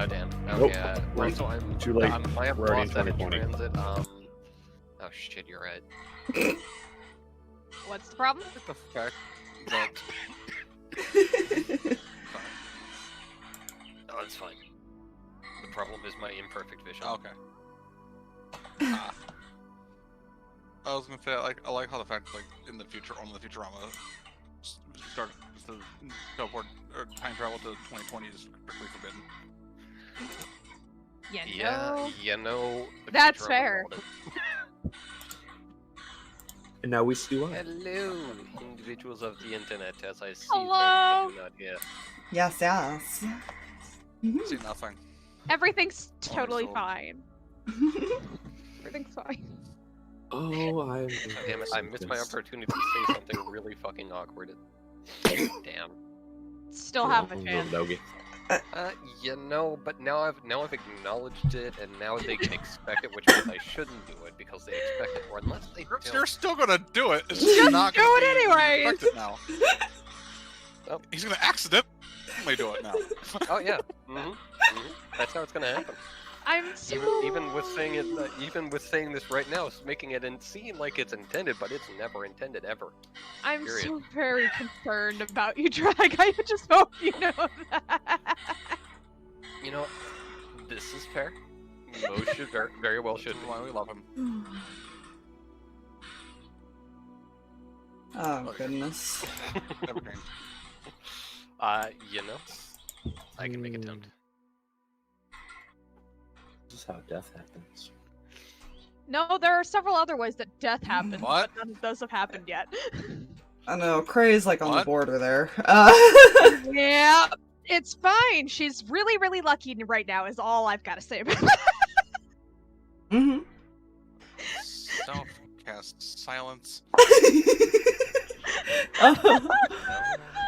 Oh damn. Oh Nope. yeah. Also, I'm Too late. I have We're already in lost that in 2020. transit. Oh shit, you're right. What's the problem? The fact that oh, it's fine. The problem is my imperfect vision. Okay. I was gonna say I like how the fact like in the future on the Futurama start the teleport or time travel to 2020 is strictly forbidden. Yeah, no. The That's Futurama fair. world. And now we see why. Hello, individuals of the internet, as I see Hello. things I do not hear. Yes, yes. See nothing. Everything's totally sold. fine. Everything's fine. Oh, I'm. Damn it, I missed my opportunity to say something really fucking awkward. Damn. Still have a chance. Doggy. You know, but now I've acknowledged it, and now they can expect it, which means I shouldn't do it because they expect it, or unless they You're don't. still gonna do it. It's Just just not do gonna it be anyways. expected now. Oh. He's gonna accidentally do it now. Oh yeah. That's how it's gonna happen. I'm so... Even with saying it, even with saying this right now, it's making it seem like it's intended, but it's never intended ever. I'm Period. so very concerned about you, Drag. I just hope you know that. You know, this is fair. Most should very well should This is be. why we love him. Oh, goodness. Never changed. You know, I can make an attempt. This is how death happens. No, there are several other ways that death happens, What? but none of those have happened yet. I know, Kreh is like on the What? border there. Yeah, it's fine. She's really, really lucky right now is all I've got to say about it. Mm-hmm. Self-cast silence.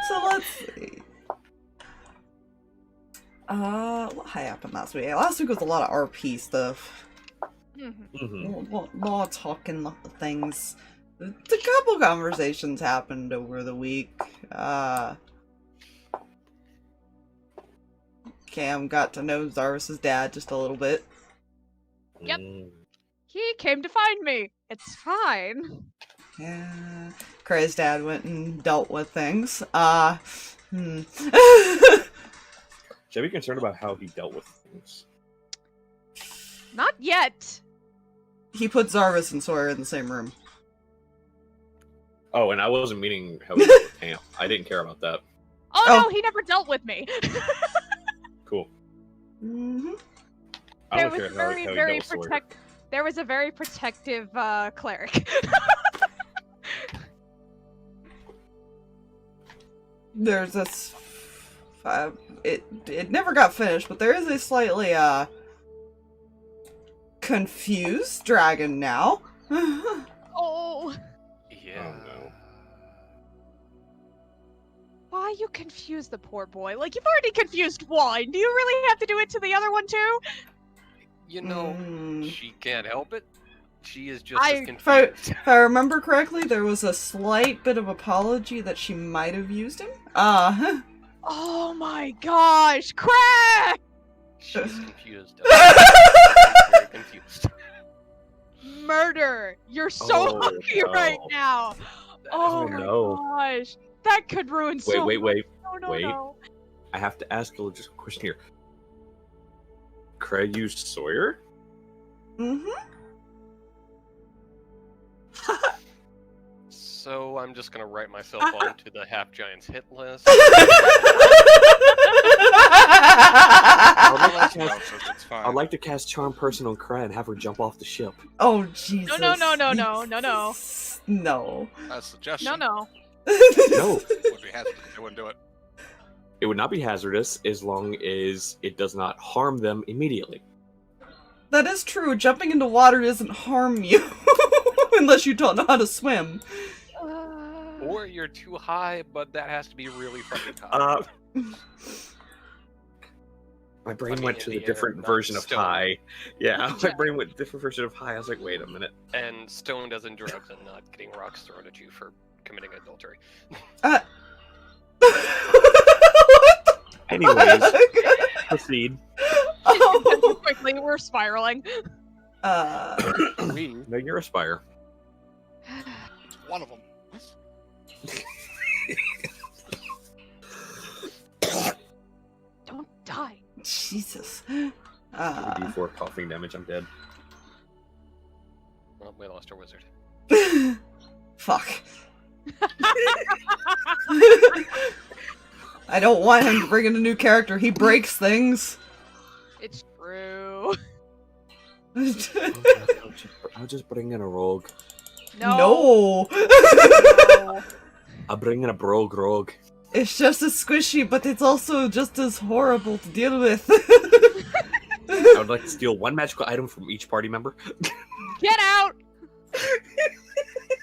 So let's see. What happened last week? Last week was a lot of RP stuff. Mhm. Law talking things. A couple conversations happened over the week. Cam got to know Zarvis's dad just a little bit. Yep. He came to find me. It's fine. Yeah. Kreh's dad went and dealt with things. Should I be concerned about how he dealt with things? Not yet. He put Zarvis and Sawyer in the same room. Oh, and I wasn't meaning how he dealt with Cam. I didn't care about that. Oh, Oh. no, he never dealt with me. Cool. Mm-hmm. I There don't was care a how very, he dealt very with Sawyer. There was a very protective cleric. There's this. It never got finished, but there is a slightly confused dragon now. Oh, Yeah. Oh no. why you confuse the poor boy? Like, you've already confused one. Do you really have to do it to the other one too? You know, Mm. she can't help it. She is just I- as If I, confused. if I remember correctly, there was a slight bit of apology that she might have used him. Oh my gosh, Kreh! She's confused. Very confused. Murder! You're so Oh, lucky no. right now. Oh is my no. gosh, that could ruin so Wait. much. No, wait. no. I have to ask a logistical question here. Kreh used Sawyer? Mm-hmm. So I'm just gonna write myself onto the Half Giants hit list. It's fine. I'd like to cast Charm Person on Kreh and have her jump off the ship. Oh Jesus! No. No. That's a suggestion. No. No, Would be hazardous if they wouldn't do it. it would not be hazardous as long as it does not harm them immediately. That is true. Jumping into water doesn't harm you unless you don't know how to swim. Or you're too high, but that has to be really fucking high. My brain Funny went in to the the air, different not version of stone. high. Yeah, my Yeah. brain went to different version of high. I was like, wait a minute. And stoned as in drugs and not getting rocks thrown at you for committing adultery. Anyways, proceed. no. Quickly, we're spiraling. No, you're a spire. One of them. Don't die. Jesus. D4 coughing damage. I'm dead. Well, we lost our wizard. Fuck. I don't want him to bring in a new character. He breaks things. It's true. I'll just bring in a rogue. No. No. I'll bring in a rogue. It's just as squishy, but it's also just as horrible to deal with. I would like to steal one magical item from each party member. Get out!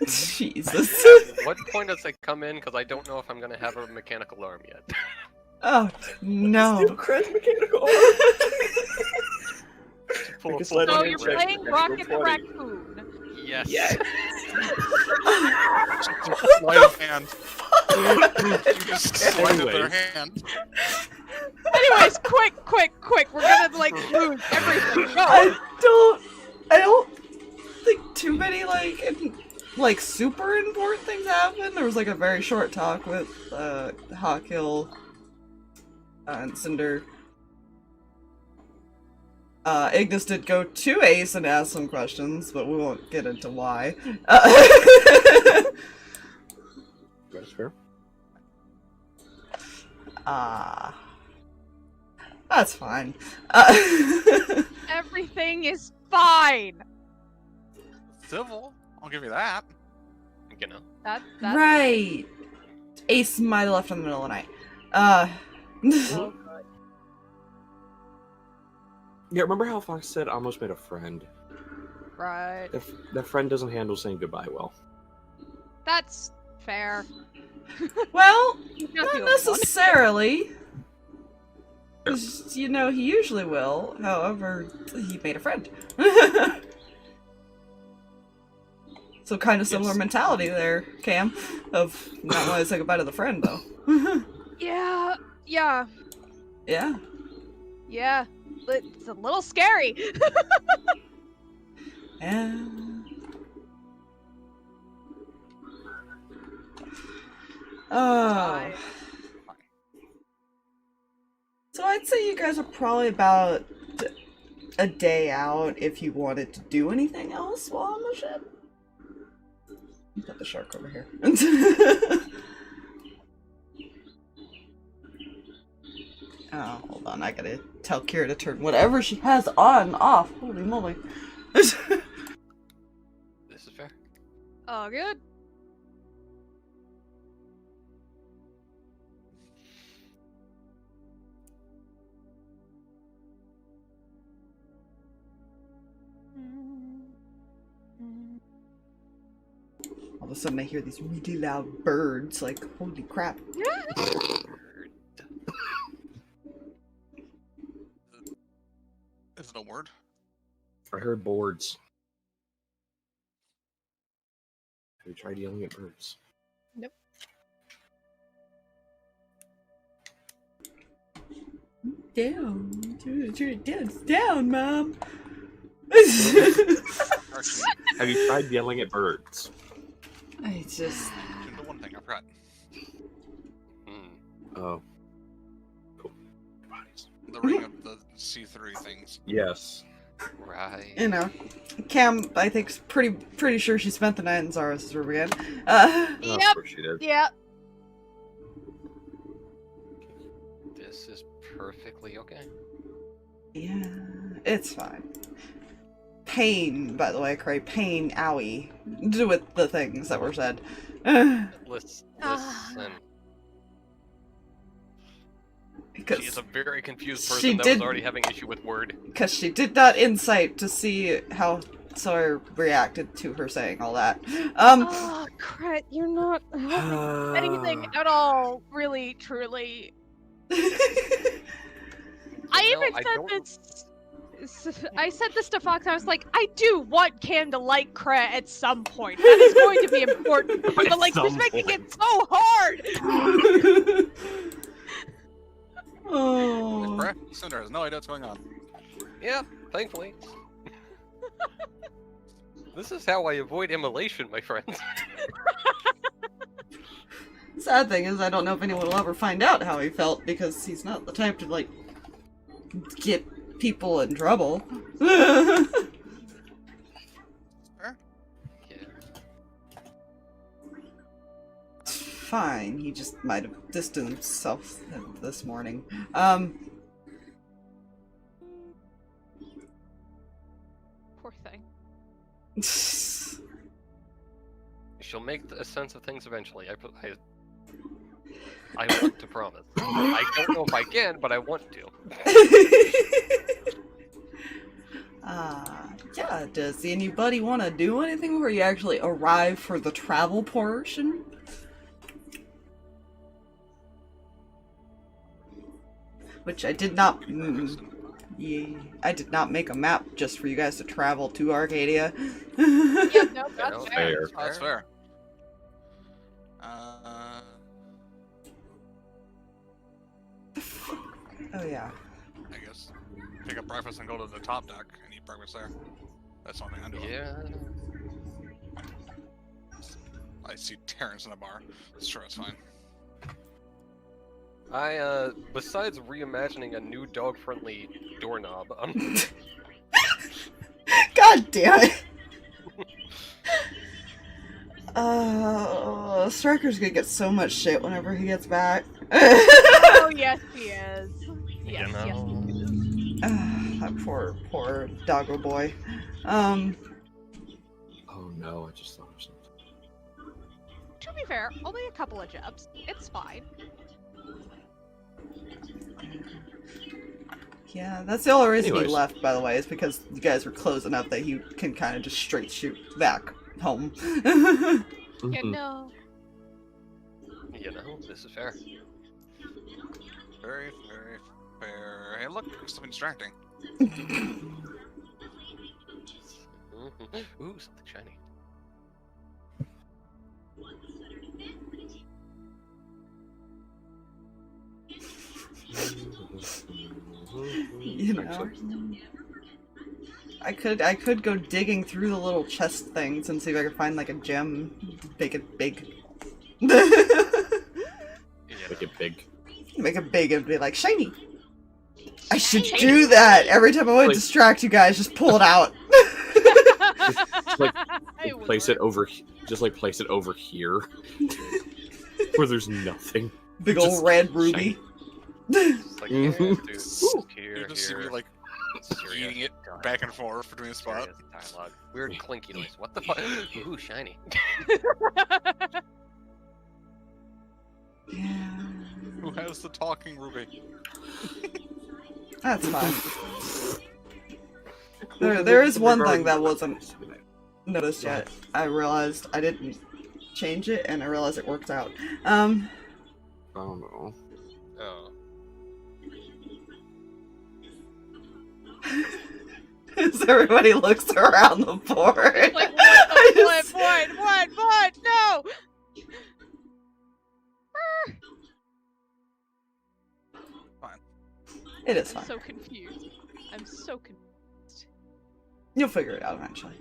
Jesus. At what point does it come in? Because I don't know if I'm going to have a mechanical arm yet. Oh, no. Steal Kreh's mechanical Full Make a full slide So on body you're check. check. playing Natural Rocket the 20. Raccoon. Yes. Yes. Sleight of hand. You just sleight of their Anyways. hand. Anyways, quick. We're gonna, like, lose everything. Go. I don't think too many, like, super important things happen. There was, like, a very short talk with, Hawkhill, and Cinder. Ignis did go to Ace and ask some questions, but we won't get into why. That's fair. That's fine. Everything is fine. Civil. I'll give you that. You know. That's Right. Ace might have left in the middle of the night. Oh, good. Yeah, remember how Fox said I almost made a friend? Right. That friend doesn't handle saying goodbye well. That's fair. Well, He's not the only one. necessarily. 'Cause, you know, he usually will. However, he made a friend. So kind of similar Yes. mentality there, Cam, of not wanting to say goodbye to the friend, though. Yeah. Yeah. It's a little scary. Yeah. Oh. So I'd say you guys are probably about a day out if you wanted to do anything else while on the ship. Put the shark over here. Oh, hold on. I gotta tell Kira to turn whatever she has on off. Holy moly. This is fair. Oh, good. All of a sudden I hear these really loud birds, like, holy crap. Is it a word? I heard boards. Have you tried yelling at birds? Nope. Down. Turn it down. It's down, Mom. Have you tried yelling at birds? I just... The one thing I forgot. Oh. Cool. Bodies. The ring of the C3 things. Yes. Right. You know, Cam, I think, is pretty sure she spent the night in Zaros' room again. Oh, Yep. Of course she did. Yep. This is perfectly okay. Yeah, it's fine. Pain, by the way, Kreh, pain, owie. Do with the things that were said. Listen. Because She is a very confused she person that did- was already having issue with word. she did not insight to see how Sawyer reacted to her saying all that. Oh, Kreh, you're not anything at all, really, truly. I even I said don't- this. I said this to Fox. I was like, I do want Cam to like Kreh at some point. That is going to be important. But like, she's making it so hard. Oh. Kreh, Cinder has no idea what's going on. Yeah, thankfully. This is how I avoid immolation, my friends. Sad thing is, I don't know if anyone will ever find out how he felt because he's not the type to like get people in trouble. Yeah. Fine, he just might have distanced himself this morning. Poor thing. She'll make a sense of things eventually. I want to promise. I don't know if I can, but I want to. Yeah, does anybody want to do anything before you actually arrive for the travel portion? Which I did not... yeah, I did not make a map just for you guys to travel to Arcadia. Yeah, no, that's No, fair. That's fair. Oh yeah. I guess pick up breakfast and go to the top deck and eat breakfast there. That's something I'm doing. Yeah. I see Terrence in the bar. Sure, it's fine. Besides reimagining a new dog-friendly doorknob, God damn it! Striker's gonna get so much shit whenever he gets back. Oh, yes, he is. Yes, You know. yes. That poor doggo boy. Oh no, I just thought of something. To be fair, only a couple of jabs. It's fine. Yeah, that's the only reason he Anyways. left, by the way, is because you guys were close enough that he can kind of just straight shoot back home. Yeah, Mhm. no. you know, this is fair. Very, very fair. Hey, look, something distracting. Ooh, something shiny. You know, I could go digging through the little chest things and see if I could find like a gem, make it big. You Make know. it big. Make it big and be like shiny. I should do that every time I want to Like- distract you guys. Just pull it out. Like, It would place work. it over. Just like place it over here, where there's nothing. Big Just old red ruby. It's like, yeah, Mhm. dude, here, You just see me here. like Serious eating it dialogue. back and forth between the spot. Serious dialogue. Weird clinky noise. What the fuck? Ooh, shiny. Yeah, Who has the talking ruby? that's fine. There is one thing that wasn't noticed yet. I realized I didn't change it, and I realized it worked out. I don't know. Oh. As everybody looks around the board. It's like, I what? just- What? No! It is I'm fine. so confused. I'm so confused. You'll figure it out eventually.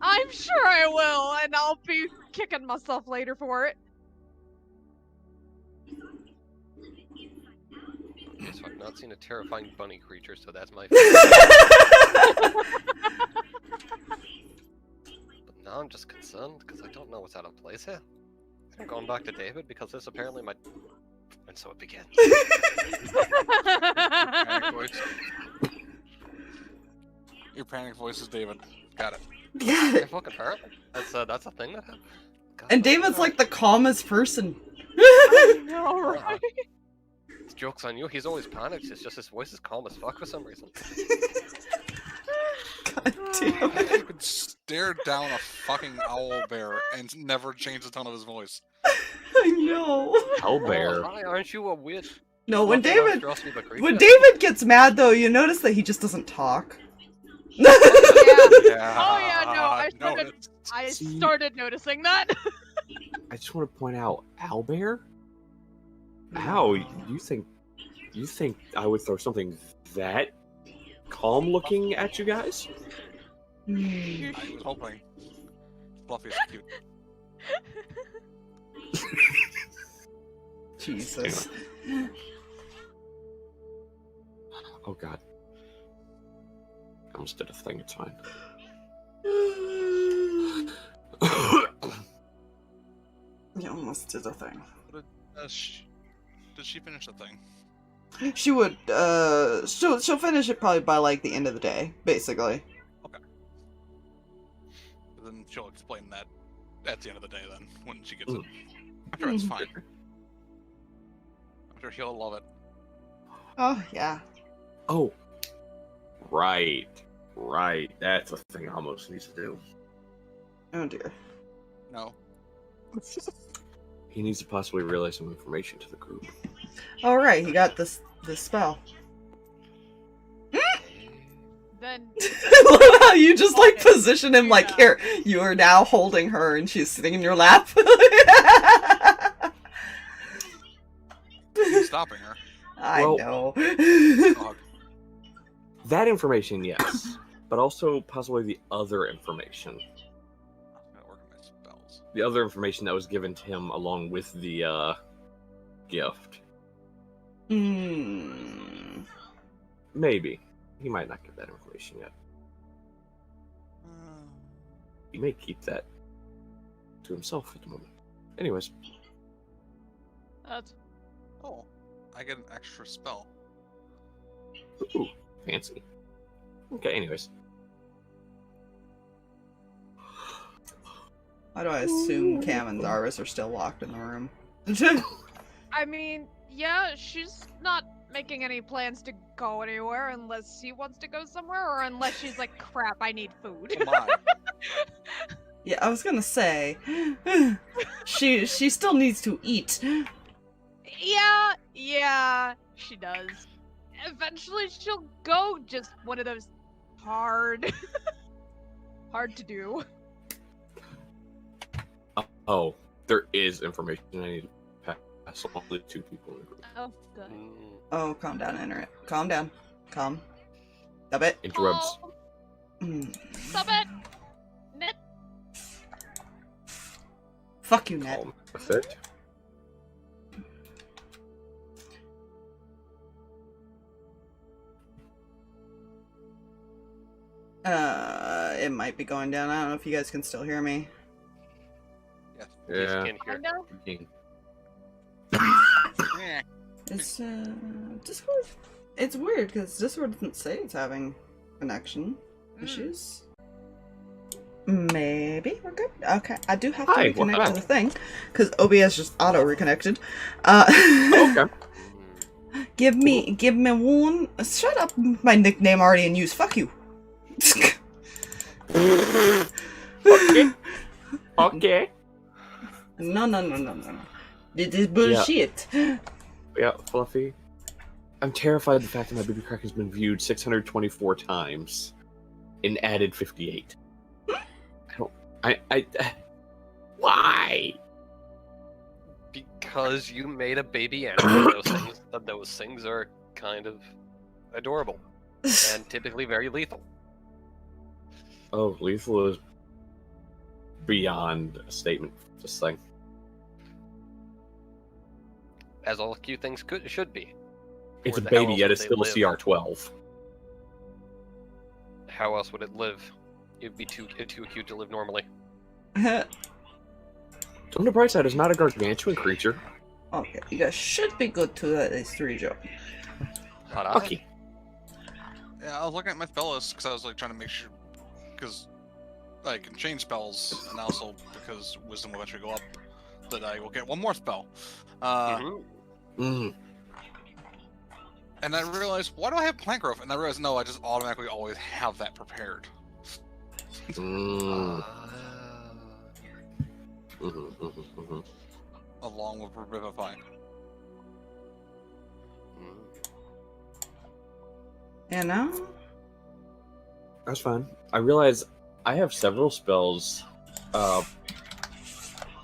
I'm sure I will, and I'll be kicking myself later for it. Okay, so I've not seen a terrifying bunny creature, so that's my favorite. But now I'm just concerned because I don't know what's out of place here. I'm going back to David because this apparently might. And so it begins. Panic voice. Your panic voice is David. Got it. Yeah. Yeah, fucking terrible. That's a thing that happened. God, And that's David's bad. like the calmest person. I know, right? This joke's on you. He's always panicked. It's just his voice is calm as fuck for some reason. God damn it. You could stare down a fucking owl bear and never change the tone of his voice. I know. Owlbear. Oh, hi, aren't you a weird? No, when fucking David monstrosity of a creature? when David gets mad though, you notice that he just doesn't talk. Yeah. Yeah. Oh yeah, no, noticed. I See? started noticing that. I just want to point out, owlbear. How you think I would throw something that calm looking at you guys. Hmm. I was hoping. Fluffy is cute. Jesus. Oh god. I almost did a thing, it's fine. You almost did a thing. Did she finish the thing? She would, she'll finish it probably by, like, the end of the day, basically. Okay. Then she'll explain that at the end of the day, then, when she gets it. I'm sure it's fine. I'm sure he'll love it. Oh, yeah. Oh. Right. Right. That's a thing Amos needs to do. Oh, dear. No. He needs to possibly relay some information to the group. Alright, he got this spell. Then Look how you just, like, position him like, here, you are now holding her and she's sitting in your lap. He's stopping her. I Well- know. Dog. That information, yes. But also possibly the other information. I'm gonna work on my spells. The other information that was given to him along with the gift. Hmm. Maybe. He might not get that information yet. He may keep that to himself at the moment. Anyways. that's Oh, I get an extra spell. Ooh, fancy. Okay, anyways. Why do I assume Cam and Zarvis are still locked in the room? I mean, yeah, she's not making any plans to go anywhere unless she wants to go somewhere or unless she's like, crap, I need food. Oh my. Yeah, I was gonna say, she still needs to eat. Yeah, she does. Eventually she'll go, just one of those hard to do. Oh, there is information I need to pass along to 2 people in the group. Oh, good. Oh, calm down, Internet. Calm down. Calm. Stop it. Interrupts. Oh, Mm. stop it! Nit. Fuck you, Ned. Calm with it. It might be going down. I don't know if you guys can still hear me. Yes. Yeah. Can't hear. Kinda. Yeah. It's, Discord? It's weird, because Discord doesn't say it's having connection issues. Maybe we're good. Okay, I do have to Hi, reconnect welcome to the back. thing, because OBS just auto-reconnected. Okay. Give me one. Shut up! My nickname already in use. Fuck you. Okay. Okay. No. This is bullshit. Yeah, Fluffy. I'm terrified of the fact that my baby crack has been viewed 624 times and added 58. I why? Because you made a baby animal. Those things are kind of adorable and typically very lethal. Oh, lethal is beyond a statement for this thing. As all cute things should be. It's a Where the hell baby, else yet would it's they still a live? CR12. How else would it live? It'd be too cute to live normally. On the bright side, it's not a gargantuan creature. Okay, you guys should be good to at least 3 job. Ta-da. Lucky. Yeah, I was looking at my spell list because I was like trying to make sure, because I can change spells, and also because wisdom will eventually go up, that I will get one more spell. Mhm. Mm. And I realized, why do I have plant growth? And I realized, no, I just automatically always have that prepared, Mm. Mhm. along with Revivify. You know? That's fine. I realize I have several spells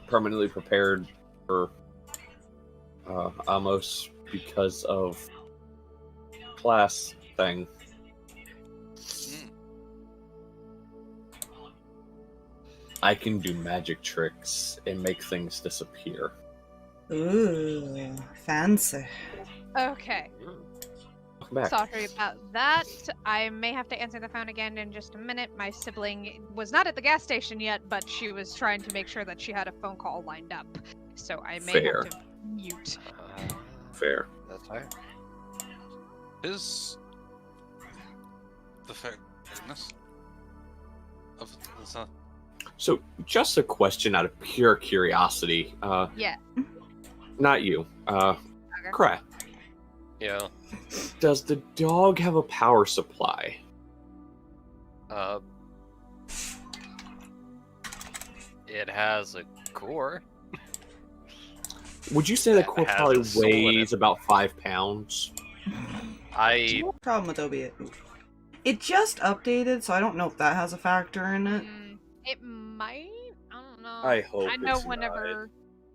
permanently prepared for Amos because of class thing. I can do magic tricks and make things disappear. Ooh, fancy. Okay. Welcome back. Sorry about that. I may have to answer the phone again in just a minute. My sibling was not at the gas station yet, but she was trying to make sure that she had a phone call lined up. So I may Fair. have to mute. Fair. That's fine. Is the fairness of this, So, just a question out of pure curiosity. Yeah. Not you. Kreh. Yeah. Does the dog have a power supply? It has a core. Would you say the That core has probably a soul in it. weighs about 5 pounds? Problem with OB. It just updated, so I don't know if that has a factor in it. It might. I don't know. I hope I know it's whenever.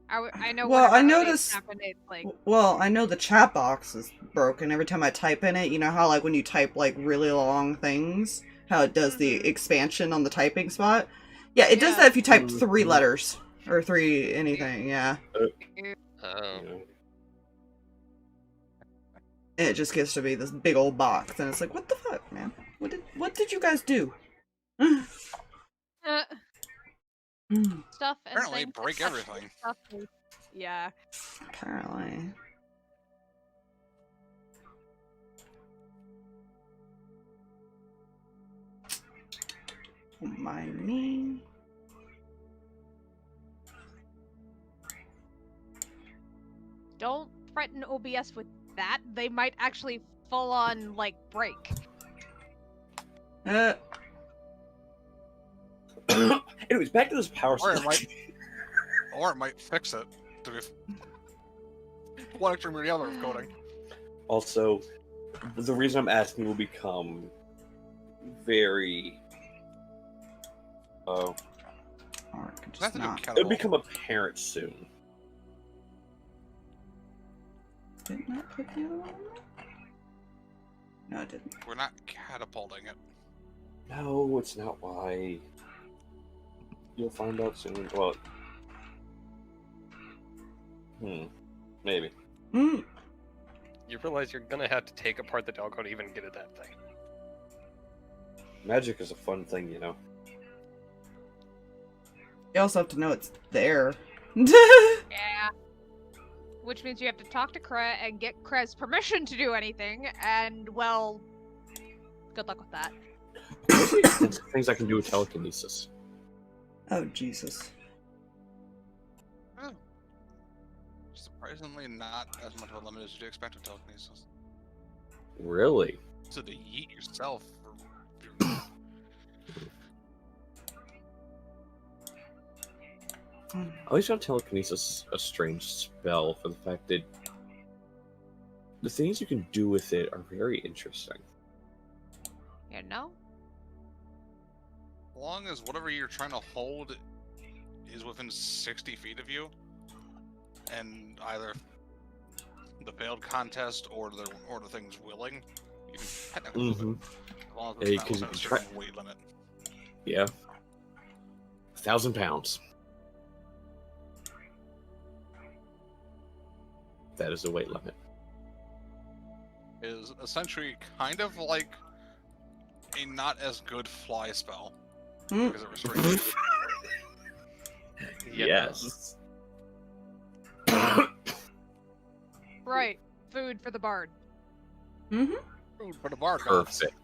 I know. Well, whenever I updates noticed- happen, it's like. Well, I know the chat box is broken. Every time I type in it, you know how like when you type like really long things, how it does the expansion on the typing spot? Yeah, it does Yeah. that if you type 3 letters. Or 3 anything, yeah. It just gets to be this big old box, and it's like, what the fuck, man? What did you guys do? Stuff and apparently things, break stuff- everything. stuff is- Yeah. Apparently. Don't mind me. Don't threaten OBS with that. They might actually full on like break. Anyways, back to this power Or it supply. might fix it. To be one extreme or the other of coding. Also, the reason I'm asking will become very... Or it could That's just to do not. accountable. It'll become apparent soon. Didn't I put the other one? No, it didn't. We're not catapulting it. No, it's not why. You'll find out soon. Well... Maybe. Mm. You realize you're gonna have to take apart the dog to even get at that thing. Magic is a fun thing, you know. You also have to know it's there. Yeah. Which means you have to talk to Kreh and get Kreh's permission to do anything, and well, good luck with that. Things I can do with telekinesis. Oh, Jesus. Oh. Surprisingly, not as much of a limit as you'd expect with telekinesis. Really? So to yeet yourself. I always found telekinesis a strange spell for the fact that the things you can do with it are very interesting. You know? As long as whatever you're trying to hold is within 60 feet of you, and either the failed contest or the thing's willing, you can technically move it. As long as Yeah, it's you not can within a certain weight limit. Yeah. 1,000 pounds. That is the weight limit. Is essentially kind of like a not as good fly spell Mm. because it restricts you. Yes. Right. Food for the bard. Mm-hmm. Food for the bard gods. Perfect.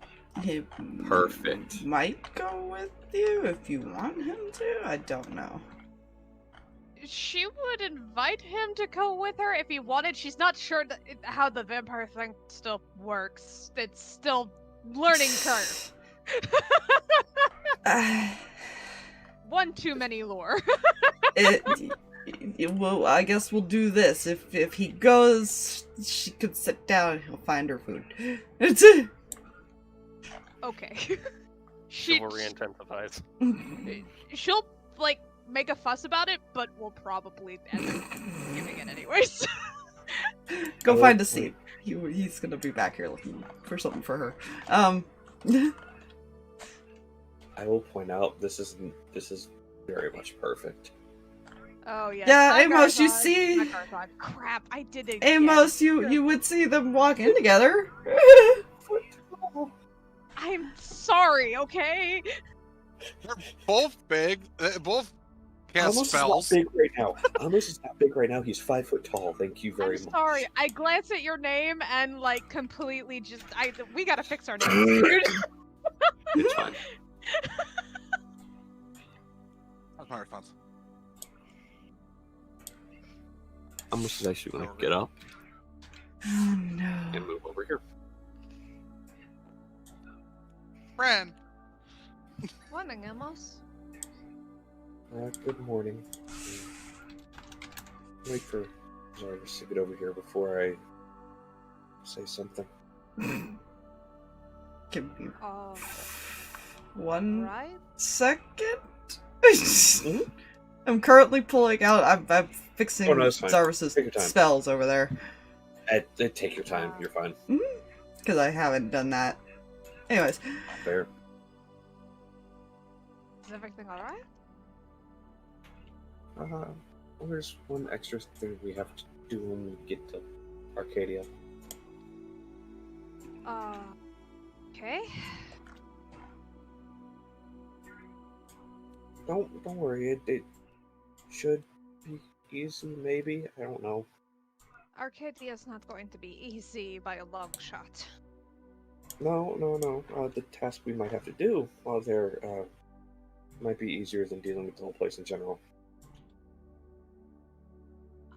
He Perfect. might go with you if you want him to. I don't know. She would invite him to go with her if he wanted. She's not sure how the vampire thing still works. It's still learning curve. One too many lore. Well, I guess we'll do this. If he goes, she could sit down and he'll find her food. Okay. Chivalry intensifies. She'll like make a fuss about it, but we'll probably end up giving it anyways. Go find a seat. He's gonna be back here looking for something for her. I will point out this is Very much perfect. Oh yeah. Yeah, Tiger Amos, you thought- see? Tiger thought, crap, I did it. Amos, again. you would see them walk in together. I'm sorry, okay? They're both big. They both cast Amos spells. is not big right now. Amos is not big right now. He's 5 foot tall. Thank you very I'm much. sorry. I glanced at your name and like completely just we gotta fix our names, dude. It's fine. That's my response. Amos is actually going to get up Oh no. and move over here. Friend. Morning, Amos. Good morning. Wait for Jarvis to get over here before I say something. Give me Oh, 1 right. second. I'm currently pulling out. I'm fixing Oh, no, that's fine. Zarvis's Take your time. spells over there Take your time. You're fine. because I haven't done that. Anyways, Fair. Is everything all right? Well, there's one extra thing we have to do when we get to Arcadia. Okay. Don't worry. It should be easy. Maybe. I don't know. Arcadia's not going to be easy by a long shot. No. The task we might have to do while there might be easier than dealing with the whole place in general.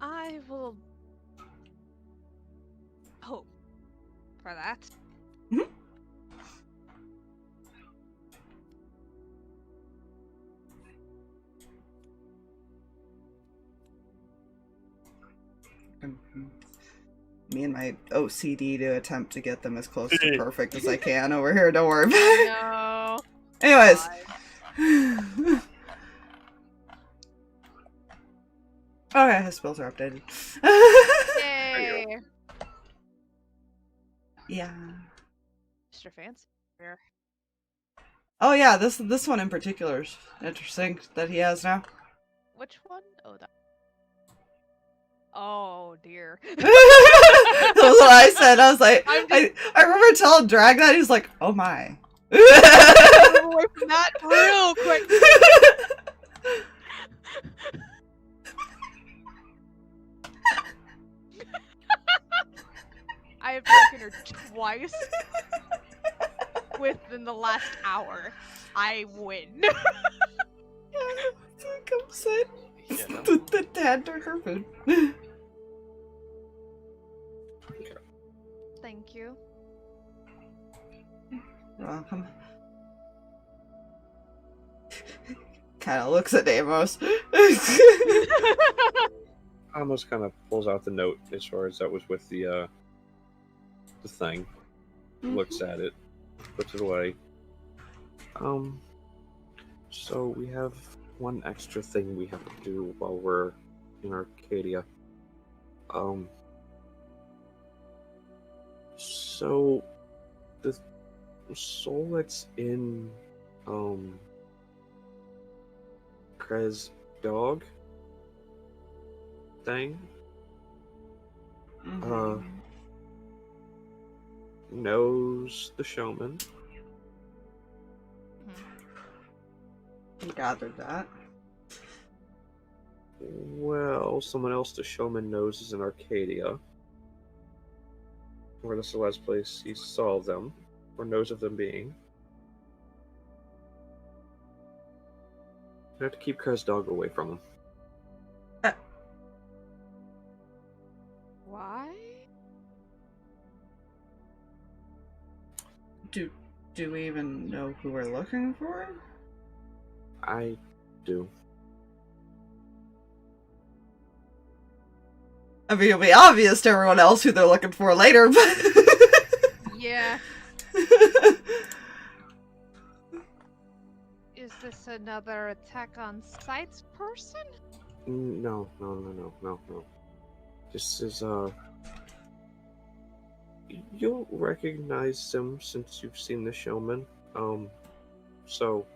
I will hope for that. me and my OCD to attempt to get them as close to perfect as I can over here. Don't worry about it. No. Anyways. God. Okay, his spells are updated. Yay. Yeah. Mr. Fancy. Here. Oh yeah, this one in particular is interesting that he has now. Which one? Oh, that. Oh dear. That's what I said. I was like, I remember telling Drag that he's like, oh my. Move away from that real quick. I have broken her twice within the last hour. I win. Come sit. You know? The dad to her food. Thank you. Welcome. Kind of looks at Amos. Amos kind of pulls out the note as far as that was with the thing. Looks at it, puts it away. So we have one extra thing we have to do while we're in Arcadia. So the soul that's in Kreh's dog thing knows the showman. He gathered that. Well, someone else the showman knows is in Arcadia. Or that's the last place he saw them, or knows of them being. You have to keep Kreh's dog away from him. Why? Do we even know who we're looking for? I do. I mean, it'll be obvious to everyone else who they're looking for later, but... Yeah. Is this another attack on sights person? No. This is, you'll recognize him since you've seen the showman. So...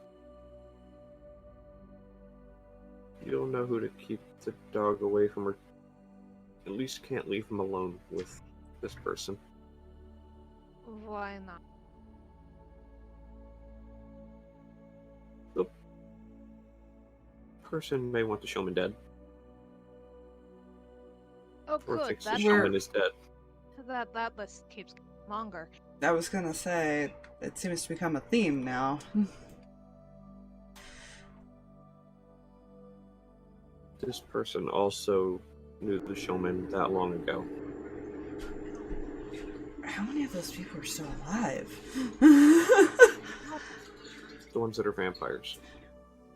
You don't know who to keep the dog away from, or at least can't leave him alone with this person. Why not? The person may want the showman dead, Oh, or good. thinks the That showman is dead. that list keeps longer. I was gonna say, it seems to become a theme now. This person also knew the showman that long ago. How many of those people are still alive? The ones that are vampires.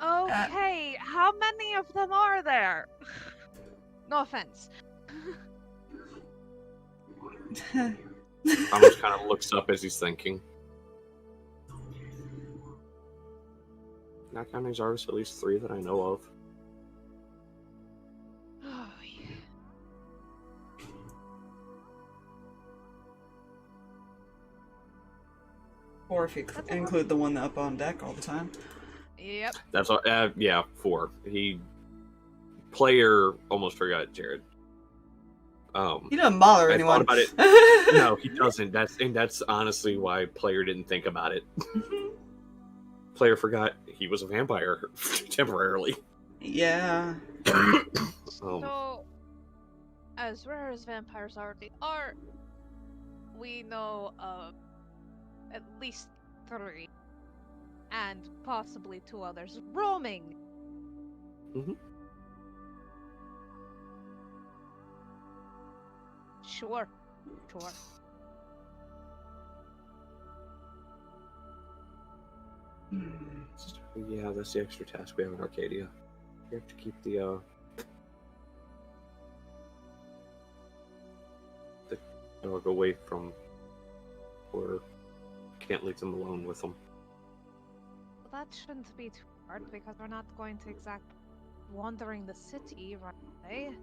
Okay, how many of them are there? No offense. Amos kind of looks up as he's thinking. Not counting Zarvis, at least 3 that I know of. Oh, yeah. Or if you That's a include the one up on deck all the time. Yep. That's all. Yeah, 4. Player almost forgot Jared. He doesn't bother I anyone. thought about it. No, he doesn't. That's honestly why Player didn't think about it. Player forgot he was a vampire temporarily. Yeah. So, as rare as vampires already are, we know of at least 3, and possibly 2 others roaming. Mhm. Sure. Yeah, that's the extra task we have in Arcadia. We have to keep the dog away from, or can't leave them alone with them. Well, that shouldn't be too hard because we're not going to exactly wandering the city right away.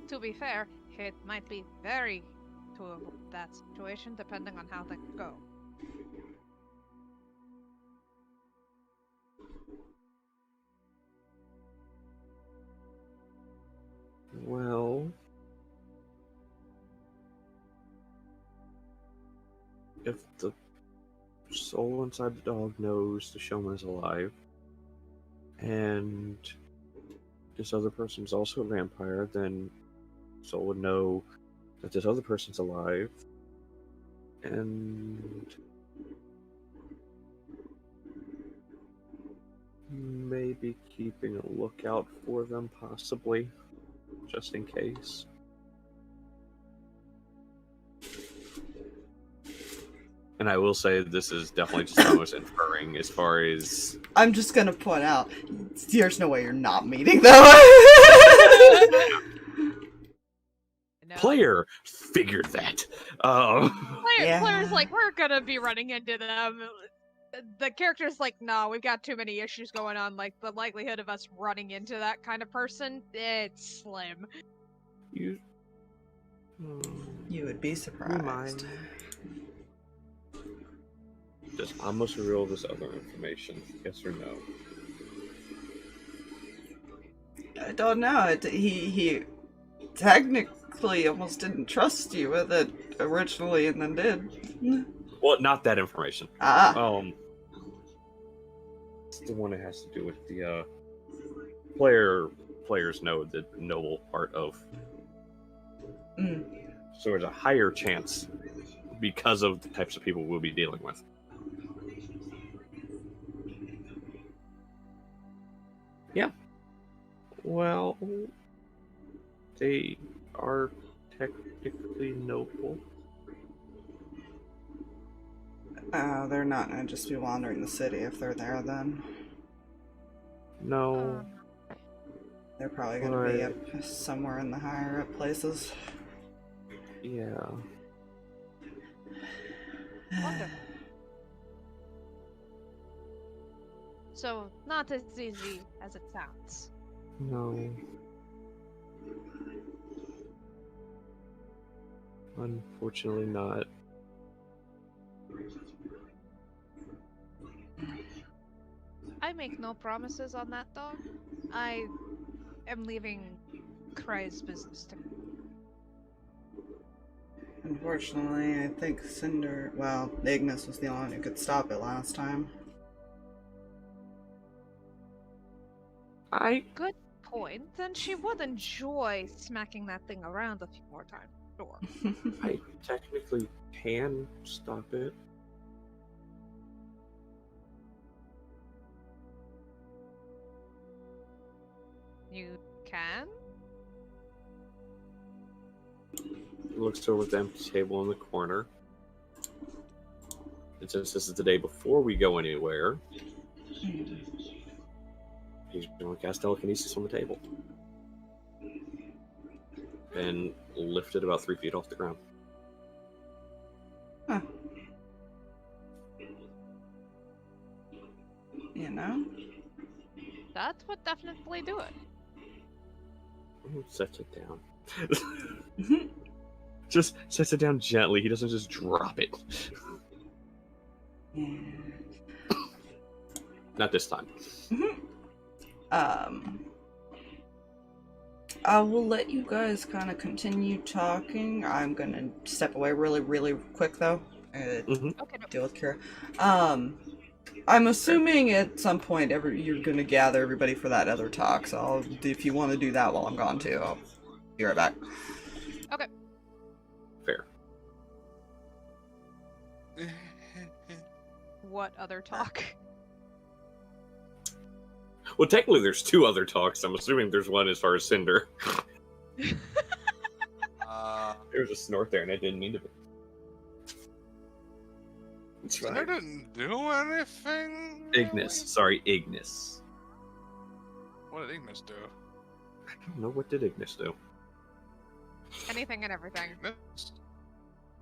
To be fair, it might be very to avoid that situation depending on how things go. Well, if the soul inside the dog knows the showman is alive, and this other person's also a vampire, then soul would know that this other person's alive, and maybe keeping a lookout for them, possibly, just in case. And I will say this is definitely just almost inferring as far as... I'm just gonna point out, there's no way you're not meeting them. Player figured that. Player's like, we're gonna be running into them. The character's like, no, we've got too many issues going on. Like, the likelihood of us running into that kind of person, it's slim. You You would be surprised. Does Amos reveal this other information? Yes or no? I don't know. He technically almost didn't trust you with it originally, and then did. Well, not that information. Ah. It's the one that has to do with the players know the noble part of. So there's a higher chance because of the types of people we'll be dealing with. Yeah. Well, they are technically noble. They're not gonna just be wandering the city if they're there then. No. They're probably gonna be up somewhere in the higher up places. Yeah. Wonderful. So, not as easy as it sounds. No. Unfortunately not. I make no promises on that, dog. I am leaving Kreh's business to. Unfortunately, I think Cinder, well, Ignis was the only one who could stop it last time. Good point. Then she would enjoy smacking that thing around a few more times. Sure. I technically can stop it. You can? Looks over at the empty table in the corner. And since this is the day before we go anywhere, he's going to cast telekinesis on the table. And lift it about 3 feet off the ground. Huh. You know? That would definitely do it. Sets it down. Just sets it down gently. He doesn't just drop it. Yeah. Not this time. I will let you guys kind of continue talking. I'm gonna step away really quick though. Okay. Deal with Kira. I'm assuming at some point you're gonna gather everybody for that other talk. So if you want to do that while I'm gone too, I'll be right back. Okay. Fair. What other talk? Well, technically, there's 2 other talks. I'm assuming there's one as far as Cinder. There was a snort there, and I didn't mean to. It's Cinder fine. didn't do anything. Ignis. Sorry, Ignis. What did Ignis do? I don't know, what did Ignis do? Anything and everything. Ignis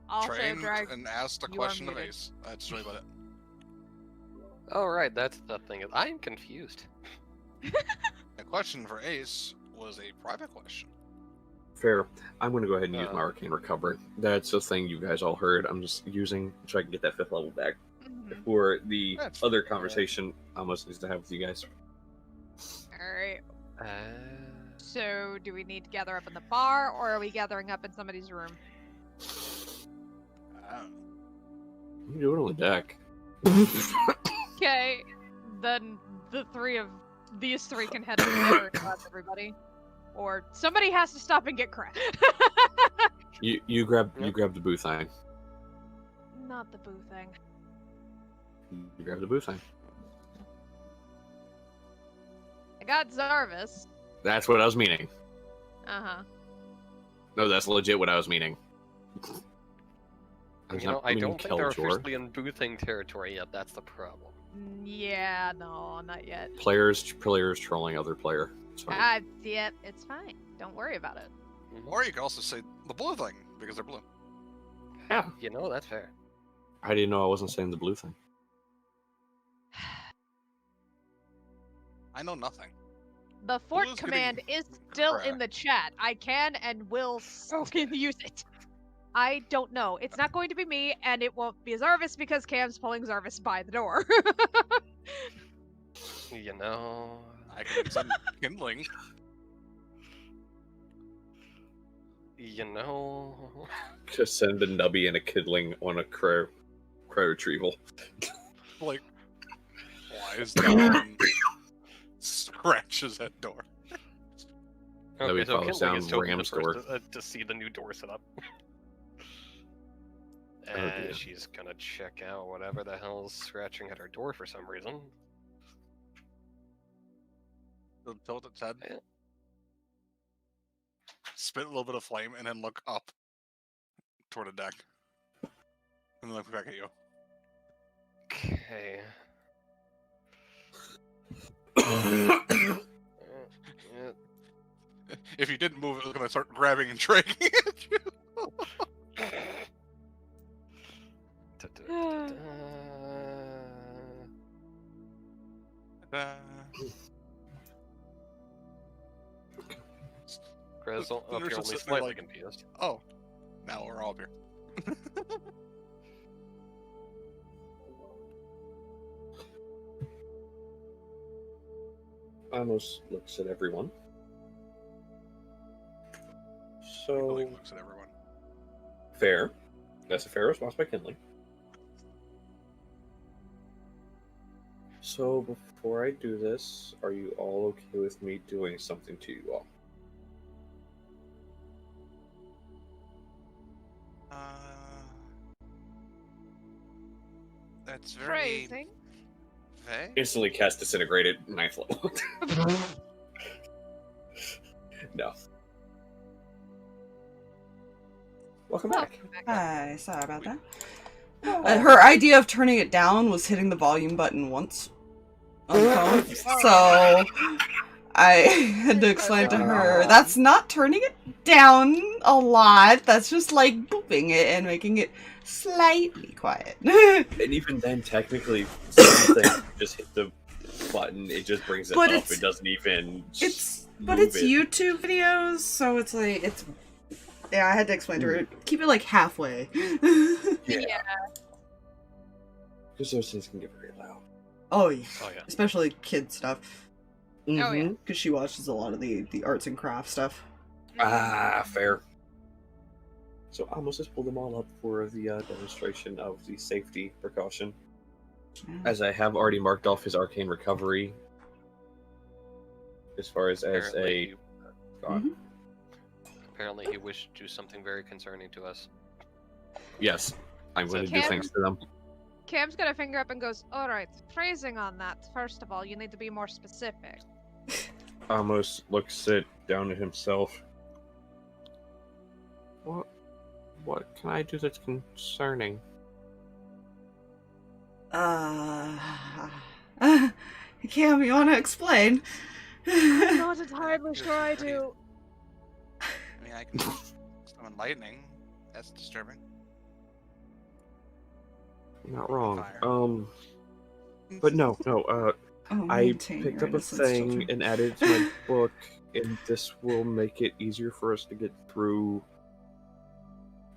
Also, trained drag. and asked a you are question of muted. Ace. That's really about it. Oh, right, that's the thing. I'm confused. The question for Ace was a private question. Fair. I'm going to go ahead and use my Uh. Arcane Recovery. That's the thing you guys all heard. I'm just using so I can get that 5th level back. Mhm. For the That's other fair. conversation Amos needs to have with you guys. Alright. Uh, So, do we need to gather up in the bar, or are we gathering up in somebody's room? You can do it on the deck. Okay, then these three can head up there and grab everybody. Or somebody has to stop and get Kreh. You grab the boo thing. Not the boo thing. You grab the boo thing. I got Zarvis. That's what I was meaning. Uh-huh. No, that's legit what I was meaning. you know, I don't think they're Keldor. officially in boothing territory yet. That's the problem. Yeah, no, not yet. Players trolling other player. It's fine. Yeah, it's fine. Don't worry about it. Or you could also say the blue thing, because they're blue. Yeah. You know, that's fair. How do you know I wasn't saying the blue thing? I know nothing. The fort Blue's command getting is still Kreh. in the chat. I can and will use it. I don't know. It's not going to be me, and it won't be Zarvis because Cam's pulling Zarvis by the door. You know... I can send kindling. You know... Just send a nubby and a kidling on a crow retrieval. Like, flies down, scratches that door. Nobby follows Kindling down is totally the Ram's first door. to see the new door set up. Oh, dear. She's gonna check out whatever the hell's scratching at her door for some reason. He'll tilt its head, Yeah. spit a little bit of flame, and then look up toward the deck. And then look back at you. Okay. If you didn't move, it was gonna start grabbing and dragging at you. Grizzle, The oh, nurse you're is only sitting there slightly like- confused. Oh, now we're all up here. Amos looks at everyone. Really So, looks at everyone. fair. That's a fair response by Kinley. So, before I do this, are you all okay with me doing something to you all? That's very Phrasing. vague. Instantly cast Disintegrated, 9th level. No. Welcome back. Welcome back. Hi, sorry about that. Her idea of turning it down was hitting the volume button once on the phone, so I had to explain to her that's not turning it down a lot. That's just like booping it and making it slightly quiet. And even then, technically, something just hit the button, it just brings it But up. it's- It doesn't even. But move it's it. YouTube videos, so it's like it's. Yeah, I had to explain to her. Keep it like halfway. Yeah. Because those things can get very loud. Oh yeah, Oh yeah. especially kid stuff, Oh, yeah. Mhm. because she watches a lot of the arts and crafts stuff. Ah, fair. So Amos has pulled them all up for the demonstration of the safety precaution. As I have already marked off his arcane recovery. As far as Apparently, God. apparently he wished to do something very concerning to us. Yes, I'm going to do Can- things to them. Cam's got a finger up and goes, alright, phrasing on that. First of all, you need to be more specific. Amos looks it down at himself. What can I do that's concerning? Cam, you want to explain? I'm not entirely sure I do. I mean, I can summon lightning. That's disturbing. Not wrong. Fire. But no. Oh, I maintain picked your up a innocence, thing children. and added it to my book, and this will make it easier for us to get through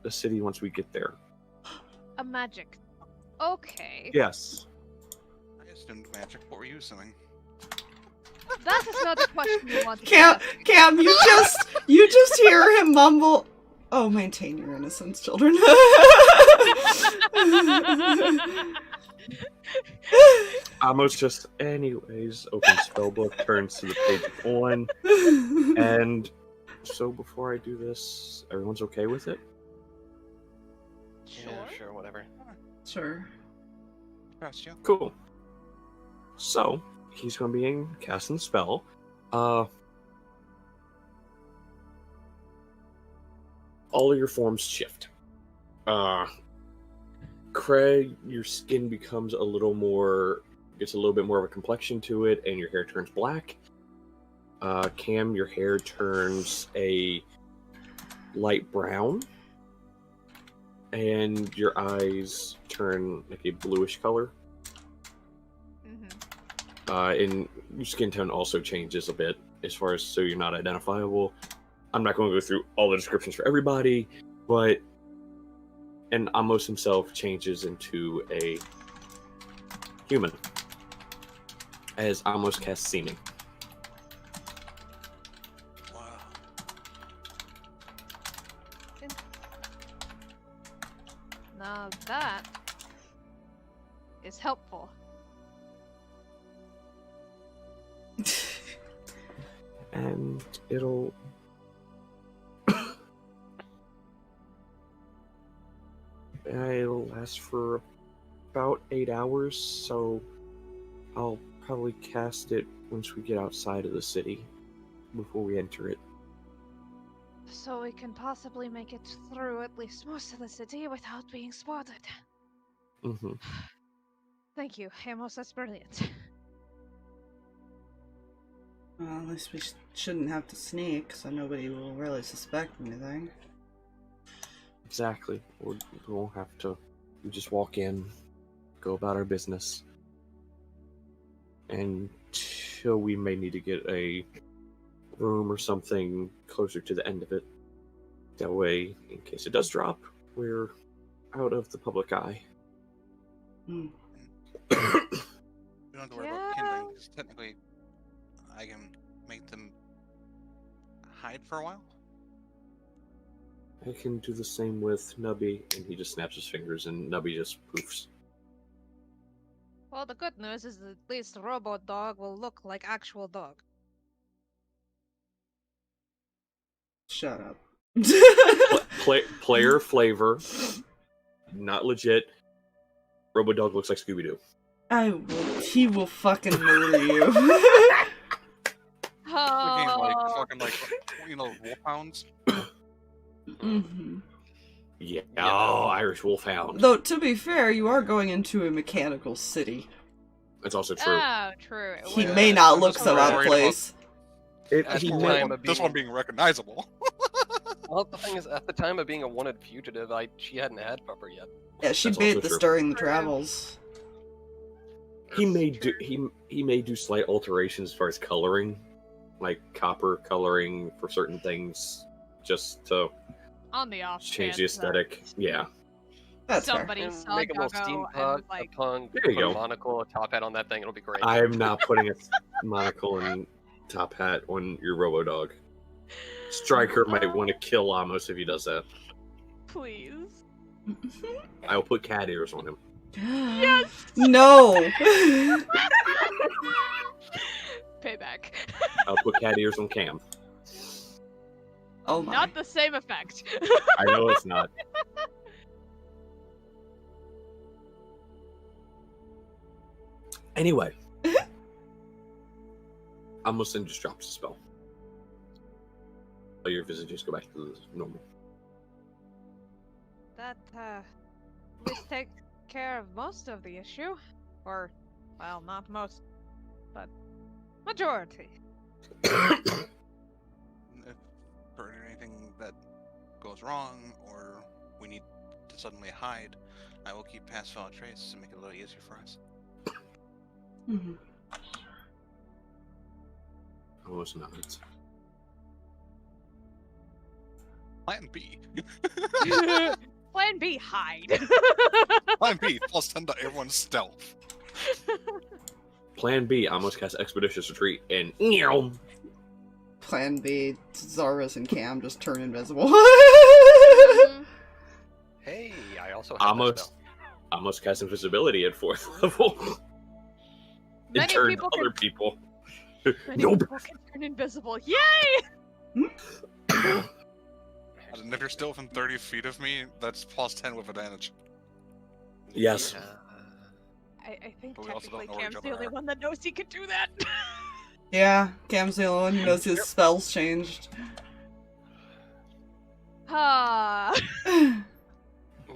the city once we get there. A magic. Okay. Yes. I assumed magic. What were you assuming? That is not the question you wanted to Cam, ask. Cam, you just hear him mumble. Oh, maintain your innocence, children. Amos just, anyways, opens spellbook, turns to the page on, and so before I do this, everyone's okay with it? Sure. Yeah, sure, whatever. Sure. Trust you. Cool. So, he's going to be casting the spell. All of your forms shift. Kreh, your skin becomes gets a little bit more of a complexion to it, and your hair turns black. Cam, your hair turns a light brown, and your eyes turn like a bluish color. Mhm. And your skin tone also changes a bit as far as so you're not identifiable. I'm not going to go through all the descriptions for everybody, but and Amos himself changes into a human as Amos casts Seeming. Wow. Now that is helpful. And it'll last for about 8 hours, so I'll probably cast it once we get outside of the city before we enter it. So we can possibly make it through at least most of the city without being spotted. Mm-hmm. Thank you, Amos, that's brilliant. Well, at least we shouldn't have to sneak, so nobody will really suspect anything. Exactly. We won't have to. We just walk in, go about our business, until we may need to get a room or something closer to the end of it. That way, in case it does drop, we're out of the public eye. Hmm. We don't have to worry about kindling, because technically I can make them hide for a while. I can do the same with Nubby, and he just snaps his fingers, and Nubby just poofs. Well, the good news is at least Robo Dog will look like actual dog. Shut up. Player flavor, not legit. Robodog looks like Scooby-Doo. He will fucking murder you. Looking like fucking wolfhounds. Mm-hmm. Yeah, oh, Irish Wolfhound. Though, to be fair, you are going into a mechanical city. That's also true. Oh, true. He Yeah, may not I'm look just so out of worried place. At He the may- time of This one being recognizable. Well, the thing is, at the time of being a wanted fugitive, she hadn't had pupper yet. Yeah, she That's made also this true. during the travels. He may do he may do slight alterations as far as coloring, like copper coloring for certain things, just to On the off change the chance that aesthetic. Yeah. That's fair. somebody And saw make a little Doggo steam and pot, was like, a punk, There you put a go. monocle, a top hat on that thing. It'll be great. I am not putting a monocle and top hat on your Robodog. Striker might want to kill Amos if he does that. please. I will put cat ears on him. Yes! No! Payback. I'll put cat ears on Cam. Oh my. Not the same effect. I know it's not. Anyway. Amos then just drops a spell. All your visages go back to normal. That, at least take care of most of the issue. Or, well, not most, but majority. If for anything that goes wrong, or we need to suddenly hide, I will keep past file trace to make it a little easier for us. Mhm. Amos nods. Plan B. Plan B, hide. Plan B, plus 10 to everyone's stealth. Plan B, Amos casts Expeditious Retreat, and Plan B, Zaras and Cam just turn invisible. Hey, I also have that Amos, spell. Amos casts Invisibility at 4th level. It Many turned people other can- people. Many Nope. people can turn invisible. Yay! And if you're still within 30 feet of me, that's plus 10 with advantage. Yes. Yeah. I think But we also don't technically know where each Cam's other the only are. one that knows he can do that. Yeah, Cam's the only one who knows his spells changed. Ah,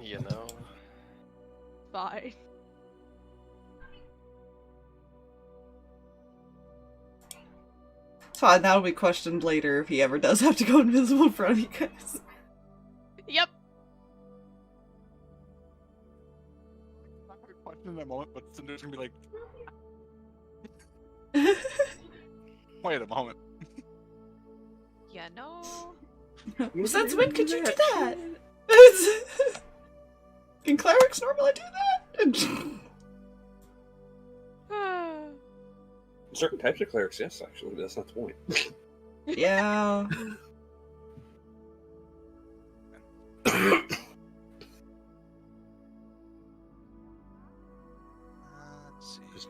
You know. fine. It's fine, that'll be questioned later if he ever does have to go invisible in front of you guys. Yep. I'm not gonna question in that moment, but Cinder's gonna be like, wait a moment. You know. Since when could you do that? Can clerics normally do that? Certain types of clerics, yes, actually, but that's not the point. Yeah. Let's see.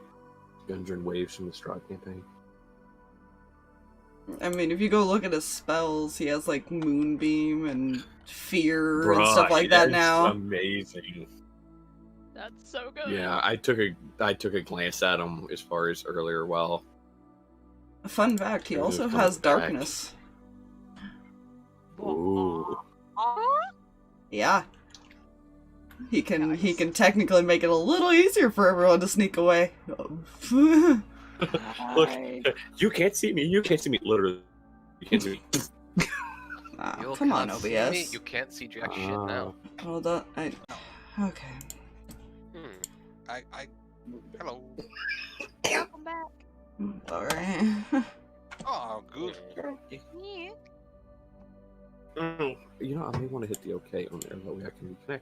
Gundren waves from the Strahd campaign. I mean, if you go look at his spells, he has like Moonbeam and Fear and stuff like that now. Amazing. That's so good. Yeah, I took a glance at him as far as earlier. Well, Fun fact, he Ooh, also fun has fact. Darkness. ooh, Yeah. He can technically make it a little easier for everyone to sneak away. look, you can't see me. You can't see me. Literally, you can't see me. Ah, You come on, can't see me, OBS. You can't see jack shit now. Hold on. Okay. Hmm. Hello. Welcome back. Alright. Oh, good. Yeah. You know, I may want to hit the OK on there. That way I can reconnect.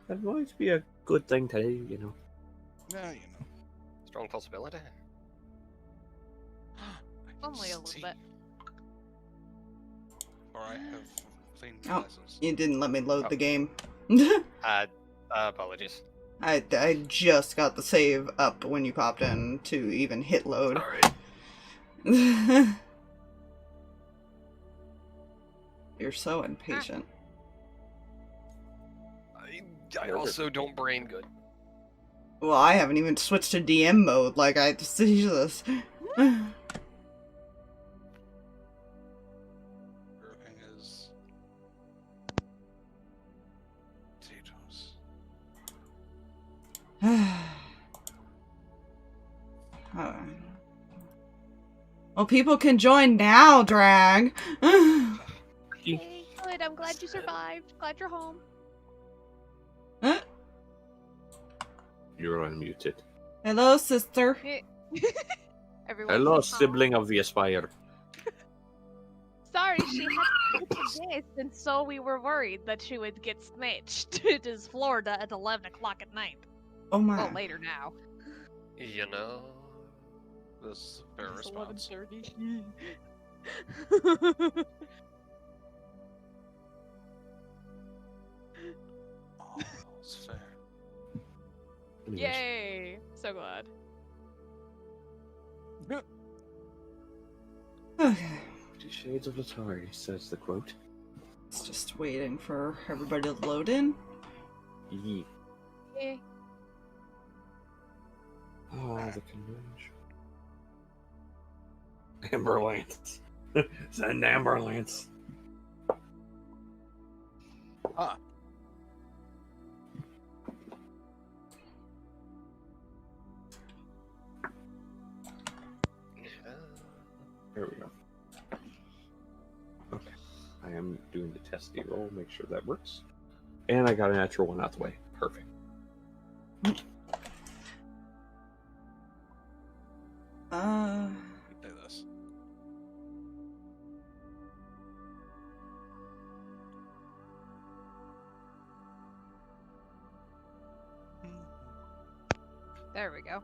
That might be a good thing today. You know. Yeah, you know. Strong possibility. Only a little See? bit. Or I have clean Oh. glasses. You didn't let me load Oh. the game. Apologies. I just got the save up when you popped in to even hit load. Alright. You're so impatient. I also don't brain good. Well, I haven't even switched to DM mode. Like, Jesus. Everything is potatoes. Well, people can join now, Drag. Hey, good. I'm glad you survived. Glad you're home. You're unmuted. Hello, sister. Everyone. Hello, say hi. sibling of the Aspire. Sorry, she had to miss, and so we were worried that she would get snatched. It is Florida at 11 o'clock at night. Oh my. Well, later now. You know. This is a fair It's response. 11:30. Oh, it's fair. Anyways, Yay! So glad. Okay. 50 Shades of Atari, says the quote. It's just waiting for everybody to load in. Yee. Yay. Oh, the convention. Amberlance. Send Amberlance. Huh. There we go. Okay. I am doing the testy roll, make sure that works. And I got a natural one out the way. Perfect. Do this. There we go.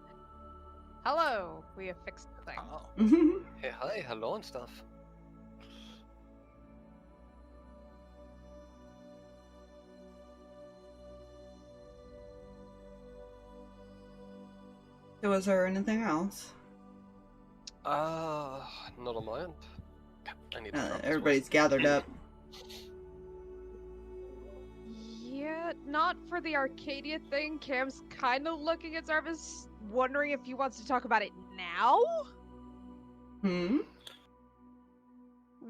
Hello! We have fixed the thing. Oh. Hey, hi, hello and stuff. Was there anything else? Not on my end. I need to drop this Everybody's one. gathered up. Yeah, not for the Arcadia thing. Cam's kind of looking at Zarvis, wondering if he wants to talk about it now? Hmm?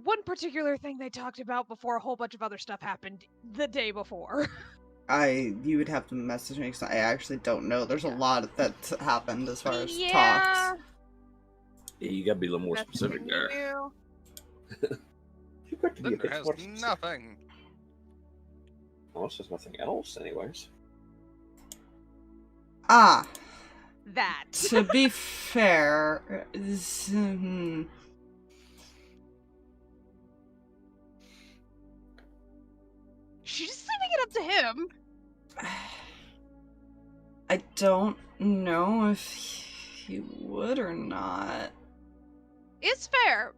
One particular thing they talked about before a whole bunch of other stuff happened the day before. You would have to message me because I actually don't know. There's a lot that happened as far as yeah. talks. Yeah, you gotta be a little more That's specific there. new. You got to be a Cinder bit has more specific. nothing. Well, there's nothing else, anyways. Ah, That. to be fair, She's just leaving it up to him. I don't know if he would or not. It's fair.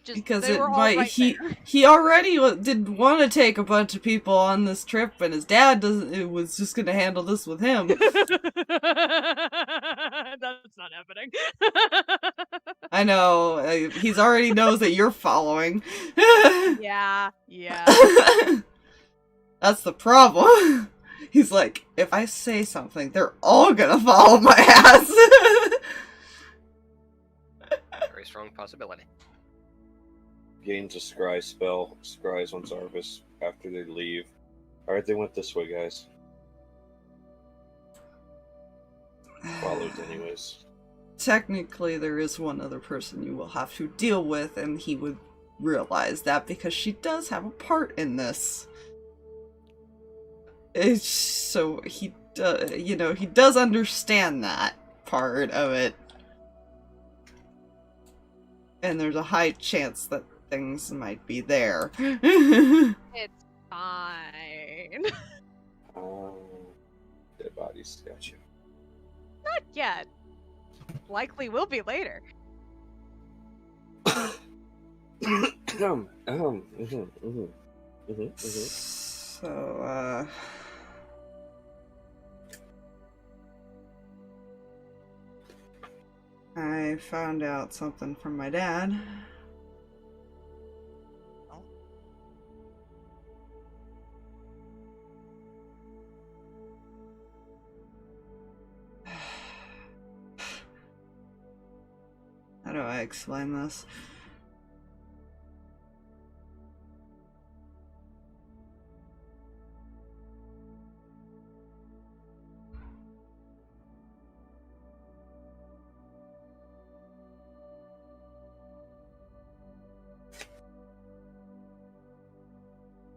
Just Because they it were all might right there. he already did want to take a bunch of people on this trip, and his dad was just gonna handle this with him. That's not happening. I know he's already knows that you're following. Yeah. That's the problem. He's like, if I say something, they're all gonna follow my ass. Very strong possibility. Gains a scry spell, scries on Zarvis after they leave. Alright, they went this way, guys. Followed anyways. Technically, there is one other person you will have to deal with, and he would realize that because she does have a part in this. It's so he does understand that part of it, and there's a high chance that things might be there. It's fine. Dead bodies, gotcha. Not yet. Likely will be later. So, I found out something from my dad. Oh. How do I explain this?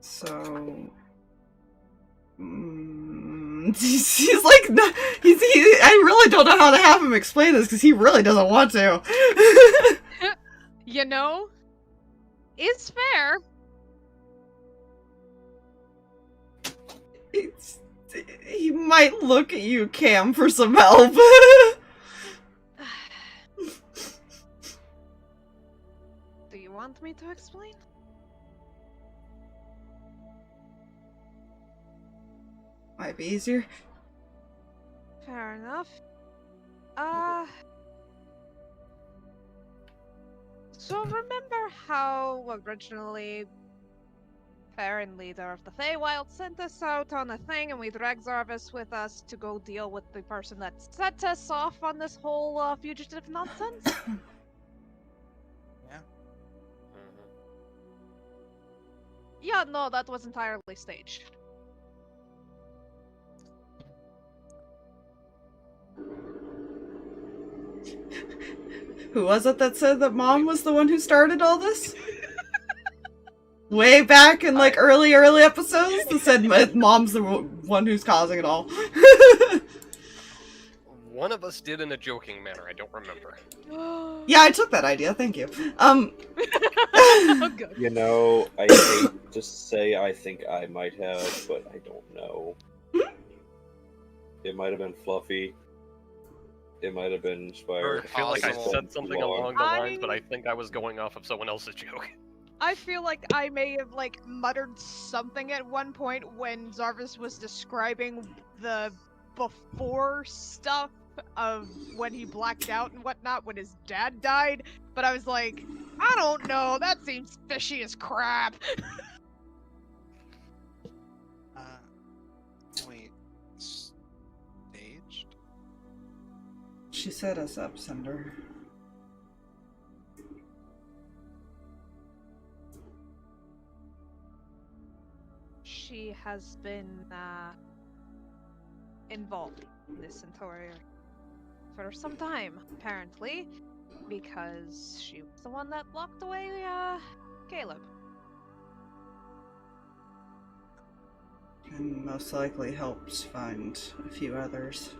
So, he's like, no, I really don't know how to have him explain this because he really doesn't want to. You know, it's fair. He might look at you, Cam, for some help. Do you want me to explain? Might be easier. Fair enough. So remember how originally Farron, leader of the Feywild, sent us out on a thing and we dragged Zarvis with us to go deal with the person that set us off on this whole fugitive nonsense? Yeah. Yeah, no, that was entirely staged. Who was it that said that Mom was the one who started all this? Way back in like early episodes, that said Mom's the one who's causing it all. One of us did in a joking manner. I don't remember. Yeah, I took that idea. Thank you. Oh, good. You know, I hate to say I think I might have, but I don't know. It might have been Fluffy. It might have been Inspired. I feel like I Possible. said something along the lines, but I think I was going off of someone else's joke. I feel like I may have like muttered something at one point when Zarvis was describing the before stuff of when he blacked out and whatnot when his dad died, but I was like, I don't know, that seems fishy as crap. Wait. Staged? She set us up, Cinder. She has been involved in this entire for some time, apparently, because she was the one that locked away Caleb. And most likely helped find a few others.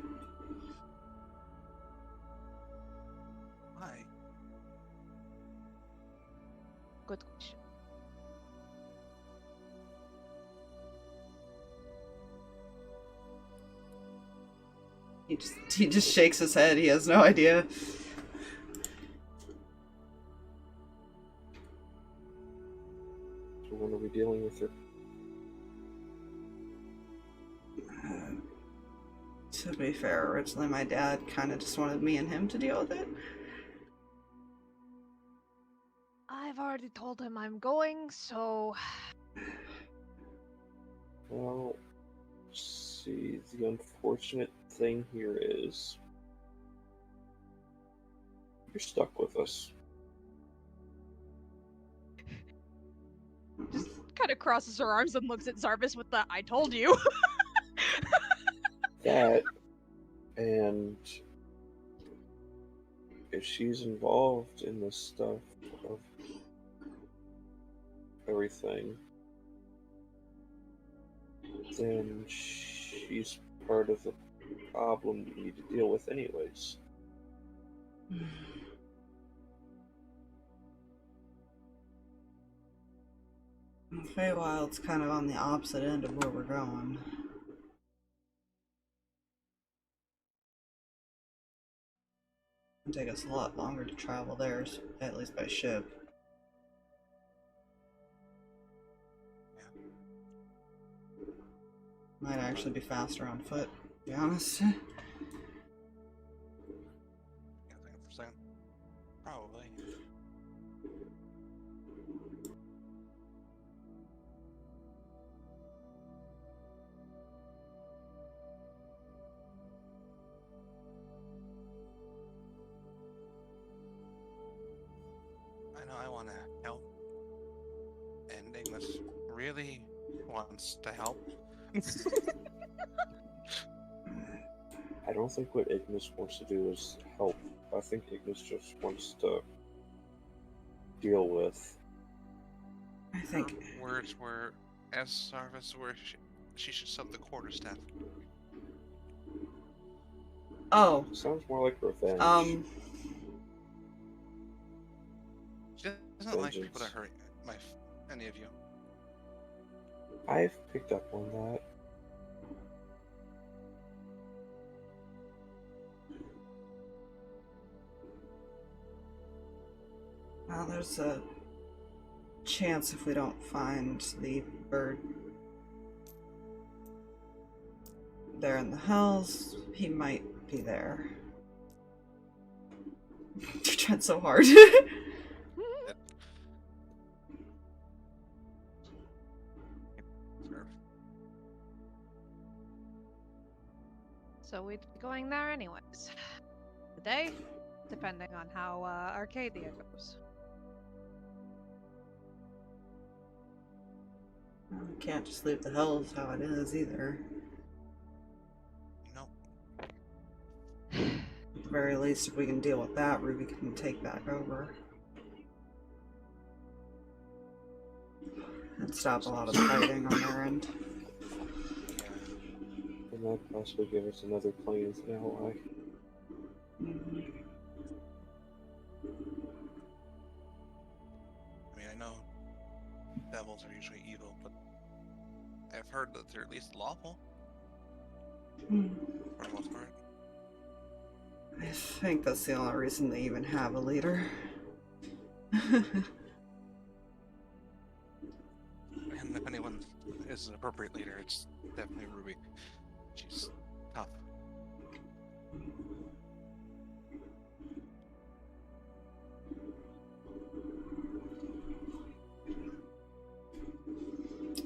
Why? Good question. He just shakes his head. He has no idea. So when are we dealing with her? To be fair, originally my dad kind of just wanted me and him to deal with it. I've already told him I'm going, so Well, see, the unfortunate thing here is you're stuck with us. just kind of crosses her arms and looks at Zarvis with the "I told you." That, and if she's involved in this stuff of everything, then she's part of the problem you need to deal with anyways. Feywild's kind of on the opposite end of where we're going. It'll take us a lot longer to travel there, at least by ship. Might actually be faster on foot, to be honest. Can't think of a second. Probably. I know I want to help, and Amos really wants to help. I don't think what Ignis wants to do is help. I think Ignis just wants to deal with. I think. Her words were, as service were, she should sub the quarterstaff. Oh. Sounds more like revenge. She doesn't like people that hurt any of you. I've picked up on that. Well, there's a chance if we don't find the bird there in the hills, he might be there. You're trying so hard. So we'd be going there anyways. Today, depending on how Arcadia goes. We can't just leave the hills how it is either. No. At the very least, if we can deal with that, Ruby can take back over. And stop a lot of the fighting on their end. And that possibly give us another plane as an ally. Mm-hmm. I mean, I know devils are usually evil, but I've heard that they're at least lawful. For the most part. I think that's the only reason they even have a leader. And if anyone is an appropriate leader, it's definitely Ruby. She's tough.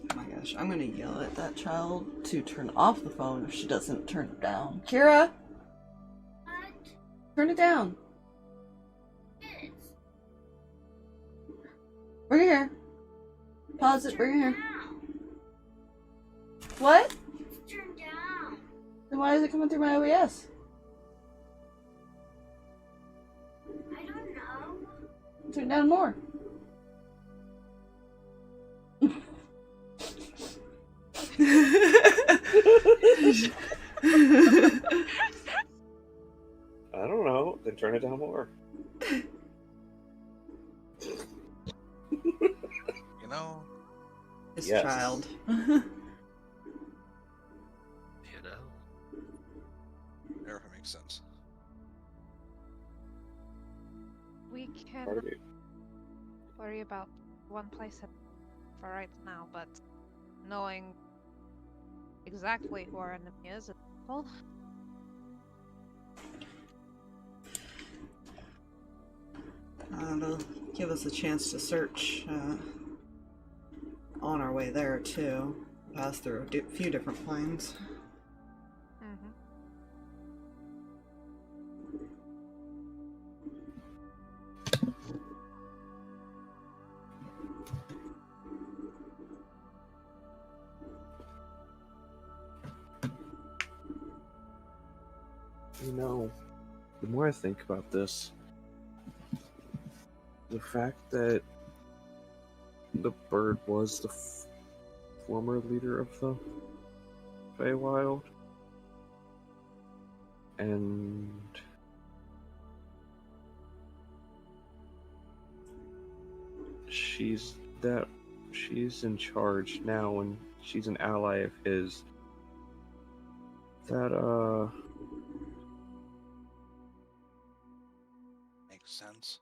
Oh my gosh, I'm gonna yell at that child to turn off the phone if she doesn't turn it down. Kira! What? Turn it down. Yes. Bring it here. Pause it, bring it here. What? It's turned down. Then why is it coming through my OBS? I don't know. Turn it down more. I don't know. Then turn it down more. You know? This Yes. child. You know. Never makes sense. We can Part of it. worry about one place for right now, but knowing exactly who our enemy is, well, It'll give us a chance to search on our way there too. Pass through a few different planes. You know, the more I think about this, the fact that the bird was the former leader of the Feywild, and she's in charge now, and she's an ally of his. That Makes sense.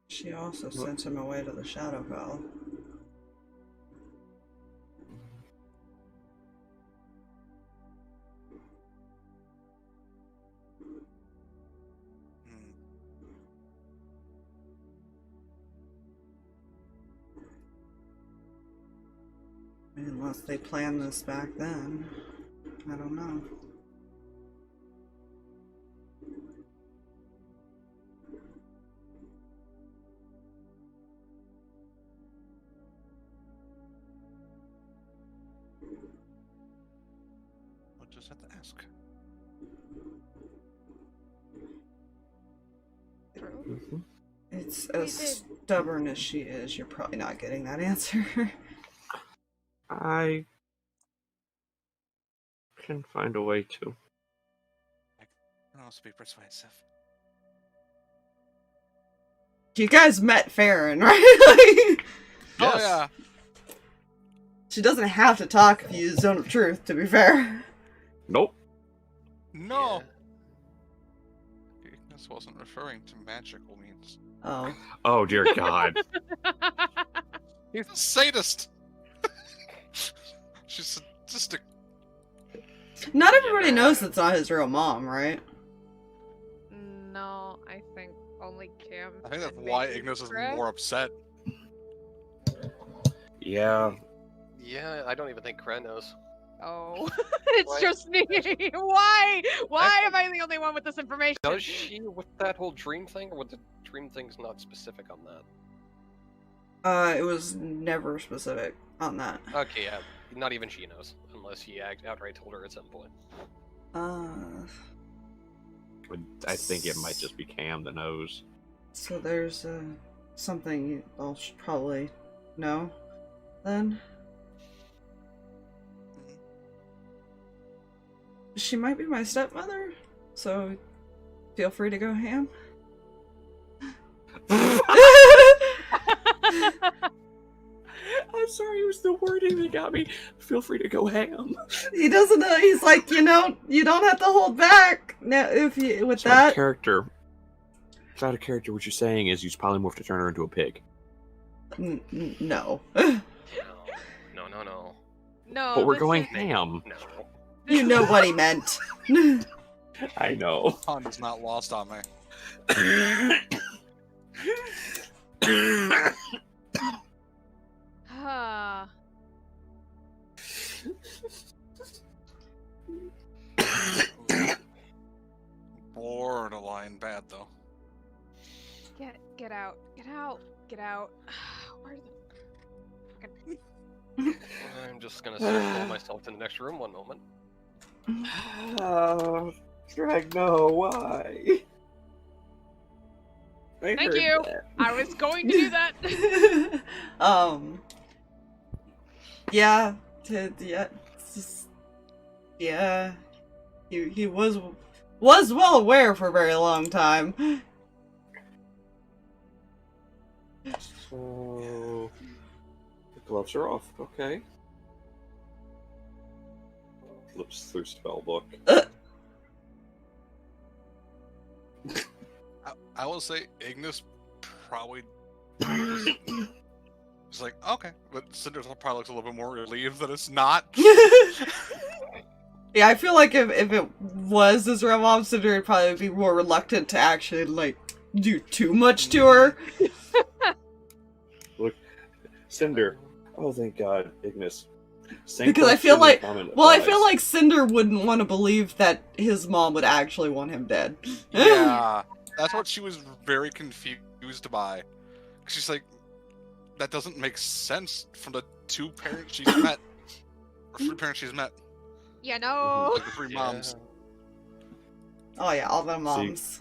She also sent him away to the Shadow Vale. Hmm. Unless they planned this back then. I don't know. We'll just have to ask. True. Mhm. It's We as did. stubborn as she is, you're probably not getting that answer. I can find a way to. I can also be persuasive. You guys met Farron, right? Like, Oh yeah. she doesn't have to talk if you use Zone of Truth, to be fair. Nope. No. This wasn't referring to magical means. Oh. Oh dear God. He's a sadist. She's sadistic. Not everybody knows that's not his real mom, right? No, I think only Cam. I think that's and why maybe Ignis is Kreh. more upset. Yeah. Yeah, I don't even think Kreh knows. Oh, it's Why- just me. Why? Why am I the only one with this information? Does she with that whole dream thing, or with the dream thing's not specific on that? It was never specific on that. Okay, yeah, not even she knows, unless he outright told her at some point. I think it might just be Cam that knows. So there's, something you all should probably know, then? She might be my stepmother, so feel free to go ham. I'm sorry, it was the wording that got me. Feel free to go ham. He doesn't know. He's like, you don't have to hold back. Now, if you with It's out of that, character. It's out of character. What you're saying is use polymorph to turn her into a pig. no. No. No, But we're this going is- ham. No. You know what he meant. I know. Pun is not lost on me. Ah. Borderline bad though. Get out. Where's the I'm just gonna circle myself to the next room one moment. Oh, Drag, no, why? Thank you. I was going to do that. Yeah, it's just, yeah, he was well aware for a very long time. So the gloves are off. Okay. Flips through spellbook. I will say Ignis probably was like, okay, but Cinder probably looks a little bit more relieved that it's not. Yeah, I feel like if it was his real mom, Cinder would probably be more reluctant to actually, like, do too much to her. Look, Cinder. Oh, thank God, Ignis. Same Because I feel question, like, comment well, I applies. feel like Cinder wouldn't want to believe that his mom would actually want him dead. Yeah, that's what she was very confused by. She's like, that doesn't make sense from the two parents she's met, or three parents she's met, You know. like the three moms. Oh yeah, all the moms.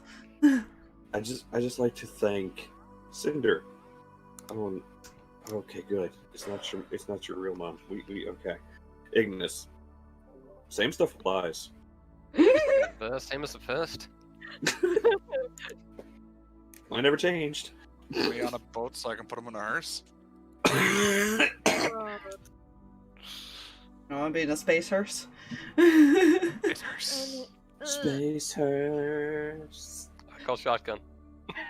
I just like to thank Cinder. Oh, okay, good. It's not your real mom. We okay. Ignis. Same stuff applies. The same as the first. I never changed. Are we on a boat so I can put them in a hearse? I want to be in a space hearse. It's hearse. Space hearse. Tactical shotgun.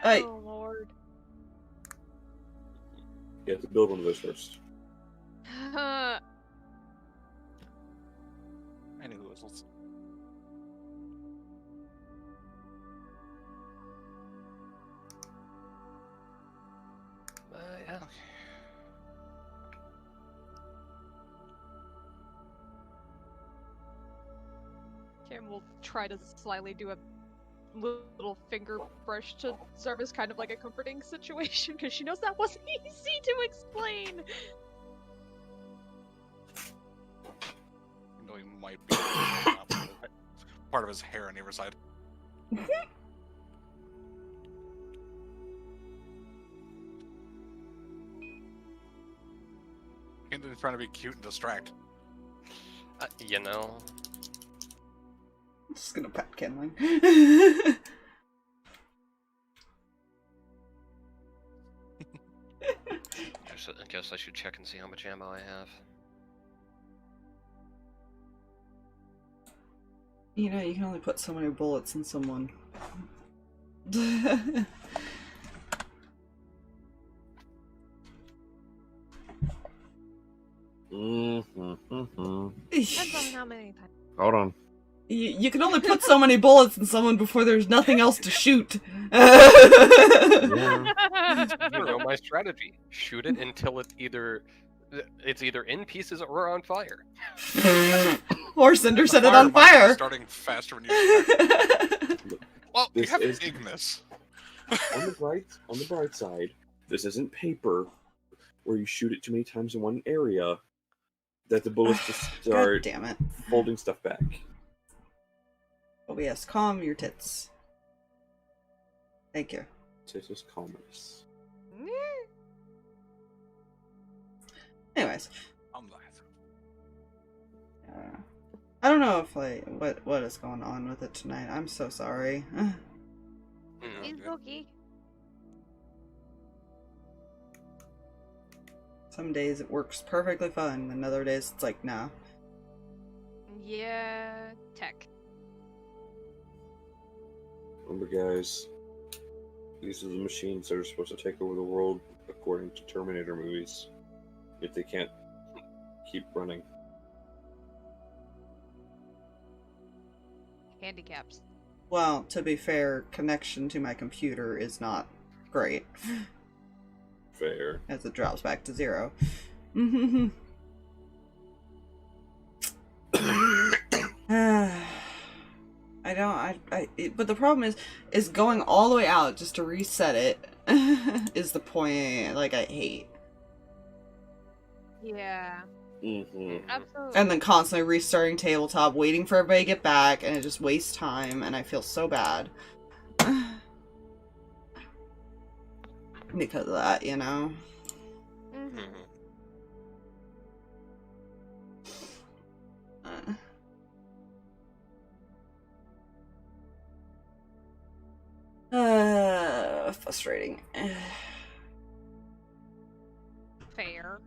Hey, Oh lord. You have to build one of those first. Anyways, let's. Yeah. Okay. Kim will try to slyly do a little finger brush to serve as kind of like a comforting situation because she knows that wasn't easy to explain. You know, he might be part of his hair on either side. He's trying to be cute and distract. You know, I'm just gonna pat Kenling. I guess I should check and see how much ammo I have. You know, you can only put so many bullets in someone. Depends on how many times. Hold on. You can only put so many bullets in someone before there's nothing else to shoot. Yeah. You know my strategy. Shoot it until it's either in pieces or on fire. Or Cinder set it Fire on might be fire. Starting faster when you expect. Well, you This have is- Ignis. On the bright side, this isn't paper where you shoot it too many times in one area that the bullets just God start damn it. folding stuff back. OBS, calm your tits. Thank you. Titus calmness. Anyways, I'm glad. I don't know if what is going on with it tonight. I'm so sorry. He's okay. Some days it works perfectly fine, and other days it's like, nah. Yeah, tech. Remember, guys, these are the machines that are supposed to take over the world according to Terminator movies. If they can't keep running. Handicaps. Well, to be fair, connection to my computer is not great, Fair. as it drops back to 0. But the problem is going all the way out just to reset it is the point, like, I hate. Yeah, Mm-hmm. absolutely. And then constantly restarting tabletop, waiting for everybody to get back, and it just wastes time, and I feel so bad. Because of that, you know? Mhm. Frustrating. Fair.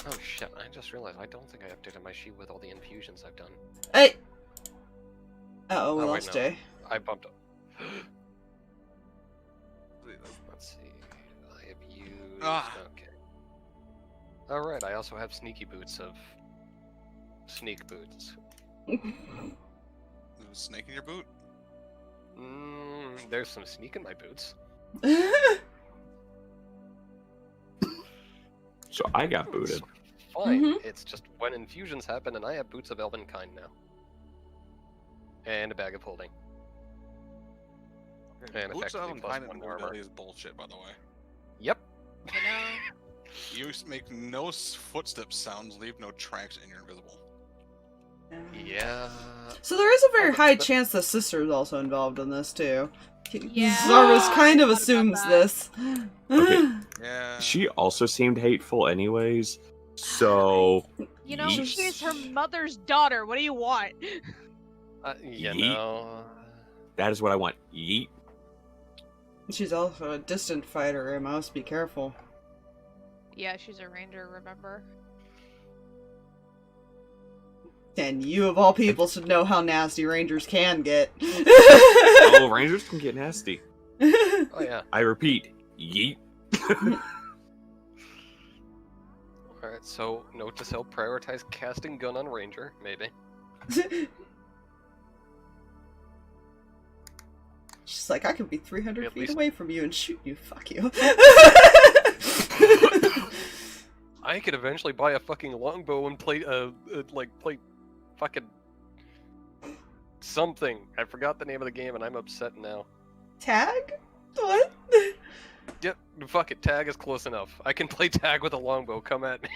Oh shit, I just realized I don't think I updated my sheet with all the infusions I've done. Hey! Uh-oh, we Oh, wait, lost no. Jay. I bumped up. Let's see. I have used... Ah. Okay. Alright, I also have sneaky boots of... Sneak boots. There's a snake in your boot? There's some sneak in my boots. So I got booted. Fine. Mhm. It's just when infusions happen, and I have boots of Elvenkind now. And a bag of holding. And Boots effectively of plus Elvenkind one and armor. Newdelhi is bullshit, by the way. Yep. You know? You make no footstep sounds, leave no tracks, and you're invisible. Yeah. So there is a very Oh, but- high but- chance the sister is also involved in this, too. Yeah. Zarvis kind of I thought about assumes that. this. Okay. Yeah. She also seemed hateful anyways, So, You know, Yeet. she's her mother's daughter. What do you want? You Yeet. know. that is what I want. Yeet. She's also a distant fighter, Amos. Be careful. Yeah, she's a ranger, remember? And you, of all people, should know how nasty rangers can get. Oh, rangers can get nasty. Oh yeah. I repeat, yeet. Alright, so note to self, prioritize casting gun on ranger, maybe. She's like, I could be 300 At feet least- away from you and shoot you. Fuck you. I could eventually buy a fucking longbow and play play fucking something. I forgot the name of the game and I'm upset now. Tag? What? Yep, fuck it, tag is close enough. I can play tag with a longbow, come at me.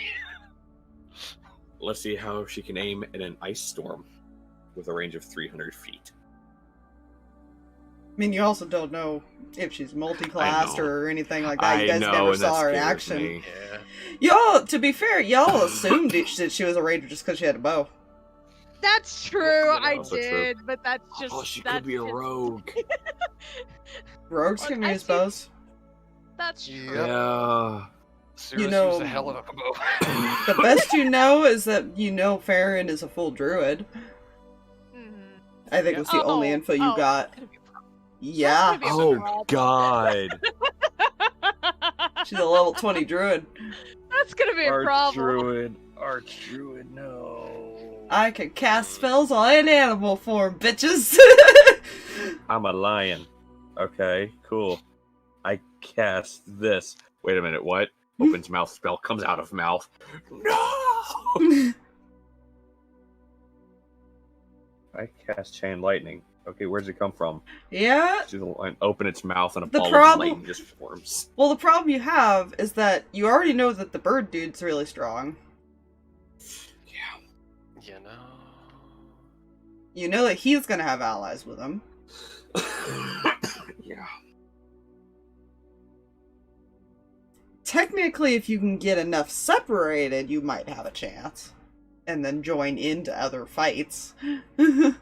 Let's see how she can aim at an ice storm with a range of 300 feet. I mean, you also don't know if she's multi-classed I know. or anything like that. You I guys know, never and that saw her in scares action. me. Yeah. Y'all, to be fair, y'all assumed that she was a ranger just because she had a bow. That's true, I also true. did, but that's just. Oh, she that's could be a just- rogue. Rogues Well, can I use see- bows. That's true. Yep. Yeah. Serious know- use a hell of a bow. The best you know is that you know Farron is a full druid. Mhm. I think Yeah. was the only info you got. Gonna be a problem. Yeah, That's gonna be a Oh problem. God. she's a level 20 druid. That's gonna be a problem. Archdruid, no. I can cast spells on an animal form, bitches. I'm a lion. Okay, cool. I cast this. Wait a minute, what? Opens mouth spell, comes out of mouth. No! I cast chain lightning. Okay, where's it come from? Yeah. She's line, open its mouth and a The ball problem- of lightning just forms. Well, the problem you have is that you already know that the bird dude's really strong. You know. You know that he's gonna have allies with him. Yeah. Technically, if you can get enough separated, you might have a chance. And then join into other fights. Depending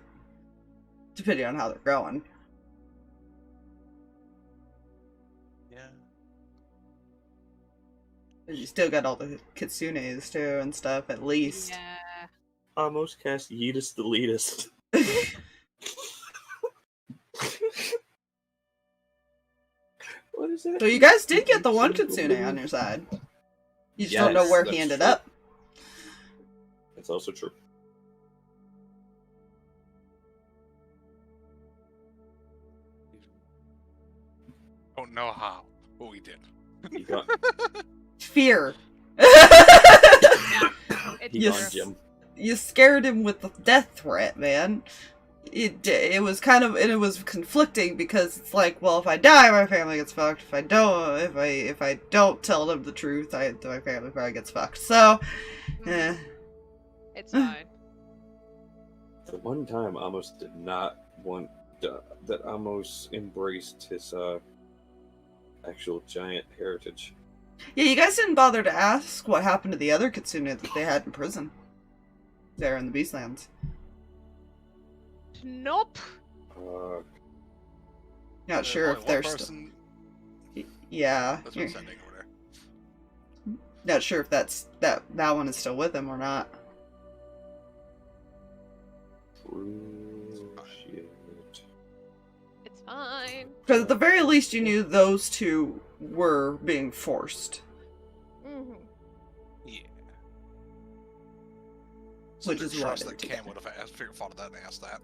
on how they're going. Yeah. You still got all the kitsunes too and stuff, at least. Yeah. Almost cast Yeetus the Leetest. What is that? So you guys did get the one kitsune on your side. You just don't know Yes, where he that's ended true. up. That's also true. Don't know how, but we did. You got, Fear. It's you Yes. got Jim. You scared him with the death threat, man. It was kind of, and it was conflicting because it's like, well, if I die, my family gets fucked. If I don't tell them the truth, my family probably gets fucked. So, It's fine. The one time Amos did not want that Amos embraced his actual giant heritage. yeah, you guys didn't bother to ask what happened to the other kitsune that they had in prison. There in the Beastlands. Nope. Not sure if Only they're one still. person Yeah, that's you're been sending over there. not sure if that one is still with him or not. Shit. It's fine. Because at the very least, you knew those two were being forced. Mm-hmm. Yeah. Which is trust why that they're Cam would have asked, thought of that and asked that.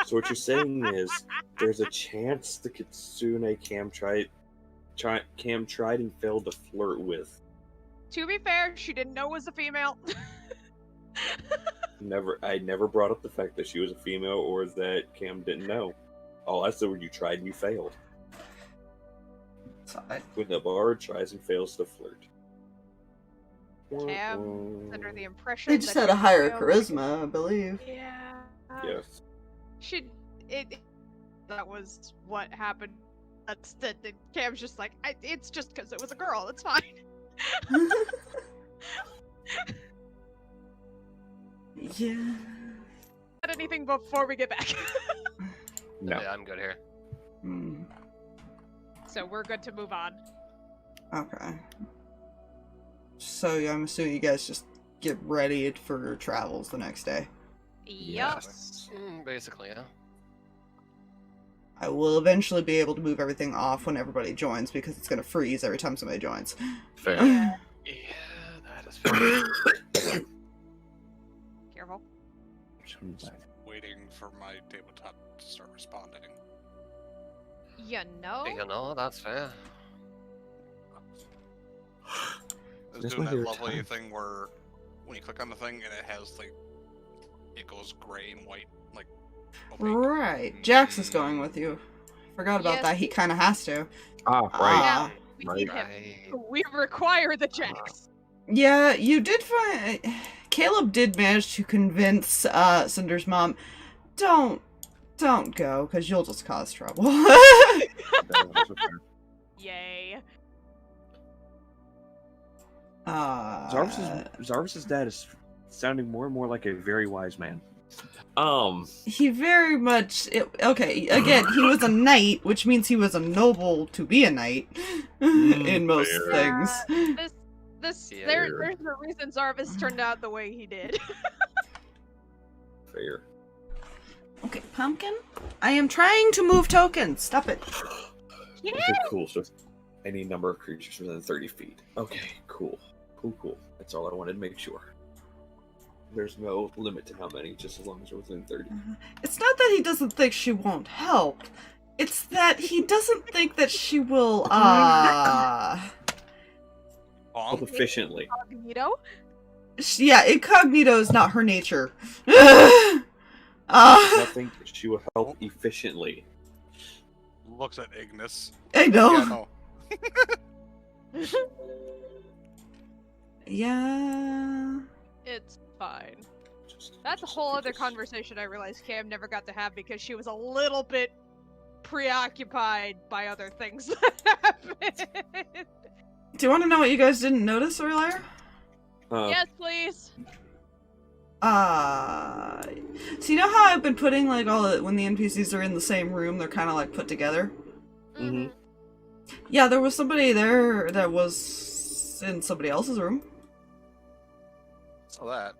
So what you're saying is there's a chance the Kitsune Cam tried and failed to flirt with. To be fair, she didn't know it was a female. I never brought up the fact that she was a female or that Cam didn't know. All I said was you tried and you failed. Sorry. When the bard tries and fails to flirt. Cam, under the impression They just that had a she higher failed. charisma, I believe. Yeah. Yes. That was what happened. That's that. Cam's just like, it's just because it was a girl. It's fine. Yeah. Got anything before we get back? No. Yeah, I'm good here. Hmm. So we're good to move on. Okay. So I'm assuming you guys just get ready for travels the next day. Yup. Basically, yeah. I will eventually be able to move everything off when everybody joins because it's gonna freeze every time somebody joins. Fair. Yeah. Yeah, that is fair. Careful. Waiting for my tabletop to start responding. You know? You know, that's fair. It's That's doing my that favorite lovely time. thing where when you click on the thing and it has like it goes gray and white, like opaque. Right. Jax is going with you. Forgot about Yes. that. He kind of has to. Ah, right. Ah. We Right. need him. Right. We require the Jax. Yeah, you did find. Caleb did manage to convince Cinder's mom, don't go, because you'll just cause trouble. Yay. Zarvis's dad is sounding more and more like a very wise man. He very much. Okay, again, he was a knight, which means he was a noble to be a knight in most fair. things. Yeah. There's a reason Zarvis turned out the way he did. Fair. Okay, Pumpkin, I am trying to move tokens. Stop it. Yeah. Okay, cool. So any number of creatures within 30 feet. Okay, cool. Cool. That's all I wanted to make sure. There's no limit to how many, just as long as you're within 30. It's not that he doesn't think she won't help. It's that he doesn't think that she will, Help Bonk. efficiently. Incognito? Yeah, incognito is not her nature. I think she will help efficiently. Looks at Ignis. I know. Yeah, no. Yeah. It's fine. Just That's a whole other just- conversation I realized Cam never got to have because she was a little bit preoccupied by other things that happened. Do you want to know what you guys didn't notice earlier? Yes, please. So you know how I've been putting like when the NPCs are in the same room, they're kind of like put together? Mhm. Yeah, there was somebody there that was in somebody else's room. So that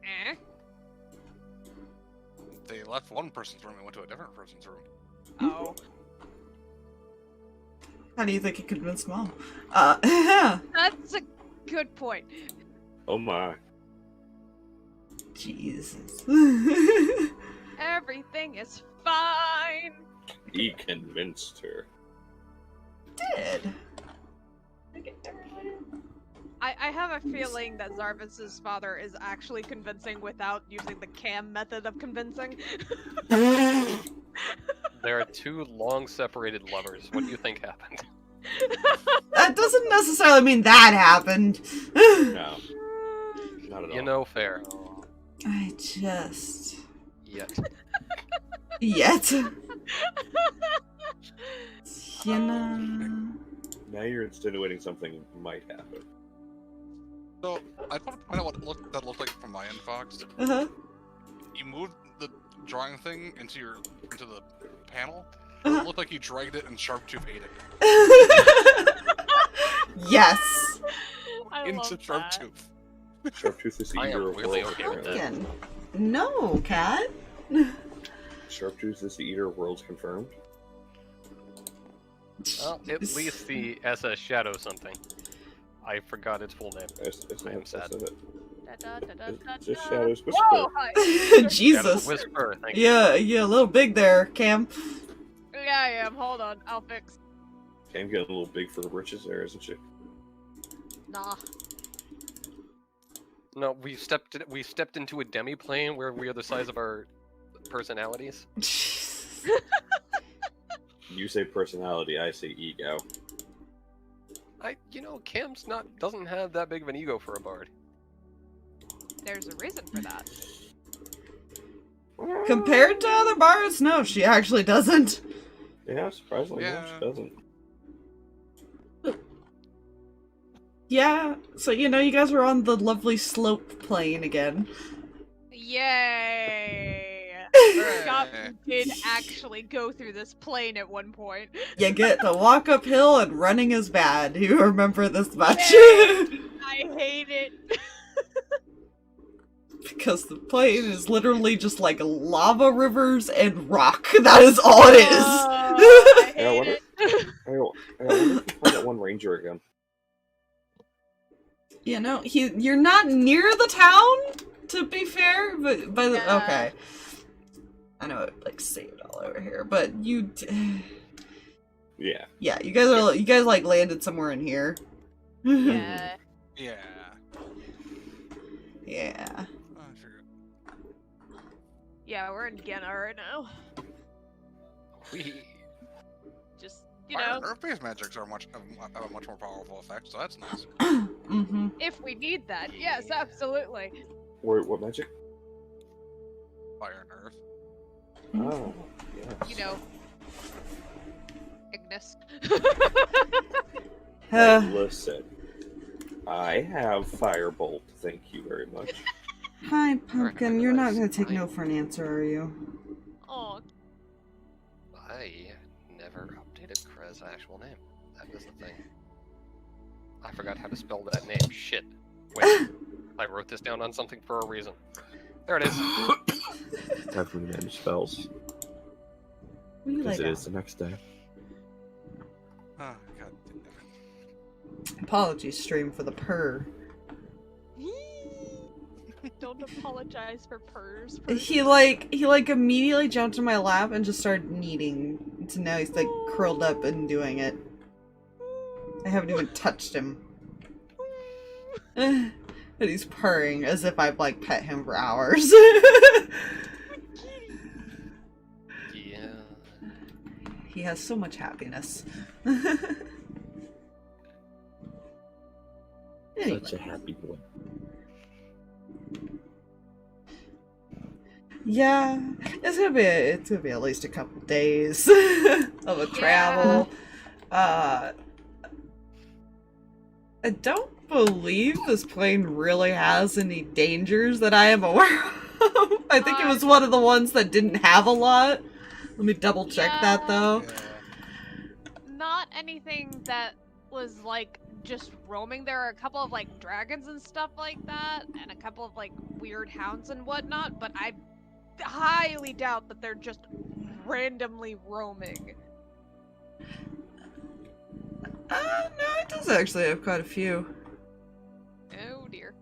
Eh? they left one person's room and went to a different person's room. Oh. How do you think it convinced Mom? That's a good point. Oh my. Jesus. Everything is fine. He convinced her. Did. I have a feeling that Zarvis's father is actually convincing without using the Cam method of convincing. There are two long-separated lovers. What do you think happened? That doesn't necessarily mean that happened. No, not at all. You know, fair. I just... Yet. Yet. You know... Now you're insinuating something might happen. So I want to point out what that looked like from my end, Fox. Uh-huh. You moved the drawing thing into the panel. Uh-huh. It looked like you dragged it and Sharptooth ate it. Yes. I Into love that. Sharptooth. Sharptooth is the I am eater of really worlds. okay with that. Pumpkin. No, cat. Sharptooth is the eater of worlds confirmed. Well, at least the SS Shadow something. I forgot its full name. It's I am not- sad. that's it. Da, da, da, da, da, It's just da. Shadow's Whisper. Whoa! Hi. Shadow Jesus. Whisper, thank you. Yeah, a little big there, Cam. Yeah, I am. Hold on. I'll fix. Cam getting a little big for her britches there, isn't she? Nah. No, we stepped into a demi-plane where we are the size of our personalities. You say personality, I say ego. Cam's doesn't have that big of an ego for a bard. There's a reason for that. Compared to other bars, no, she actually doesn't. Yeah, surprisingly, no, Yeah. she doesn't. Yeah, so you know, you guys were on the lovely slope plane again. Yay! Forgot we did actually go through this plane at one point. You get to walk uphill and running is bad. You remember this much? I hate it. Because the plane is literally just like lava rivers and rock. That is all it is. I Yeah, I hate wonder, it. I wonder if you find that one ranger again. You know, you're not near the town, to be fair, but Yeah. okay. I know it like saved all over here, but you Yeah. yeah, you guys like landed somewhere in here. Yeah. Yeah. Yeah. Oh, I figured. Yeah, we're in Ghana right now. Just, you Fire know, and earth-based magics are have a much more powerful effect, so that's nice. Mm-hmm. if we need that. Yes, absolutely. What magic? Fire and earth. Oh, yes. You know, Ignis. Listen, I have firebolt. Thank you very much. Hi, Pumpkin. You're not gonna take Fine. no for an answer, are you? Oh, I never updated Kreh's actual name. That is the thing. I forgot how to spell that name. Shit. Wait. I wrote this down on something for a reason. There it is. Time for me to manage spells. What do you Because like? it is the next day. Oh, god damn it. Apologies, stream, for the purr. don't apologize for purrs. He like immediately jumped in my lap and just started kneading. So now he's like curled up and doing it. I haven't even touched him. And he's purring as if I've like pet him for hours. Yeah. He has so much happiness. Anyway. Such a happy boy. Yeah, it's gonna be at least a couple days of a travel. I don't believe this plane really has any dangers that I am aware of. I think it was one of the ones that didn't have a lot. Let me double check that though. Yeah. Not anything that was like just roaming. There are a couple of like dragons and stuff like that, and a couple of like weird hounds and whatnot, but I highly doubt that they're just randomly roaming. No, it does actually have quite a few. Oh dear.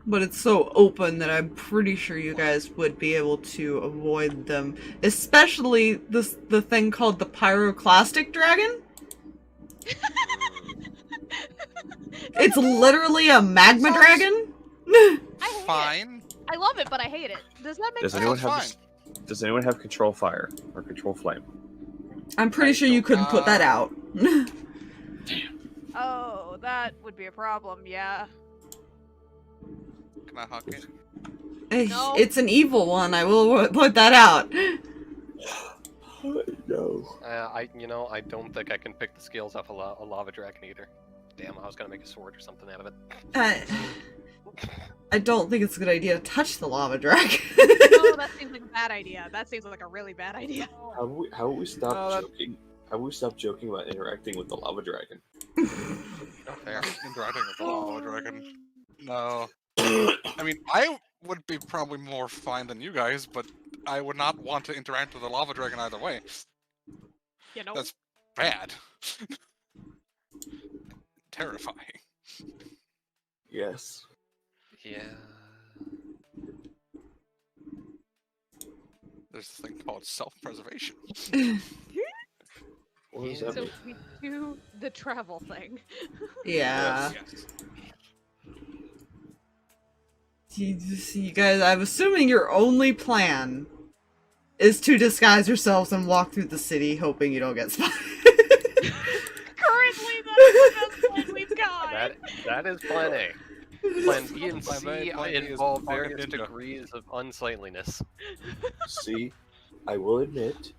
But it's so open that I'm pretty sure you guys would be able to avoid them. Especially the thing called the pyroclastic dragon. It's literally a magma dragon. I hate it. Fine. I love it, but I hate it. Does that make Does sense? anyone Sounds have Does anyone have control fire or control flame? I'm pretty sure you couldn't put that out. Oh, that would be a problem, yeah. Can I huck it? No. It's an evil one. I will put that out. No. I don't think I can pick the scales off a lava dragon either. Damn, I was gonna make a sword or something out of it. I don't think it's a good idea to touch the lava dragon. No, that seems like a bad idea. That seems like a really bad idea. How will we stop that- joking? How will we stop joking about interacting with the lava dragon? Not fair. Interacting with the lava dragon. No. I mean, I would be probably more fine than you guys, but I would not want to interact with the lava dragon either way. You know? That's bad. Terrifying. Yes. Yeah. There's a thing called self-preservation. What does Yeah. that So mean? we do the travel thing. Yeah. Yes. You guys, I'm assuming your only plan is to disguise yourselves and walk through the city hoping you don't get spotted. Currently, that's the best plan we've got. That is plan A. Plan B and Plan C B is involve Pocket various Ninja. degrees of unsightliness. See, I will admit,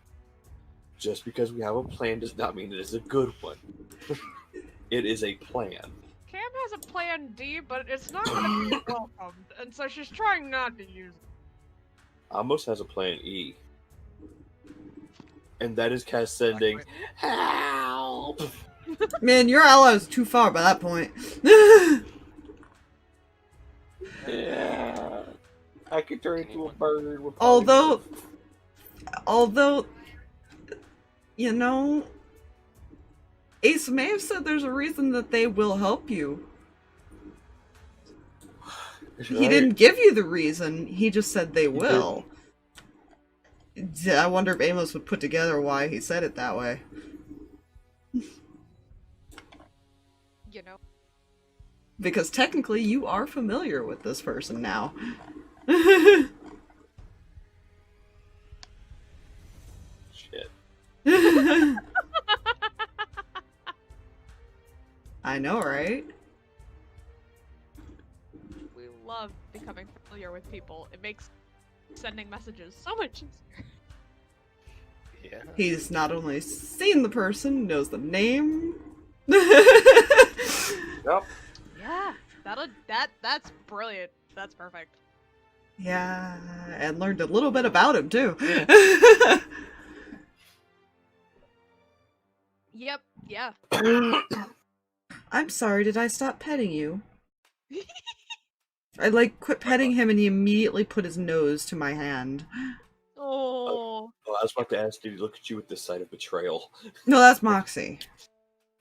just because we have a plan does not mean it is a good one. It is a plan. Cam has a plan D, but it's not going to be welcomed, and so she's trying not to use it. Amos has a plan E. And that is cast sending help. Man, your ally was too far by that point. Yeah. I could turn into a bird. with Although, you know, Ace may have said there's a reason that they will help you. He didn't give you the reason, he just said they will. I wonder if Amos would put together why he said it that way. You know. Because technically you are familiar with this person now. Shit. I know, right? We love becoming familiar with people. It makes sending messages so much easier. Yeah. He's not only seen the person, knows the name. Yep. Yeah, that's brilliant. That's perfect. Yeah, and learned a little bit about him too. Yep, yeah. I'm sorry, did I stop petting you? I quit petting him and he immediately put his nose to my hand. Oh. Oh, I was about to ask, did he look at you with this side of betrayal? No, that's Moxie.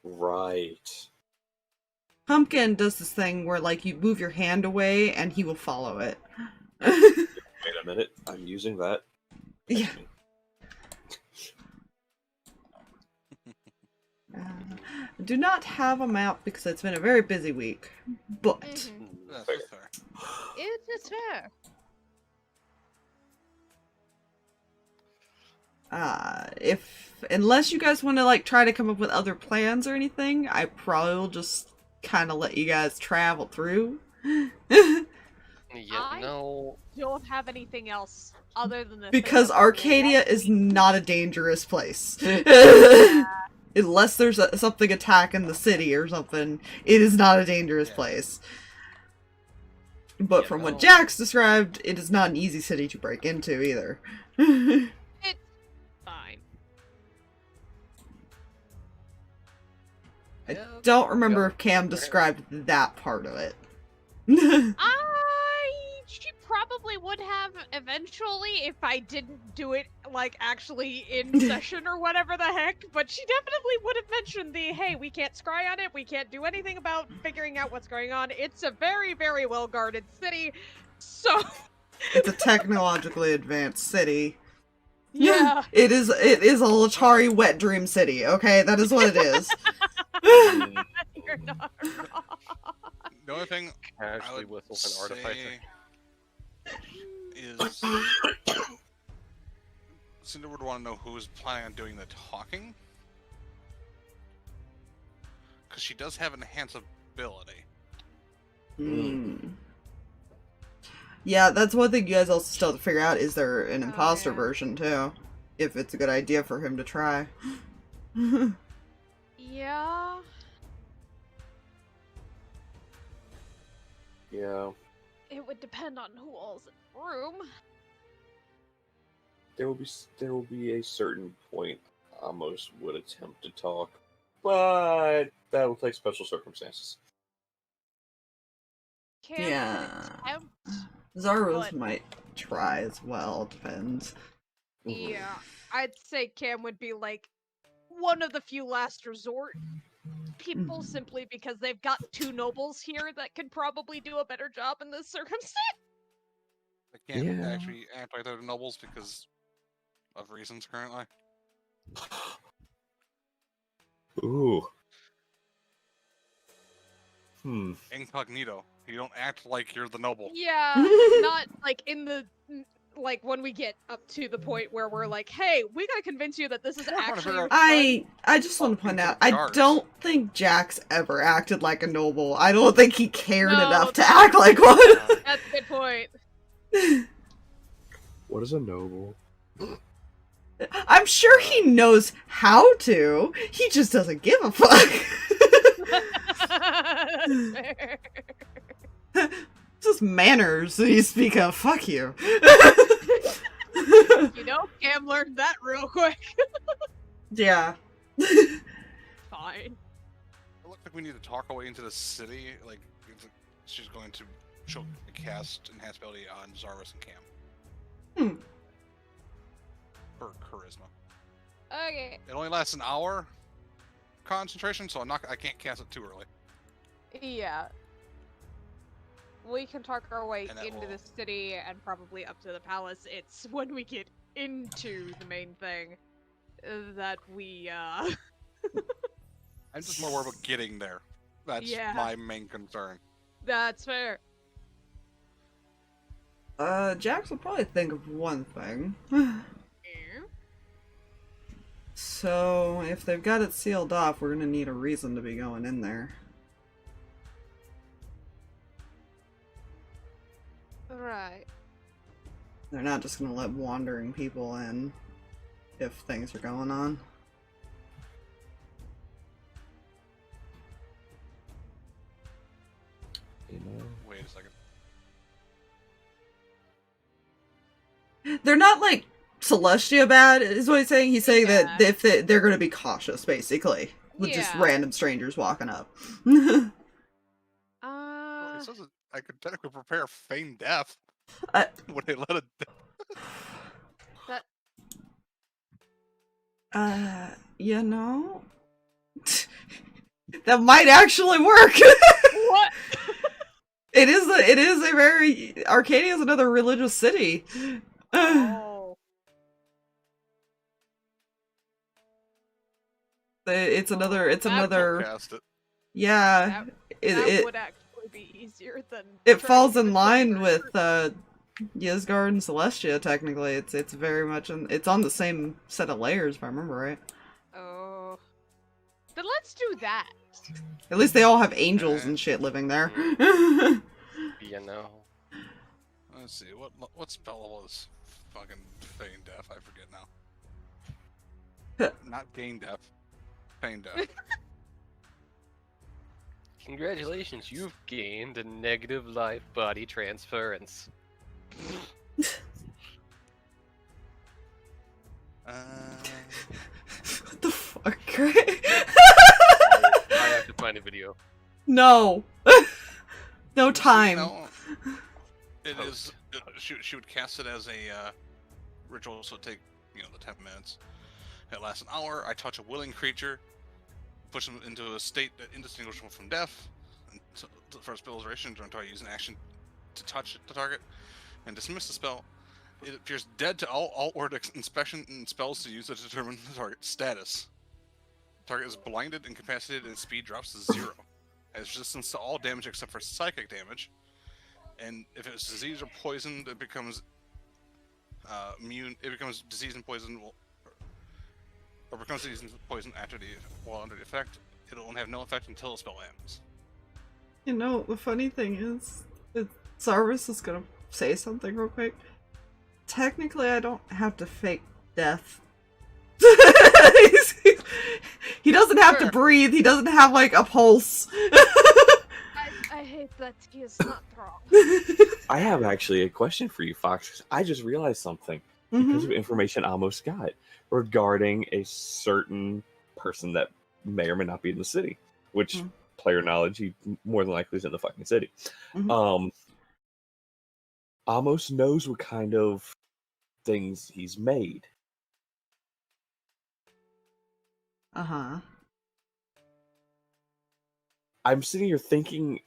Right. Pumpkin does this thing where you move your hand away and he will follow it. Wait a minute, I'm using that. Yeah. Do not have a map because it's been a very busy week, but That's Fair. fair. It is fair. unless you guys want to try to come up with other plans or anything, I probably will just kind of let you guys travel through. Yeah, no. Don't have anything else other than this. Because Arcadia is not a dangerous place. Unless there's something attacking the city or something, it is not a dangerous place. But Yeah, from what no. Jax described, it is not an easy city to break into either. It's fine. I Yeah, don't remember yeah. if Cam described that part of it. She probably would have eventually if I didn't do it actually in session or whatever the heck, but she definitely would have mentioned hey, we can't scry on it, we can't do anything about figuring out what's going on. It's a very, very well guarded city, so It's a technologically advanced city. yeah. It is a Atari wet dream city, okay? That is what it is. You're not wrong. The only thing I Casually would whistles an artificer. say is Cinder would want to know who's planning on doing the talking, because she does have enhance ability. Yeah, that's one thing you guys also still have to figure out. Is there an imposter yeah. version, too? If it's a good idea for him to try. Yeah. Yeah. It would depend on who all's in the room. There will be a certain point Amos would attempt to talk, but that will take special circumstances. Can Yeah. attempt. Zaros But- might try as well, depends. Yeah, I'd say Cam would be one of the few last resort people simply because they've got two nobles here that could probably do a better job in this circumstance. I can't Yeah. actually act like they're nobles because of reasons currently. Ooh. Incognito. You don't act like you're the noble. Yeah, not in the when we get up to the point where we're hey, we gotta convince you that this is Yeah, I wanna actually. figure out- I just want to point out, I Guards. don't think Jax ever acted like a noble. I don't think he cared No, enough to that's- act like one. That's a good point. What is a noble? I'm sure he knows how to. He just doesn't give a fuck. That's fair. Just manners you speak of. Fuck you. You know, Cam learned that real quick. Yeah. Fine. It looks like we need to talk our way into the city. Like, she's going to show cast enhanced ability on Zarvis and Cam. For charisma. Okay. It only lasts an hour concentration, so I can't cast it too early. Yeah. We can talk our way And that into will- the city and probably up to the palace. It's when we get into the main thing that we, I'm just more worried about getting there. That's Yeah. my main concern. That's fair. Jax will probably think of one thing. So, if they've got it sealed off, we're gonna need a reason to be going in there. Right. They're not just gonna let wandering people in if things are going on. You know, Wait a second. They're not like Celestia bad, is what he's saying. He's saying that Yeah. if they're gonna be cautious, basically. With just Yeah. random strangers walking up. Well, it says that I could technically prepare feign death. I- Would they let it? You know? That might actually work! What? It is a very... Arcadia is another religious city. Oh. It's another... Cast it. Yeah. That It would actually be easier than. it trying falls to in put line the with first- Ysgard and Celestia, technically. It's very much... it's on the same set of layers, if I remember right. Oh. Then let's do that. At least they all have angels and shit living there. You know. Let's see. What spell was fucking feign death? I forget now. Not gain death. Feign death. Congratulations, you've gained a negative life body transference. What the fuck, Kreh? I have to find a video. No. No time. No, it is. Post. She would cast it as a ritual, so it'd take the 10 minutes. It lasts an hour. I touch a willing creature, push them into a state that indistinguishable from death. And so, for a spell duration, until I use an action to touch the target and dismiss the spell. It appears dead to all outward inspection and spells to use to determine the target's status. The target is blinded, incapacitated, and speed drops to 0. Has resistance to all damage except for psychic damage. And if it's disease or poison, it becomes immune. It becomes disease and poison, or becomes disease and poison while under the effect. It will have no effect until the spell ends. You know, the funny thing is that Zarvis is gonna say something real quick. Technically, I don't have to fake death. He doesn't have to Sure. breathe. He doesn't have, like, a pulse. I hate that he is not wrong. I have actually a question for you, Fox. I just realized something because of information Amos got regarding a certain person that may or may not be in the city, which player knowledge, he more than likely is in the fucking city. Amos knows what kind of things he's made. Uh-huh. I'm sitting here thinking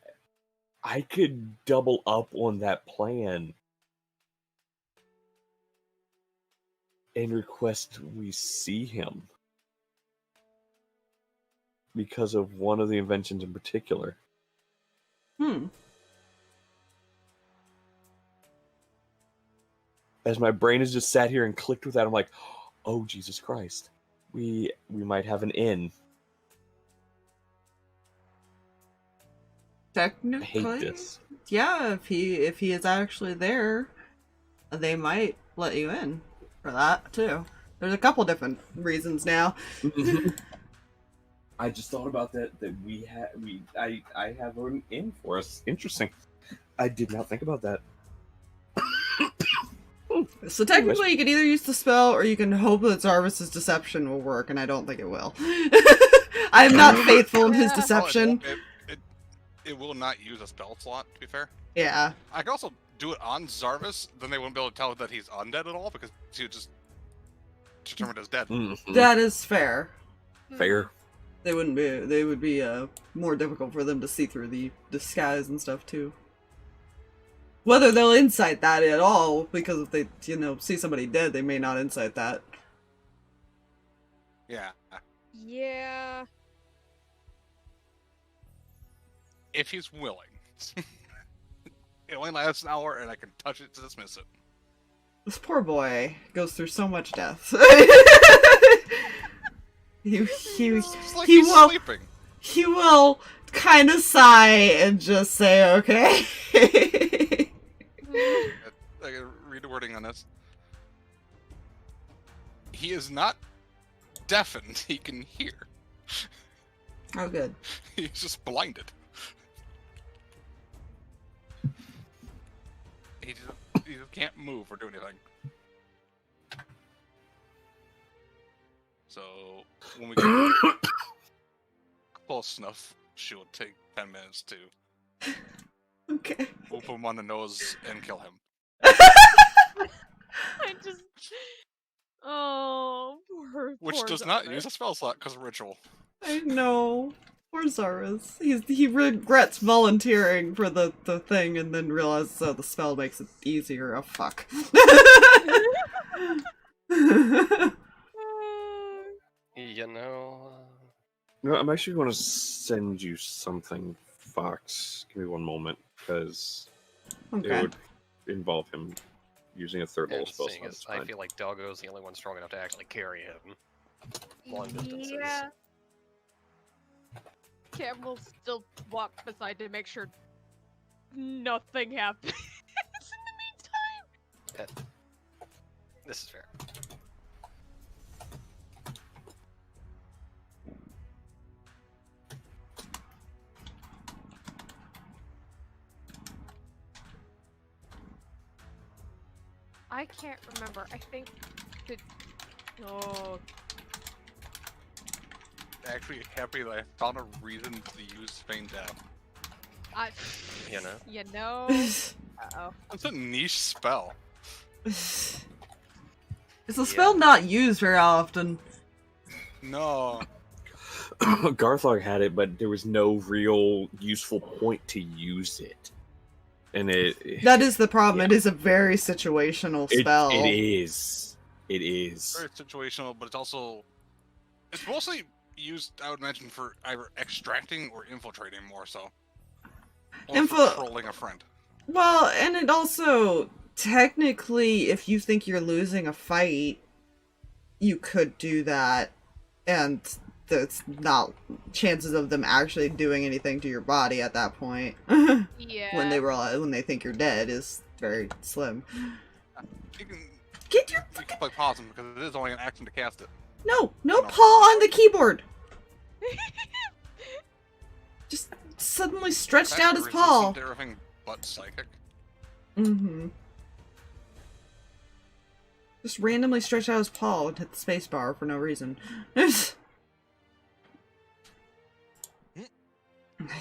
I could double up on that plan and request we see him because of one of the inventions in particular. As my brain has just sat here and clicked with that, I'm like, oh, Jesus Christ. We might have an in. I Technically, hate this. yeah, if he is actually there, they might let you in for that, too. There's a couple different reasons now. I just thought about that I have an in for us. Interesting. I did not think about that. So technically, you can either use the spell, or you can hope that Zarvis's deception will work, and I don't think it will. I am not faithful in his Yeah. deception. It will not use a spell slot, to be fair. Yeah. I could also do it on Zarvis, then they wouldn't be able to tell that he's undead at all, because he would just determine as dead. That is fair. Fair. They wouldn't be. They would be more difficult for them to see through the disguise and stuff too. Whether they'll insight that at all, because if they, see somebody dead, they may not insight that. Yeah. Yeah. If he's willing. It only lasts an hour, and I can touch it to dismiss it. This poor boy goes through so much death. It's like he he's will. sleeping. He will kind of sigh and just say, "Okay." I can read the wording on this. He is not deafened. He can hear. Oh, good. He's just blinded. He just can't move or do anything. So when we get close enough, she will take 10 minutes to Okay. whoop him on the nose and kill him. I just. Oh, Which poor does not Zarvis. use a spell slot because of ritual. I know. Poor Zaris. He regrets volunteering for the thing and then realizes the spell makes it easier. Oh, fuck. You know, No, I'm actually going to send you something, Fox. Give me one moment, because it Okay. would involve him using a third level and spell seeing slot. as It's I fine. feel like Doggo's the only one strong enough to actually carry him long distances. Yeah. Cam will still walk beside to make sure nothing happens in the meantime. This is fair. I can't remember. I think the. Oh, Actually, happy that I found a reason to use Feign Death. I. You know? You know. Uh-oh. It's a niche spell. It's a spell not used very often. No. Garthog had it, but there was no real useful point to use it. And That is the problem. Yeah. It is a very situational spell. It is. It is. Very situational, but it's also... It's mostly used, I would imagine, for either extracting or infiltrating more so. Or for trolling a friend. Well, and it also, technically, if you think you're losing a fight, you could do that, and there's not chances of them actually doing anything to your body at that point. Yeah. when they think you're dead is very slim. You can Get play possum because it is only an action to cast it. no paw on the keyboard. Just suddenly stretched out his paw. Resistant to everything but psychic. Mm-hmm. Just randomly stretched out his paw and hit the space bar for no reason. I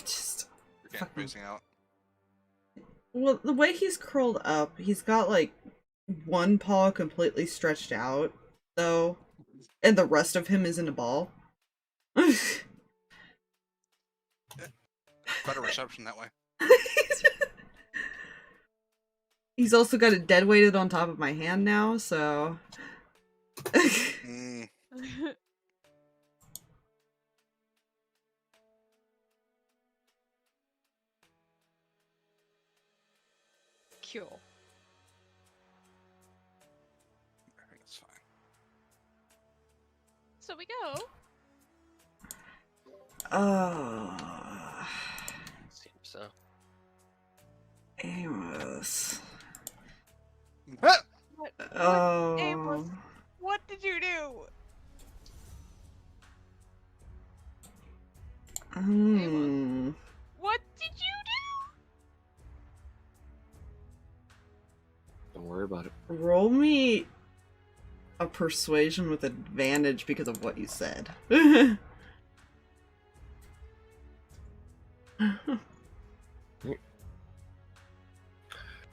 just... You're getting Fucking- facing out. Well, the way he's curled up, he's got, like, one paw completely stretched out, though, and the rest of him is in a ball. Better reception that way. He's also got it dead weighted on top of my hand now, so... Mm, Cool. I think it's fine. So we go. Seems so. Amos. Ah! What? Oh. Amos, what did you do? a persuasion with advantage because of what you said.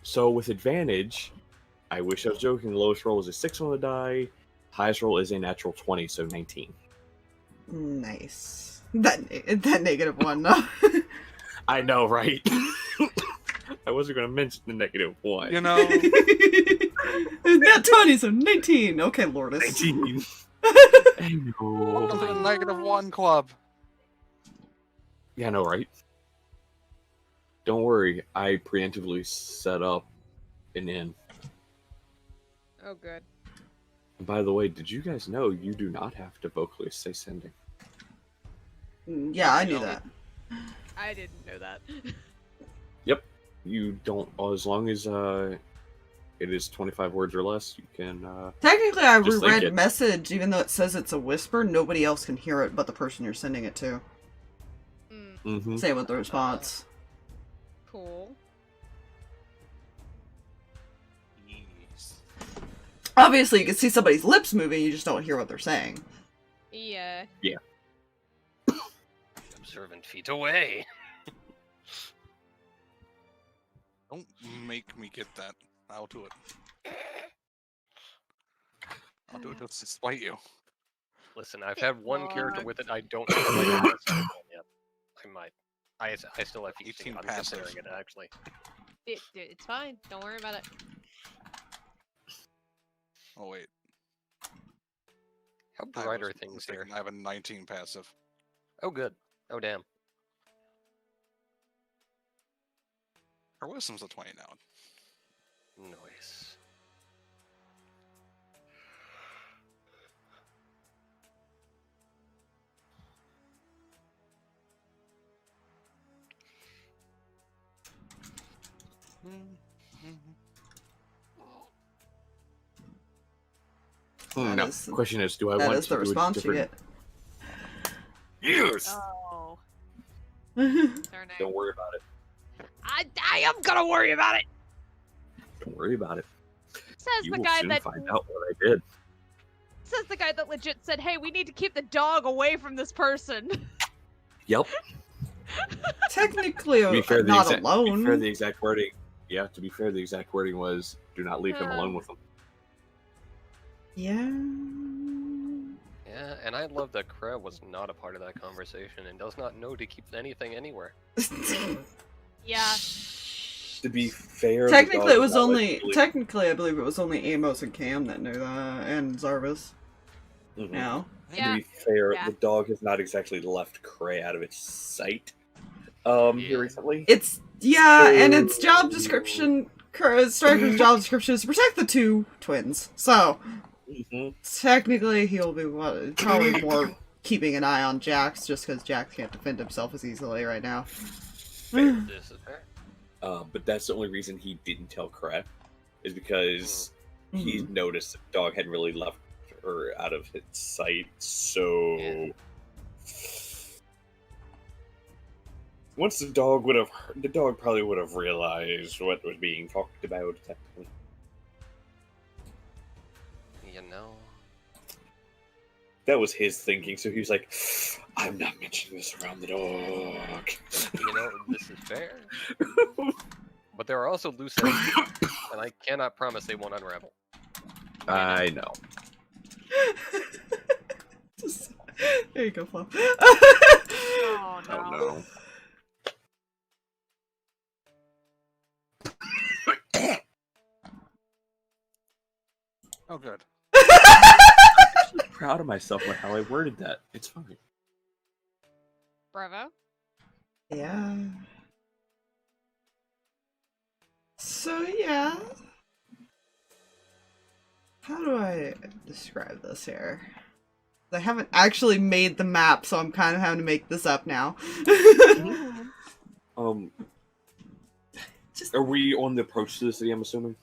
So with advantage, I wish I was joking. The lowest roll is a 6 on the die. Highest roll is a natural 20, so 19. Nice. That -1, no. I know, right? I wasn't going to mention the -1. You know, Not 20, so 19. Okay, Lourdes. 19. I welcome to know. the -1 club. Yeah, I know, right? Don't worry, I preemptively set up an inn. Oh, good. And by the way, did you guys know you do not have to vocally say sending? Yeah, I knew that. I didn't know that. Yep. You don't, as long as it is 25 words or less, you can Technically, I Just think reread it. message, even though it says it's a whisper, nobody else can hear it but the person you're sending it to. Mm, Same with the response. cool. Yes. Obviously, you can see somebody's lips moving, you just don't hear what they're saying. Yeah. Observant feet away. Don't make me get that. I'll do it. I'll do it just to spite you. Listen, I've had one character God. with it. I don't know if I can get it yet. I might. I still have 18 I'm passive. considering it actually. It's fine. Don't worry about it. Oh wait. How I bright was are things mistaken. here? I have a 19 passive. Oh, good. Oh, damn. Her wisdom's a 20 now. Noise. That No. is- Question is, do I That want is to the do a response you different... get. Yes! Oh. Don't Darn it. worry about it. I am gonna worry about it. Don't worry about it. Says You the will guy soon that find out what I did. says the guy that legit said, "Hey, we need to keep the dog away from this person." Yep. Technically, To be fair, not to be fair, alone. the exact wording. Yeah, to be fair, the exact wording was, "Do not leave him alone with them." Yeah. Yeah, and I love that Kreh was not a part of that conversation and does not know to keep anything anywhere. Yeah. To be fair, Technically, it was only. Technically, I believe it was only Amos and Cam that knew that, and Zarvis. Mhm. Now. Yeah. To be fair, Yeah. the dog has not exactly left Kreh out of its sight. Yeah. Here recently. It's and its job description. Striker's job description is to protect the two twins. So Mhm. technically, he'll be probably more keeping an eye on Jax, just because Jax can't defend himself as easily right now. This is fair. But that's the only reason he didn't tell Kreh, is because he noticed the dog hadn't really left her out of his sight. So Yeah. once the dog probably would have realized what was being talked about. Technically, You know. that was his thinking. So he was like, "I'm not mentioning this around the dog." You know, this is fair. But there are also loose ends, and I cannot promise they won't unravel. I know. There you go, Fluff. Oh no. Oh no. Oh, good. I'm proud of myself with how I worded that. It's fine. Bravo. Yeah. So yeah. How do I describe this here? I haven't actually made the map, so I'm kind of having to make this up now. Are we on the approach to the city? I'm assuming.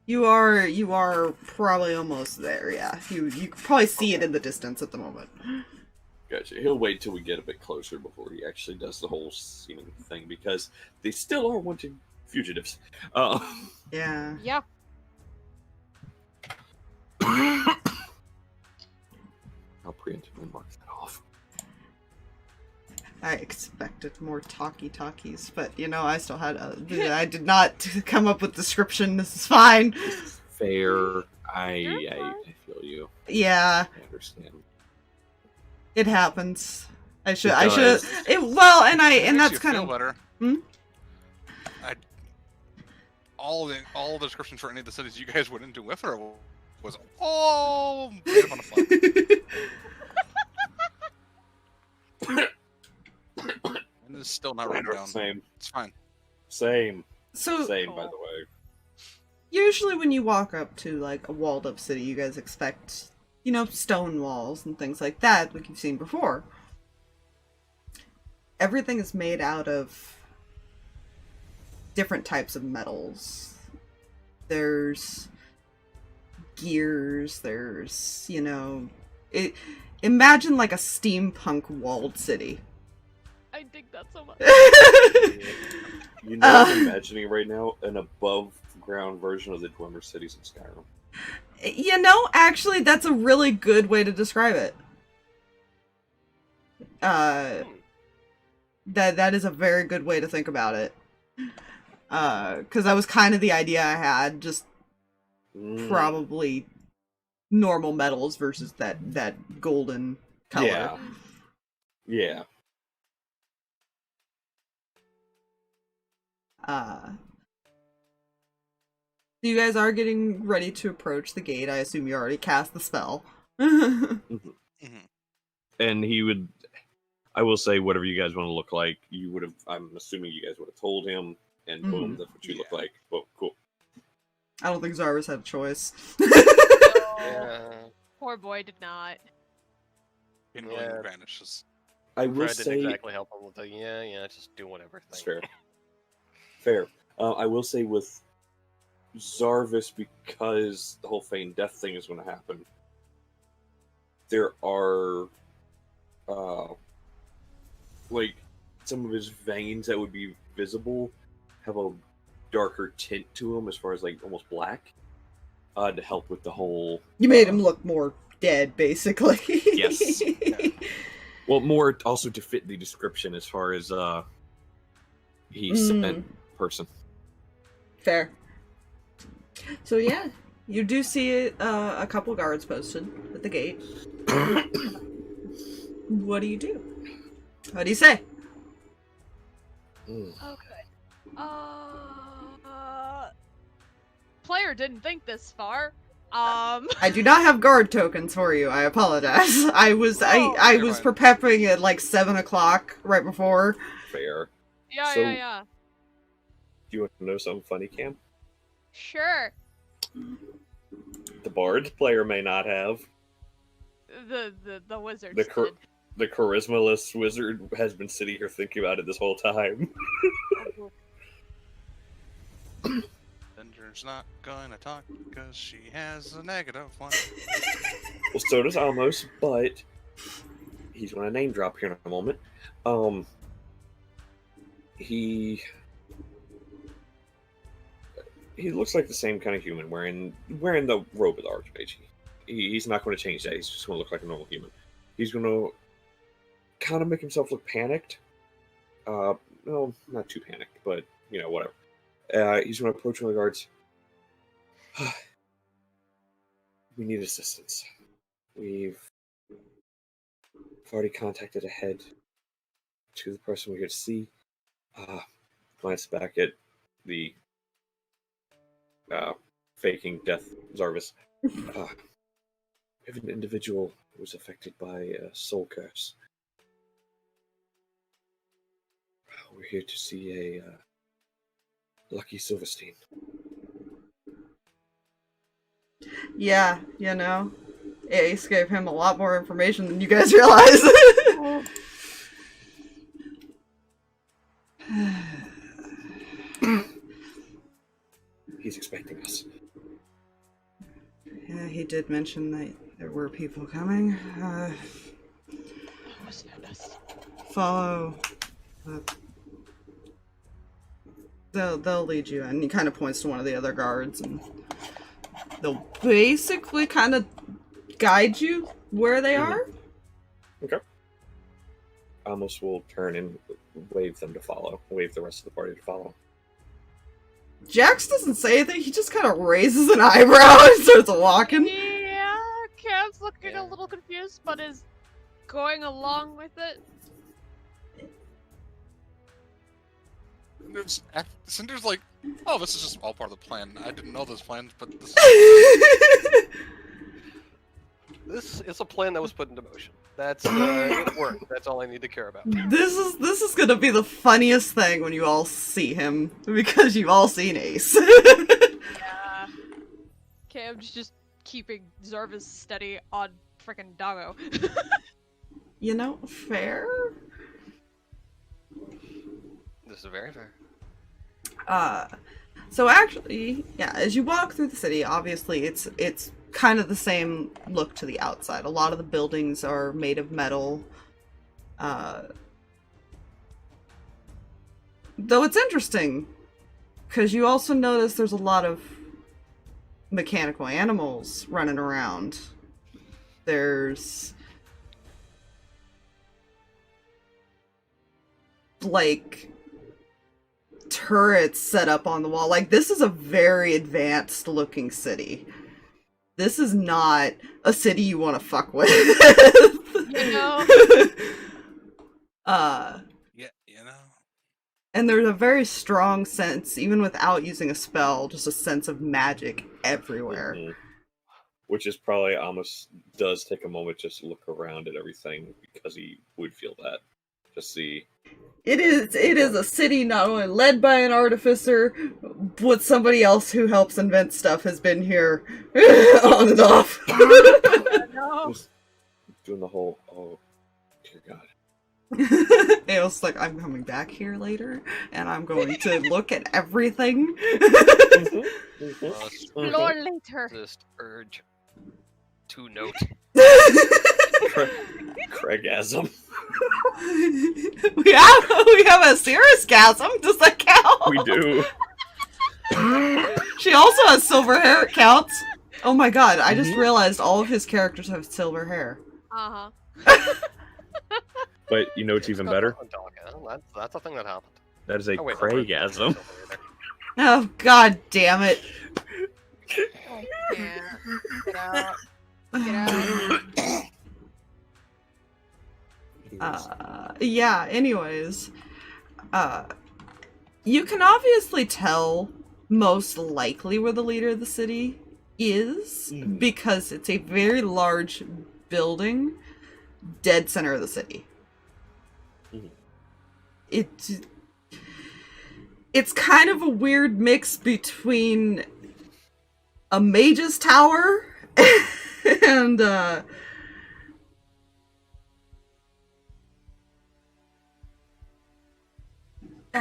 You are probably almost there, yeah. You can probably see it in the distance at the moment. Gotcha. He'll wait till we get a bit closer before he actually does the whole seeming thing, because they still are wanted fugitives. Yeah. Yeah. mark that off. I expected more talkies, but you know, I still had I did not come up with description. This is fine. Fair. I You're fine. feel you. Yeah, I understand. it happens. I should. does. Well, and Makes that's you kind feel of. better. Hmm? All the descriptions for any of the cities you guys went into with her was all made up on the fly. And it's still not written down. Same. It's fine. Same. So Same, by the way. usually when you walk up to like a walled up city, you guys expect, you know, stone walls and things like that, like you've seen before. Everything is made out of different types of metals. There's gears, there's, you know, imagine like a steampunk walled city. I dig that so much. You know what I'm imagining right now? An above-ground version of the Dwemer cities in Skyrim. You know, actually, that's a really good way to describe it. That is a very good way to think about it. Because that was kind of the idea I had, just probably normal metals versus that golden color. Yeah. Yeah. You guys are getting ready to approach the gate. I assume you already cast the spell. And he would, I will say, whatever you guys want to look like, you would have, I'm assuming you guys would have told him, and boom, that's what you look like. Well, cool. I don't think Zarvis had a choice. Yeah. Poor boy did not. Kindling Yeah. vanishes. I will Fred say, didn't exactly help him with the just do whatever that's thing. fair. Fair. I will say with Zarvis, because the whole feign death thing is going to happen, there are, like, some of his veins that would be visible have a darker tint to them, as far as, like, almost black, to help with the whole... You made him look more dead, basically. Yes. Well, more also to fit the description as far as, he's a person. Fair. So yeah, you do see a couple guards posted at the gate. What do you do? What do you say? Okay. Player didn't think this far. I do not have guard tokens for you. I apologize. I was you're fine. prepping at like 7 o'clock right before. Fair. Yeah, So- yeah. Do you want to know something funny, Cam? Sure. The Bard player may not have. The wizards The did. The charisma-less wizard has been sitting here thinking about it this whole time. Ginger's not gonna talk because she has a negative one. Well, so does Amos, but he's going to name drop here in a moment. He looks like the same kind of human wearing the robe of the Archmage. He's not going to change that. He's just going to look like a normal human. He's going to kind of make himself look panicked. No, not too panicked, but you know, whatever. He's going to approach one of the guards. We need assistance. We've already contacted ahead to the person we're here to see. Glance back at the faking death Zarvis. We have an individual who was affected by a soul curse. We're here to see a Lucky Silverstein. Yeah, you know, Ace gave him a lot more information than you guys realize. He's expecting us. Yeah, he did mention that there were people coming. Follow. They'll lead you in. He kind of points to one of the other guards, and they'll basically kind of guide you where they are. Okay. Amos will turn and wave them to follow. Wave the rest of the party to follow. Jax doesn't say anything, he just kind of raises an eyebrow and starts walking. Yeah, Cam's looking Yeah. a little confused, but is going along with it. Cinder's like, oh, this is just all part of the plan. I didn't know those plans, but this This is a plan that was put into motion. That's it worked. That's all I need to care about. This is gonna be the funniest thing when you all see him, because you've all seen Ace. Yeah. Cam's just keeping Zarvis steady on frickin' Doggo. You know, fair? This is very fair. So actually, yeah, as you walk through the city, obviously it's kind of the same look to the outside. A lot of the buildings are made of metal. Though it's interesting, because you also notice there's a lot of mechanical animals running around. There's like turrets set up on the wall. Like, this is a very advanced looking city. This is not a city you want to fuck with. You know? yeah, you know. And there's a very strong sense, even without using a spell, just a sense of magic everywhere. Mhm. Which is probably Amos does take a moment just to look around at everything because he would feel that. Just see. It is a city not only led by an artificer, but somebody else who helps invent stuff has been here on and off. No. Just doing the whole, oh, dear God. Amos like, I'm coming back here later, and I'm going to look at everything. Explore later. Just urge to note. Craigasm. we have a Cirrusgasm. Does that count? We do. She also has silver hair. It counts. Oh my god! I just realized all of his characters have silver hair. Uh-huh. But you know what's even better? That's a thing that happened. That is a Oh, wait, Craigasm. Oh god damn it! I can't. Get out. Get out. Yeah. Anyways, you can obviously tell most likely where the leader of the city is because it's a very large building, dead center of the city. It's kind of a weird mix between a mage's tower and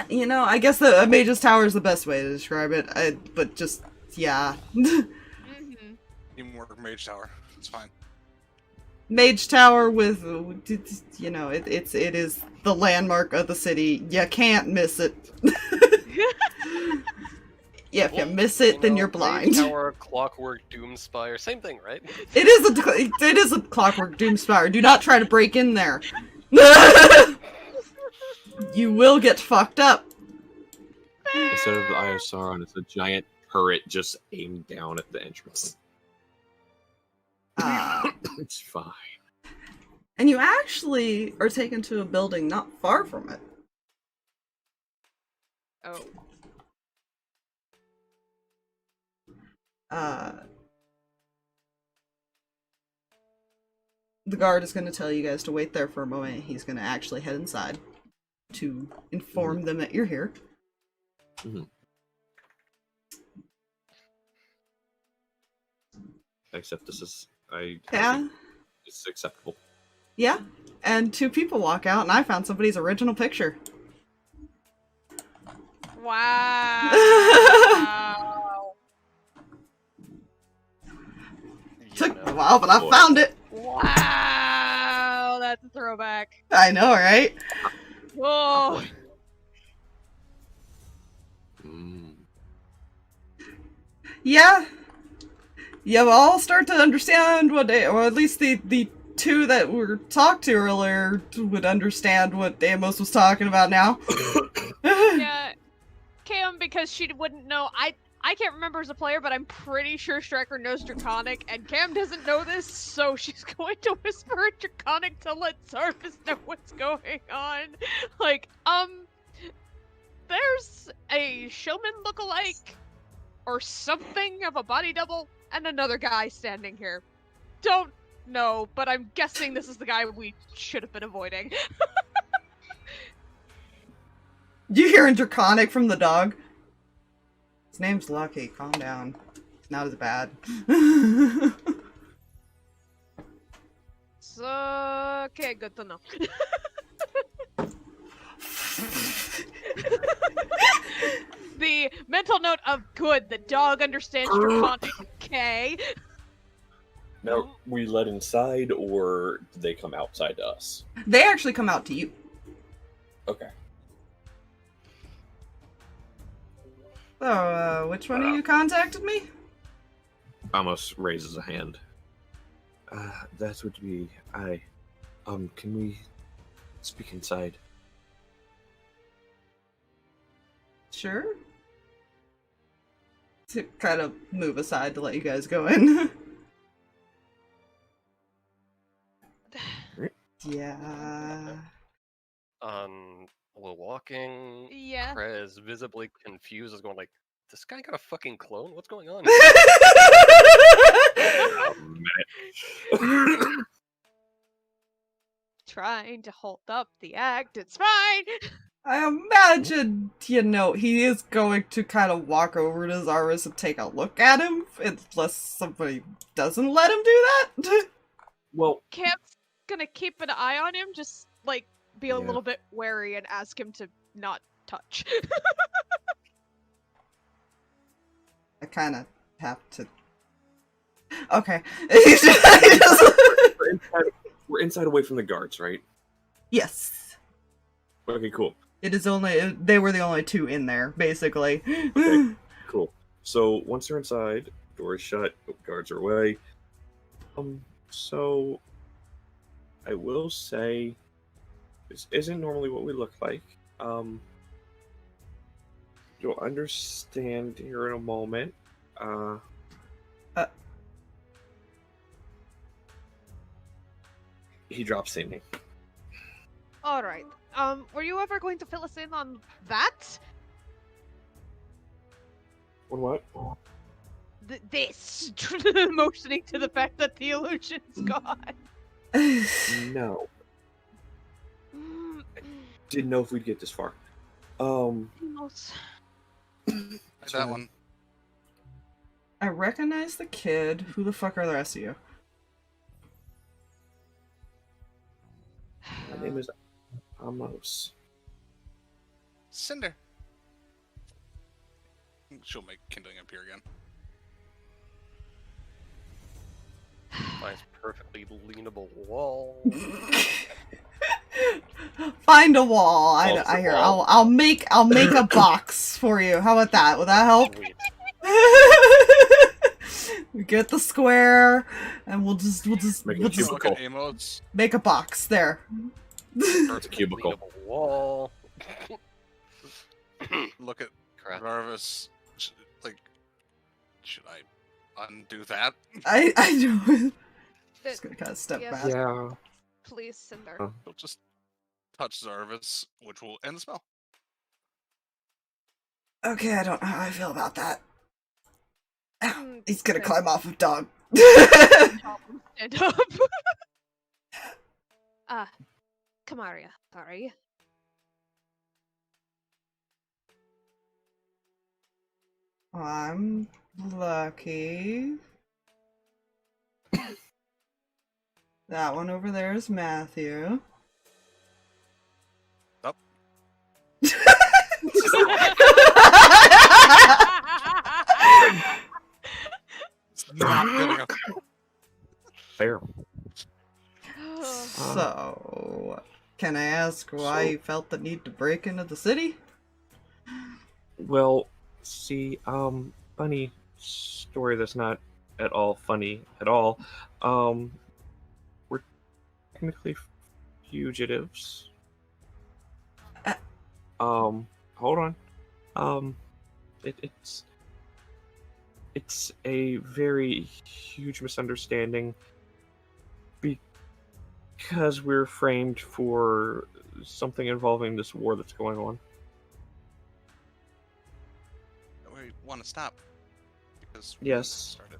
you know, I guess a mage's tower is the best way to describe it. But just, yeah. Mm-hmm. Teamwork Mage Tower. It's fine. Mage tower with, you know, it is the landmark of the city. You can't miss it. Yeah, if you miss it, then you're blind. Tower, Clockwork, Doomspire, same thing, right? It is a Clockwork Doomspire. Do not try to break in there. You will get fucked up. Instead of the Eye of Sauron, it's a giant turret just aimed down at the entrance. It's fine. And you actually are taken to a building not far from it. Oh. The guard is going to tell you guys to wait there for a moment. He's going to actually head inside to inform them that you're here. Mm-hmm. Except this is, Yeah. It's acceptable. Yeah. And two people walk out, and I found somebody's original picture. Wow. Took a while, but I found it. Wow. That's a throwback. I know, right? Whoa. Yeah. You all start to understand what, or at least the two that were talked to earlier would understand what Amos was talking about now. Yeah, Cam, because she wouldn't know. I can't remember as a player, but I'm pretty sure Striker knows Draconic, and Cam doesn't know this, so she's going to whisper in Draconic to let Zarvis know what's going on. Like, there's a showman lookalike, or something of a body double, and another guy standing here. Don't know, but I'm guessing this is the guy we should have been avoiding. You hearing Draconic from the dog? His name's Lucky. Calm down. It's not as bad. So, okay, good to know. The mental note of good, the dog understands Draconic, okay? Now, were you let inside, or did they come outside to us? They actually come out to you. Okay. So, which one of you contacted me? Amos raises a hand. That would be I. Can we speak inside? Sure. To kind of move aside to let you guys go in. Yeah. While walking, Yeah. Kreh is visibly confused, is going like, this guy got a fucking clone? What's going on? Trying to hold up the act, it's fine! I imagine, you know, he is going to kind of walk over to Zarvis and take a look at him, unless somebody doesn't let him do that. Well, Cam's gonna keep an eye on him, just, like, be a Yeah. little bit wary and ask him to not touch. I kind of have to. Okay. He just- we're inside away from the guards, right? Yes. Okay, cool. It is only. They were the only two in there, basically. Okay. Cool. So once they're inside, door is shut, guards are away. So I will say this isn't normally what we look like. You'll understand here in a moment. He drops singing. Alright. Were you ever going to fill us in on that? What? This! Motioning to the fact that the illusion's gone. No. Mm, Didn't know if we'd get this far. Amos. Like that one. I recognize the kid. Who the fuck are the rest of you? My name is Amos. Cinder. She'll make kindling appear again. Finds perfectly leanable wall. Find a wall. I False hear. wall. I'll make a box for you. How about that? Will that help? Sweet. We get the square, and we'll just Make a Look cubicle. at Amos. make a box there. Perfectly cubicle. leanable wall. Look at Crap. Jarvis. Like, should I undo that? I know. Just gonna kind of step Yes. back. Yeah. Please, Cinder. Huh. He'll just touch Zarvis, which will end the spell. Okay, I don't know how I feel about that. Mm, He's gonna okay. climb off of dog. Stand up. Kamaria, sorry. I'm lucky. That one over there is Matthew. Up. It's not good enough. Fair. So, can I ask why you felt the need to break into the city? Well, see, funny story that's not at all funny at all. We're technically fugitives. Uh- Hold on. It's a very huge misunderstanding because we're framed for something involving this war that's going on. We want to stop because Yes. started.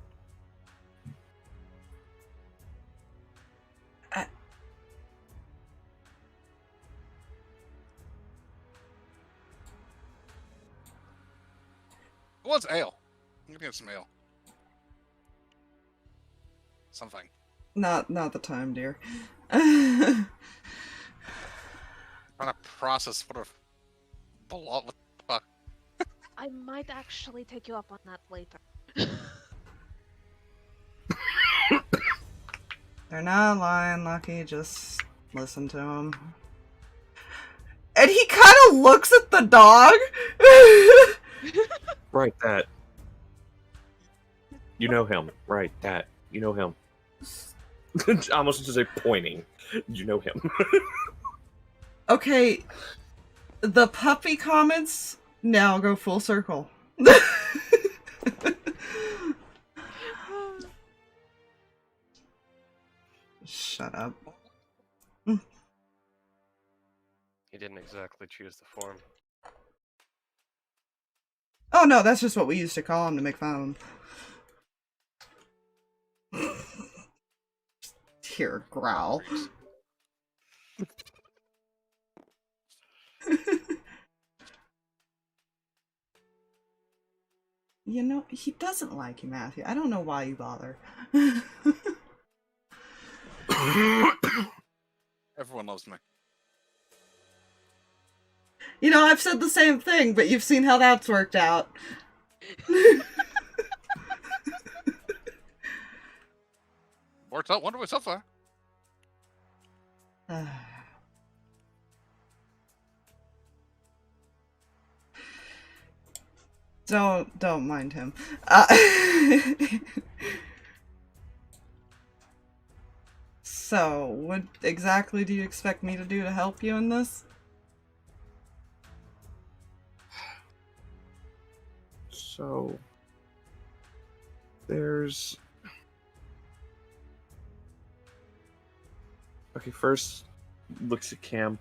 What's ale? I'm gonna get some ale. Something. Not the time, dear. Trying to process what what the fuck. I might actually take you up on that later. They're not lying, Lucky. Just listen to him. And he kind of looks at the dog. Right, that. You know him. Right, that. You know him. Almost just say pointing. You know him. Okay, the puppy comments now go full circle. Shut up. He didn't exactly choose the form. Oh no, that's just what we used to call him to make fun of him. Here, growl. You know, he doesn't like you, Matthew. I don't know why you bother. Everyone loves me. You know, I've said the same thing, but you've seen how that's worked out. Worked out wonderfully so far. Don't mind him. So, what exactly do you expect me to do to help you in this? So, there's... Okay, first, looks at Cam.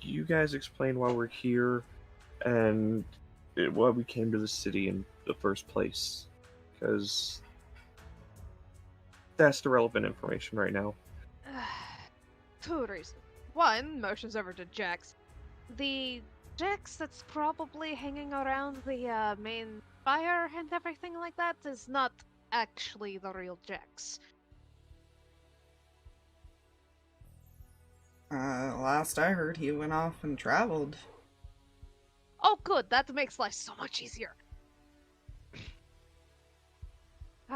You guys explain why we're here, and why we came to the city in the first place. Because that's the relevant information right now. Two reasons. One, motions over to Jax. The Jax that's probably hanging around the main fire and everything like that is not actually the real Jax. Last I heard, he went off and traveled. Oh, good. That makes life so much easier.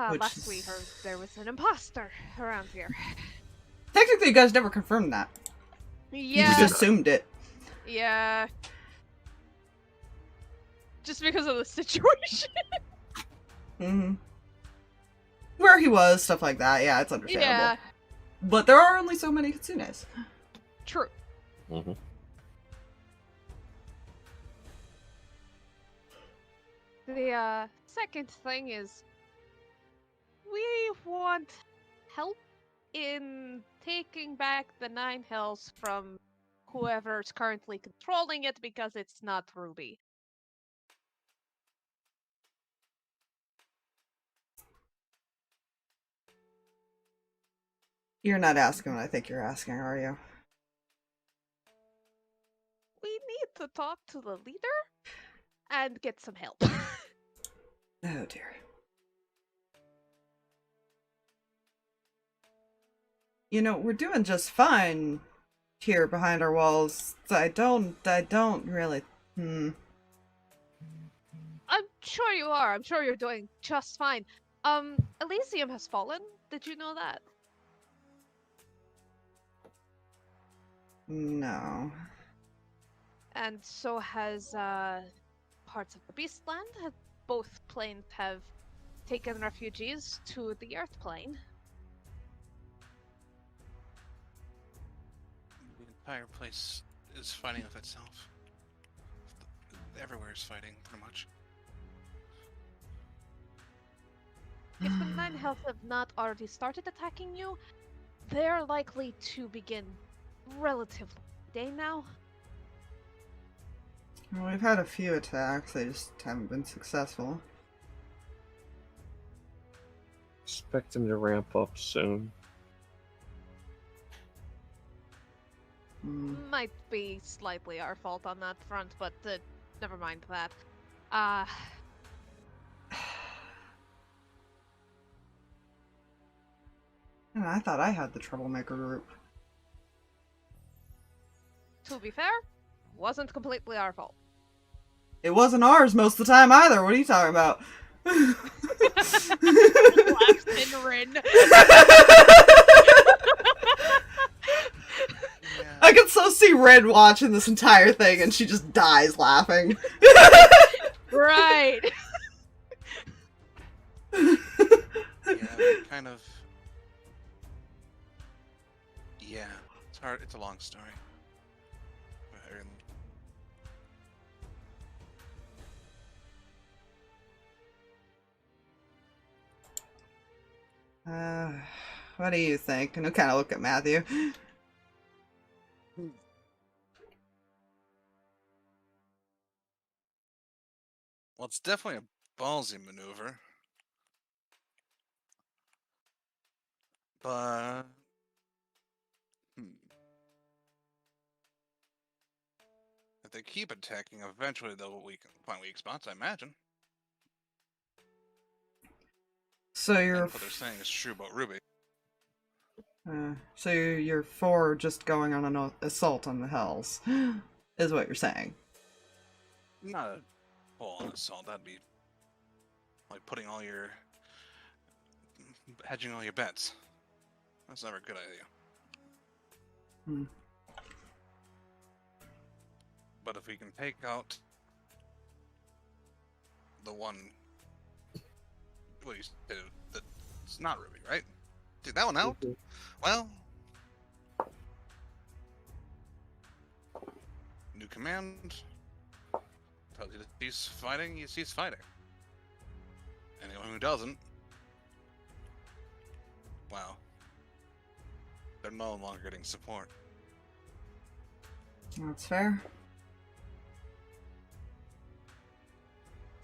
Which Last we is- heard, there was an imposter around here. Technically, you guys never confirmed that. You Yeah, just assumed it. yeah. Just because of the situation. Mm-hmm. Where he was, stuff like that. Yeah, it's understandable. Yeah, But there are only so many Kitsunes. true. Mm-hmm. The second thing is we want help in taking back the Nine Hells from whoever's currently controlling it because it's not Ruby. You're not asking what I think you're asking, are you? We need to talk to the leader and get some help. Oh dear. You know, we're doing just fine here behind our walls. I don't really... I'm sure you are. I'm sure you're doing just fine. Elysium has fallen. Did you know that? No. And so has parts of the Beastland. Both planes have taken refugees to the Earth plane. entire place is fighting with itself. Everywhere is fighting, pretty much. If the Nine Hells have not already started attacking you, they're likely to begin relatively day now. Well, we've had a few attacks, they just haven't been successful. Expect them to ramp up soon. Might be slightly our fault on that front, but never mind that. I thought I had the troublemaker group. To be fair, wasn't completely our fault. It wasn't ours most of the time either. What are you talking about? Laughs in Rin. I can so see Red watching this entire thing and she just dies laughing. Right. Yeah, we kind of. Yeah, it's hard. It's a long story. What do you think? And I kind of look at Matthew. Well, it's definitely a ballsy maneuver. But... If they keep attacking, eventually they'll find weak spots, I imagine. So you're... And what they're saying is true about Ruby. So you're for just going on an assault on the Hells, is what you're saying. Not a full-on assault, that'd be like putting all your... hedging all your bets. That's never a good idea. But if we can take out the one... What do you say? It's not Ruby, right? Take that one out? Well... New command... tells you to cease fighting, you cease fighting. Anyone who doesn't... Wow. They're no longer getting support. That's fair.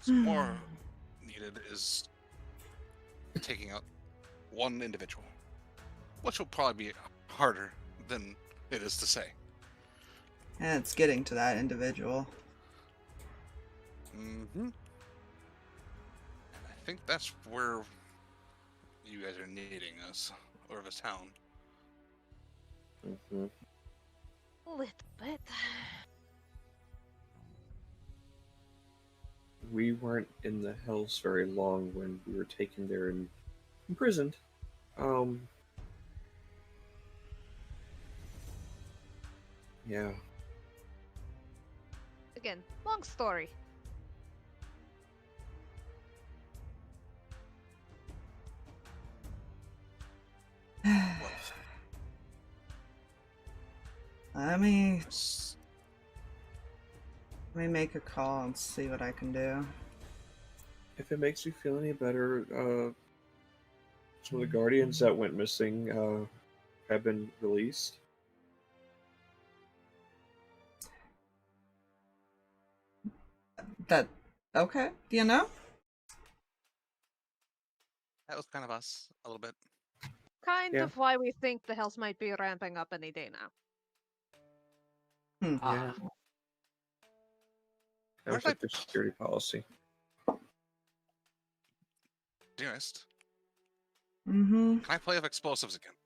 So more needed is taking out one individual, which will probably be harder than it is to say. And it's getting to that individual. And I think that's where you guys are needing us, or the town. A little bit. We weren't in the Hells very long when we were taken there and imprisoned. Yeah. Again, long story. Let me make a call and see what I can do. If it makes you feel any better, some of the Guardians that went missing have been released. That okay? Do you know? That was kind of us, a little bit. Kind Yeah. of why we think the Hells might be ramping up any day now. Yeah. That was like their security policy. Dearest, Mm-hmm. can I play with explosives again?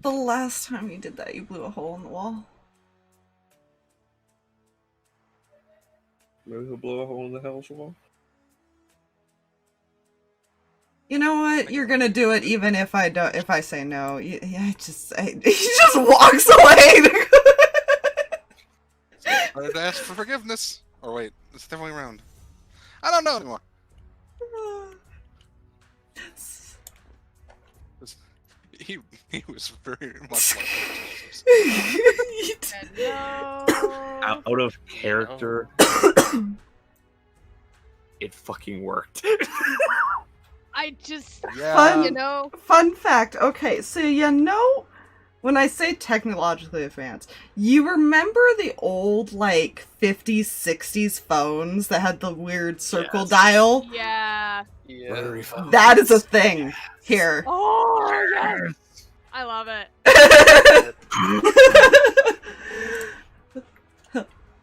The last time you did that, you blew a hole in the wall. Maybe he'll blow a hole in the Hells wall. You know what? You're gonna do it even if I don't. If I say no, he just walks away. I had to ask for forgiveness. Or wait, it's the other way around. I don't know anymore. He was very much like explosives. No. Out of character, it fucking worked. I just, Fun. you know, Fun fact. Okay, so you know, when I say technologically advanced, you remember the old, like, 50s, 60s phones that had the weird circle Yes. dial? yeah. Yeah. Rotary phone. That is a thing here. Oh, yes. I love it.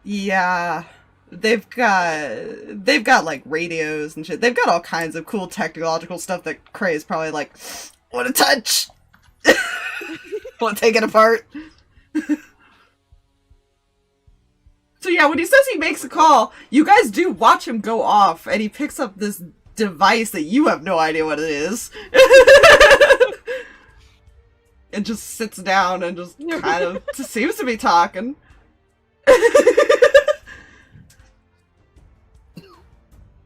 Yeah. They've got like radios and shit. They've got all kinds of cool technological stuff that Kreh is probably like, want to touch? Want to take it apart? So yeah, when he says he makes a call, you guys do watch him go off, and he picks up this device that you have no idea what it is. And just sits down and just kind of just seems to be talking.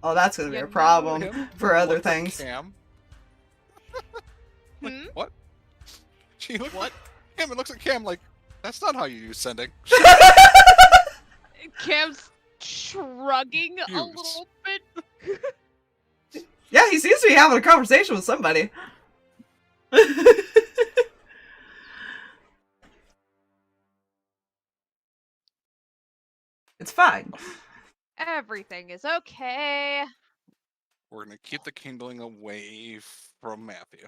Oh, that's gonna be a problem for other Looked at things. Cam. Like, Hmm? what? She looked what? Cam looks at Cam like, that's not how you use sending. Cam's shrugging a Use. little bit. Yeah, he seems to be having a conversation with somebody. It's fine. Everything is okay. We're gonna keep the kindling away from Matthew.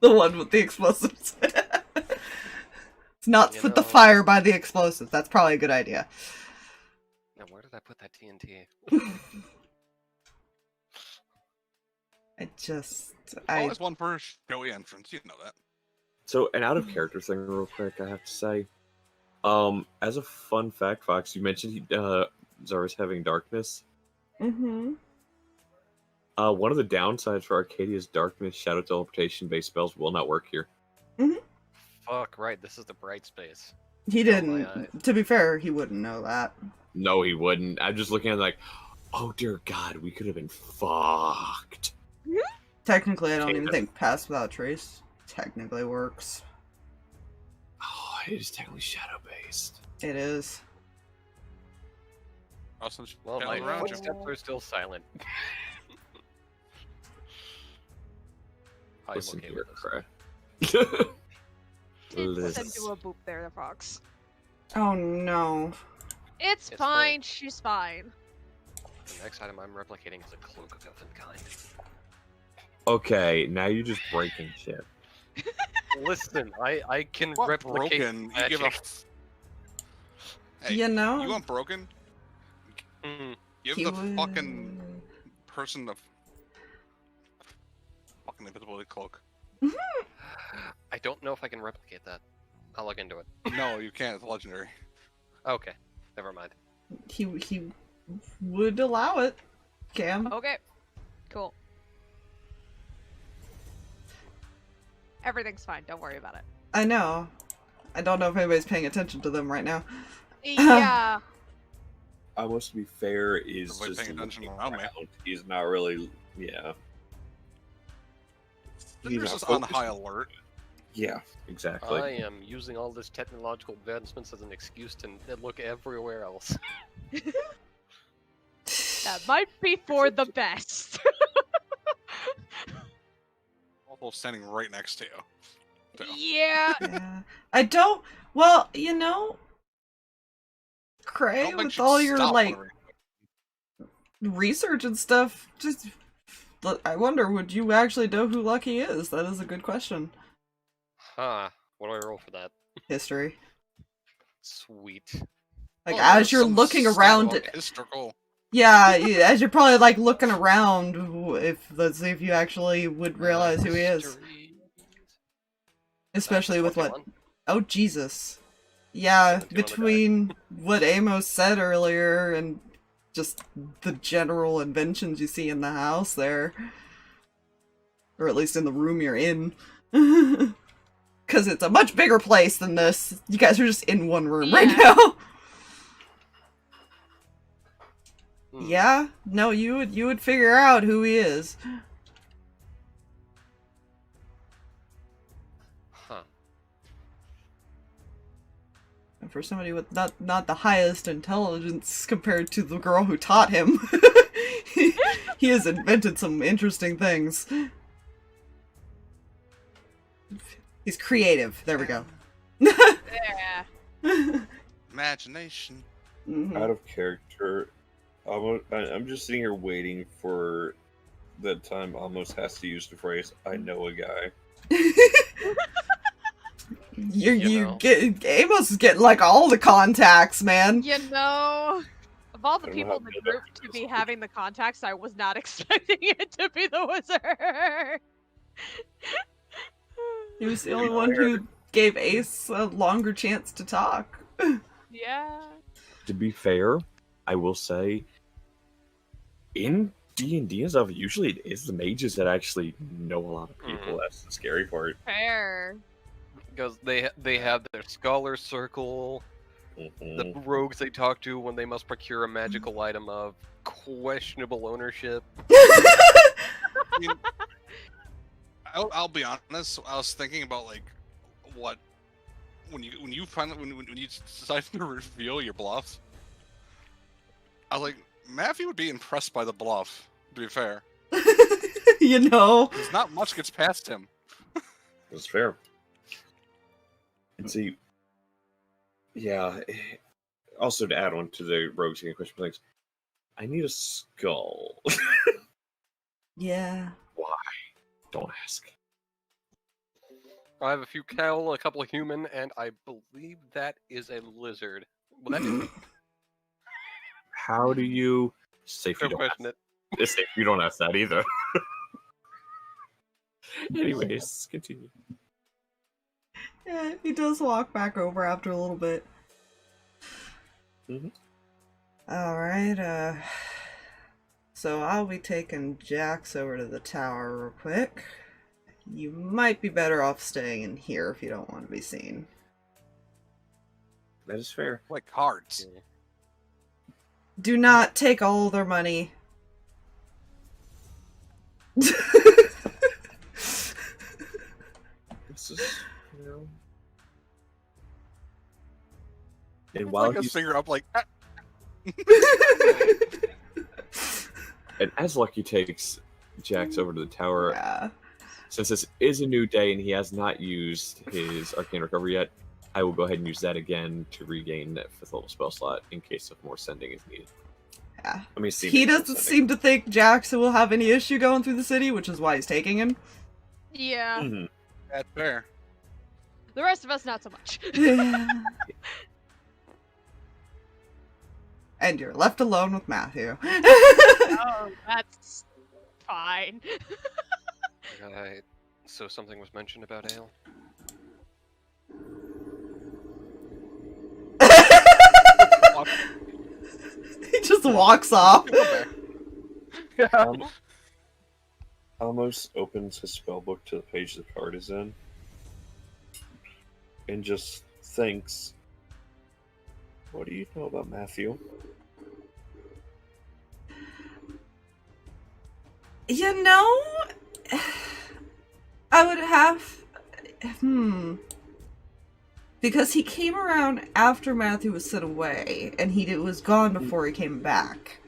The one with the explosives. It's not You put the know- fire by the explosives. That's probably a good idea. Now, where did I put that TNT? Always one for showy entrance, you know that. So, an out of character thing, real quick, I have to say. As a fun fact, Fox, you mentioned Zara's having darkness. Mm-hmm. One of the downsides for Arcadia's darkness shadow teleportation based spells will not work here. Fuck, right, this is the bright space. He Oh, didn't. my eye. To be fair, he wouldn't know that. No, he wouldn't. I'm just looking at it like, oh dear God, we could have been fucked. Technically, I don't Okay, even that- think Pass Without Trace technically works. Oh, it is technically shadow based. It is. Also, Well, shadow my around you. footsteps are still silent. I'm Listen okay here, with this. Kreh. Did send Liz. you a boop there, the fox. Oh no. It's It's fine. fine. She's fine. The next item I'm replicating is a cloak of elven kind. Okay, now you're just breaking shit. Listen, I can What replicate broken? You magic. give a. Hey, You know? you want broken? Mm, Give He the would- fucking person the fucking invisibility cloak. I don't know if I can replicate that. I'll look into it. No, you can't. It's legendary. Okay, never mind. He would allow it, Cam. Okay. Cool. Everything's fine. Don't worry about it. I know. I don't know if anybody's paying attention to them right now. Yeah. Almost to be fair, is Everybody just paying attention looking around me. He's not really, yeah. Cinder's not just on focused. high alert. Yeah, exactly. I am using all this technological advancements as an excuse to look everywhere else. That might be for the best. Also standing right next to you. So, Yeah. Yeah. I don't. Well, you know, I Kreh, don't think with she'd all your stop like whenever- research and stuff, just I wonder, would you actually know who Lucky is? That is a good question. Huh. What do I roll for that? History. Sweet. Like Oh, as there's you're some looking stuff around, about historical. yeah, as you're probably like looking around, if let's see if you actually would realize who he is, History. especially with what. 21. Oh Jesus. Yeah, 21 on the die. between what Amos said earlier and just the general inventions you see in the house there. Or at least in the room you're in. Because it's a much bigger place than this. You guys are just in one room right Yeah. now. Hmm. Yeah? No, you would figure out who he is. And for somebody with not the highest intelligence compared to the girl who taught him, he has invented some interesting things. He's creative. There we go. Yeah. Imagination. Mhm. Out of character, I'm just sitting here waiting for that time Amos has to use the phrase, I know a guy. Amos is getting like all the contacts, man. You know, of all the I don't know people how in the good group that to is. be having the contacts, I was not expecting it to be the wizard. He was the only one who gave Ace a longer chance to talk. Yeah. To be fair, I will say, in D&D and stuff, usually it is the mages that actually know a lot of people. That's the scary part. Fair. Because they have their scholar circle, the rogues they talk to when they must procure a magical item of questionable ownership. I mean, I'll be honest. I was thinking about like what when you finally when you decide to reveal your bluff. I was like, Matthew would be impressed by the bluff. To be fair, You know. because not much gets past him. That's fair. And see, yeah. Also, to add on to the rogues getting question things, I need a skull. Yeah. Don't ask. I have a few cattle, a couple of human, and I believe that is a lizard. Well, that is How do you... Safe you don't don't question ask. it. It's safe you don't ask that either. Anyways, continue. Yeah, he does walk back over after a little bit. Mhm. Alright, so I'll be taking Jax over to the tower real quick. You might be better off staying in here if you don't want to be seen. That is fair. Like cards. Do not take all their money. This is, you know. And It's while like his he's... finger up, like "Ah." And as Lucky takes Jax over to the tower, Yeah. since this is a new day and he has not used his Arcane Recovery yet, I will go ahead and use that again to regain that 5th level spell slot in case of more sending is needed. Yeah. I mean, He doesn't seem to think Jackson will have any issue going through the city, which is why he's taking him. Yeah. Mhm. That's fair. The rest of us, not so much. And you're left alone with Matthew. Oh, that's fine. Right. So something was mentioned about ale. He just walks off. Amos opens his spellbook to the page the card is in, and just thinks, "What do you know about Matthew?" You know, I would have... Because he came around after Matthew was sent away, and he was gone before he came back.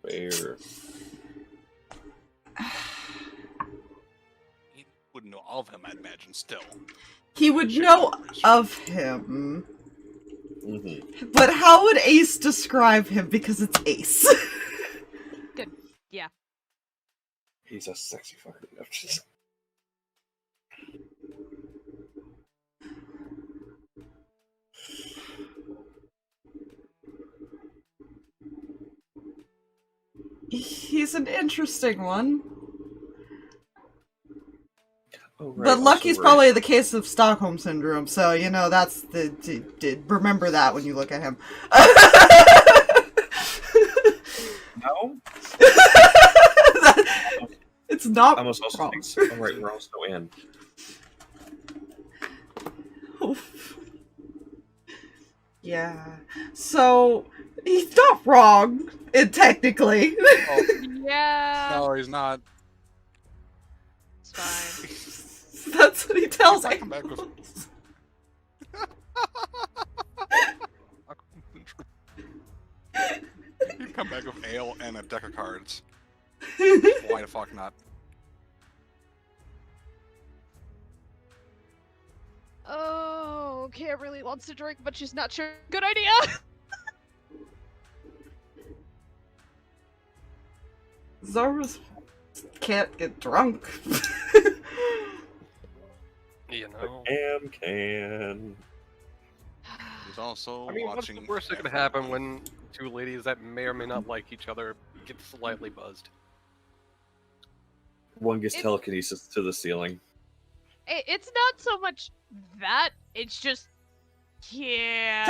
Fair. He wouldn't know all of him, I'd imagine. Still, He would know of him, Mm-hmm. but how would Ace describe him? Because it's Ace. Good. Yeah. He's a sexy fucker. I'm just... He's an interesting one. Oh, right, But also Lucky's we're- probably the case of Stockholm Syndrome, so, you know, that's remember that when you look at him. No? It's not Amos also wrong. thinks, oh, right, we're also in. Yeah. So, he's not wrong, technically. oh, Yeah. no, he's not. It's fine. That's what he tells If I me. come back with- You'd come back with ale and a deck of cards. Why the fuck not? Oh, Kaya really wants to drink, but she's not sure. Good idea! Zorus can't get drunk. You know. Can. He's also I mean, what's watching. the worst that could happen when two ladies that may or may not like each other get slightly buzzed? One gets It- telekinesis to the ceiling. It's not so much that, it's just... Yeah...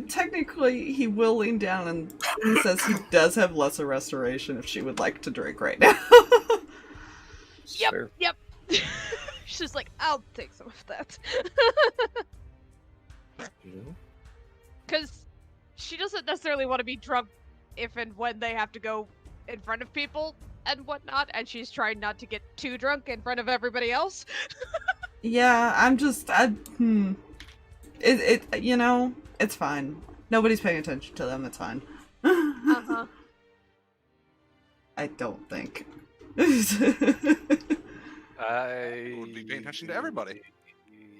Technically he will lean down and he says he does have lesser restoration if she would like to drink right now. Yep, Fair. yep. She's like, I'll take some of that. You know? Because she doesn't necessarily want to be drunk if and when they have to go in front of people and whatnot, and she's trying not to get too drunk in front of everybody else. Yeah, you know, it's fine. Nobody's paying attention to them, it's fine. Uh-huh. I don't think. I would be paying attention to everybody.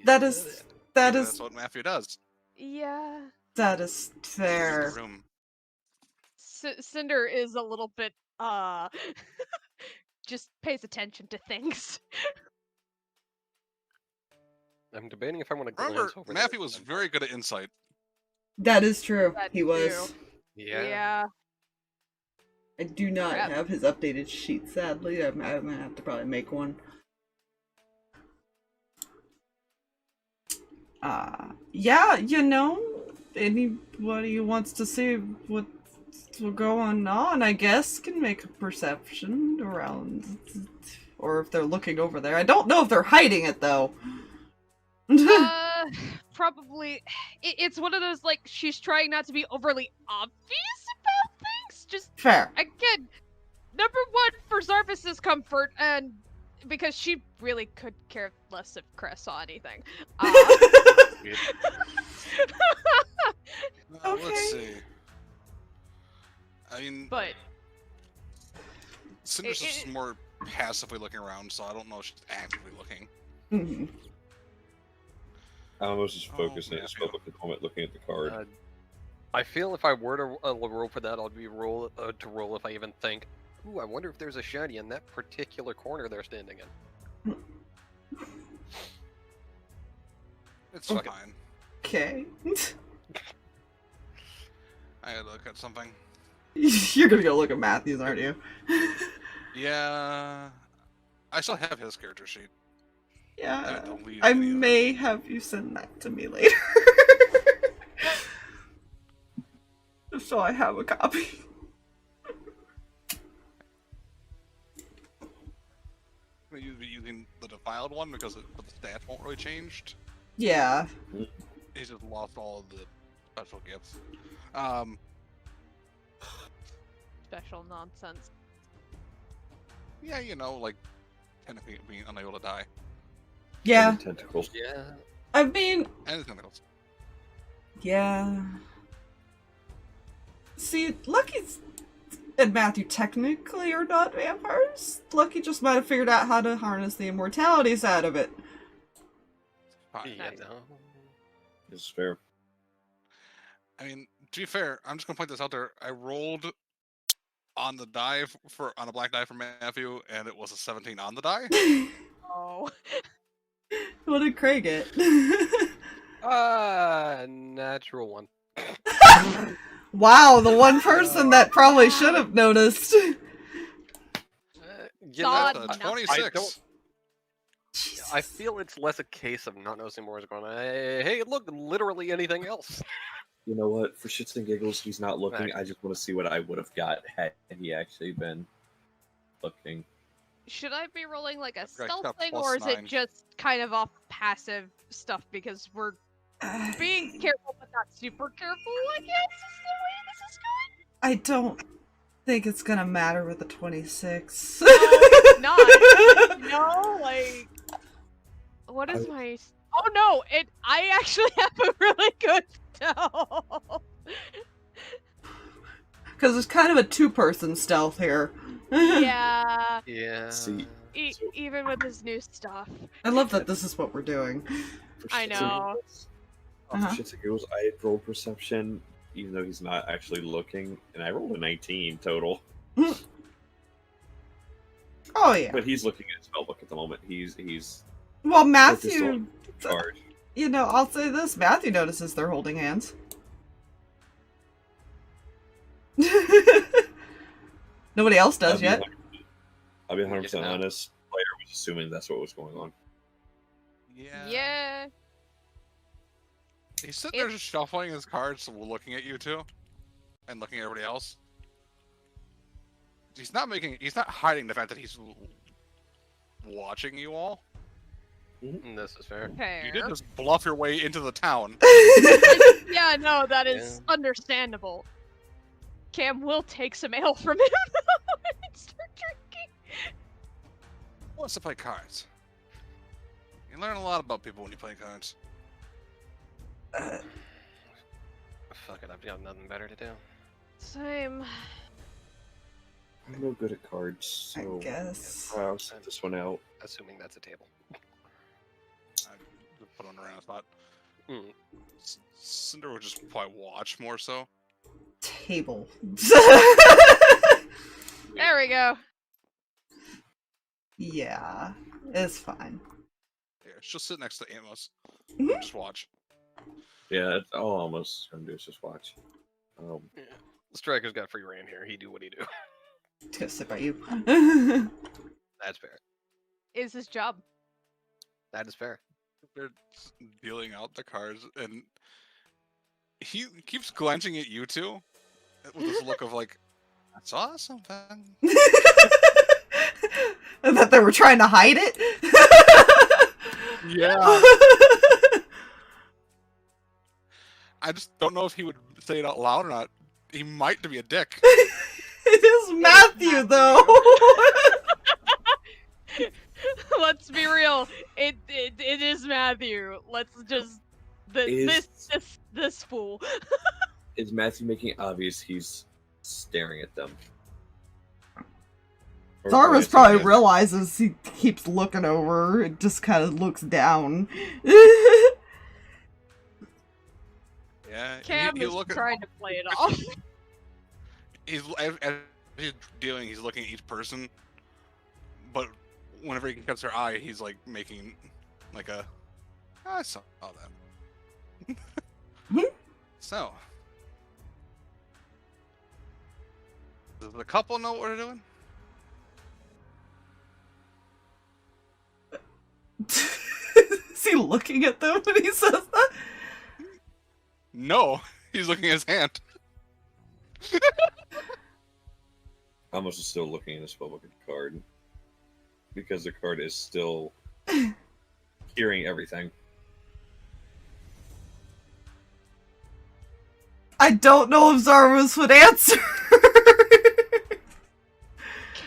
That is That's what Matthew does. Yeah. that is fair. The room. Cinder is a little bit, just pays attention to things. I'm debating if I want to glance Remember, over Matthew there. was very good at insight. That is true. That He was. too. Yeah. I do not Crap. have his updated sheet, sadly. I'm gonna have to probably make one. Yeah, you know, anybody who wants to see what's going on, I guess, can make a perception around, or if they're looking over there. I don't know if they're hiding it, though. Probably. It's one of those, like, she's trying not to be overly obvious about things. Just, Fair. again, number one, for Zarvis's comfort, and because she really could care less if Kreh saw anything. Okay. Let's see. I mean, But, Cinder's it- just more passively looking around, so I don't know if she's actively looking. Mhm. Amos is Oh, focusing yeah, his focus at the moment, looking at the card. I feel if I were to roll for that, I'd be to roll if I even think, ooh, I wonder if there's a shiny in that particular corner they're standing in. It's Fuck it. fine. Okay. I had to look at something. You're gonna go look at Matthews, aren't you? Yeah. I still have his character sheet. Yeah. deleted I any of it. may have you send that to me later. Just so I have a copy. You'd be using the defiled one because the stats won't really change. Yeah. He's just lost all of the special gifts. special nonsense. Yeah, you know, like technically being unable to die. Yeah. And the tentacles. Yeah. I mean, And the tentacles. yeah. See, Lucky's and Matthew technically are not vampires. Lucky just might have figured out how to harness the immortality side of it. Fine. Yeah, Nice. no. This is fair. I mean, to be fair, I'm just gonna point this out there. I rolled on the die on a black die for Matthew, and it was a 17 on the die. Oh. What did Kreh get? Natural one. Wow, the one person that probably should have noticed. You know, God, That's a no. 26. I feel it's less a case of not noticing more is going on. Hey, look, literally anything else. You know what? For shits and giggles, he's not looking. Right. I just want to see what I would have got had he actually been looking. Should I be rolling like a Correct, stealth got thing, plus or is 9. it just kind of off passive stuff because we're being careful but not super careful, I guess, is the way this is going? I don't think it's gonna matter with the 26. No, it's not. No, like... What is my... Oh no! I actually have a really good stealth. Because it's kind of a two-person stealth here. Yeah. Yeah. See, so- Even with his new stuff. I love that this is what we're doing. for I shits and know. giggles- for Uh-huh. shits and giggles, I had rolled perception, even though he's not actually looking, and I rolled a 19 total. Oh yeah. But he's looking at his spellbook at the moment. He's Well, focused Matthew, on charge. you know, I'll say this: Matthew notices they're holding hands. Nobody else does yet. I'll be 100% Yeah. honest. Player was assuming that's what was going on. Yeah. Yeah. He's sitting there just shuffling his cards, looking at you two, and looking at everybody else. He's not hiding the fact that he's watching you all. This is fair. Fair. You did just bluff your way into the town. Yeah, no, that is understandable. Cam will take some ale from him and start drinking. Who wants to play cards? You learn a lot about people when you play cards. Fuck it, I've got nothing better to do. Same. I'm no good at cards, so I guess. I'll set this one out. Assuming that's a table. I put on around spot. Hmm. Cinder would just probably watch more so. Table. There we go. Yeah, it's fine. Yeah, she'll sit next to Amos. Mhm. Just watch. Yeah, all I'm almost gonna do is just watch. The striker's got free reign here. He do what he do. It's gonna sit by you. That's fair. Is his job. That is fair. They're dealing out the cards, and he keeps glancing at you two with this look of like, I saw something. And that they were trying to hide it. Yeah. I just don't know if he would say it out loud or not. He might be a dick. It is Matthew, though. Let's be real. It is Matthew. Let's just this fool. Is Matthew making it obvious he's staring at them? Or Zarvis glancing probably at- realizes he keeps looking over and just kind of looks down. Yeah. Cam you is look at, trying to play it off. as he's dealing, he's looking at each person, but whenever he catches their eye, he's like making like a, I saw that. So, does the couple know what we're doing? Is he looking at them when he says that? No, he's looking at his hand. Amos is still looking at his spellbook card because the card is still hearing everything. I don't know if Zarvis would answer.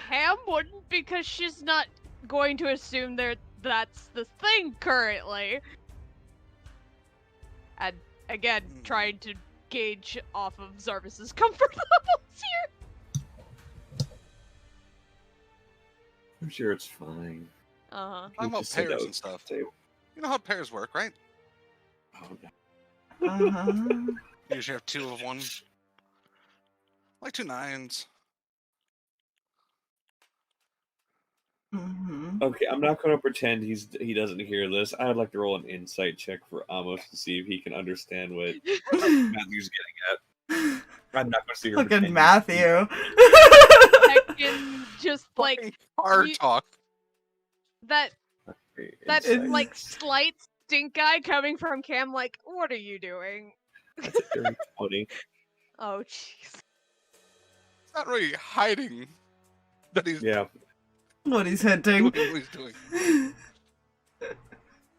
Cam wouldn't because she's not going to assume that's the thing currently. And again, trying to gauge off of Zarvis's comfort levels here. I'm sure it's fine. Uh-huh. Talking about Just sit pairs out and stuff. table. You know how pairs work, right? Oh, no. Uh-huh. You usually have two of one. Like 2 9s. Mhm. Okay, I'm not going to pretend he doesn't hear this. I'd like to roll an insight check for Amos to see if he can understand what Matthew's getting at. I'm not going to see her Look at pretend. Matthew. I can just like Hard you- talk. that Insight. like slight stink eye coming from Cam. Like, what are you doing? That's a dirty 20. Oh, jeez. It's not really hiding that he's Yeah, What he's hinting. doing what he's doing.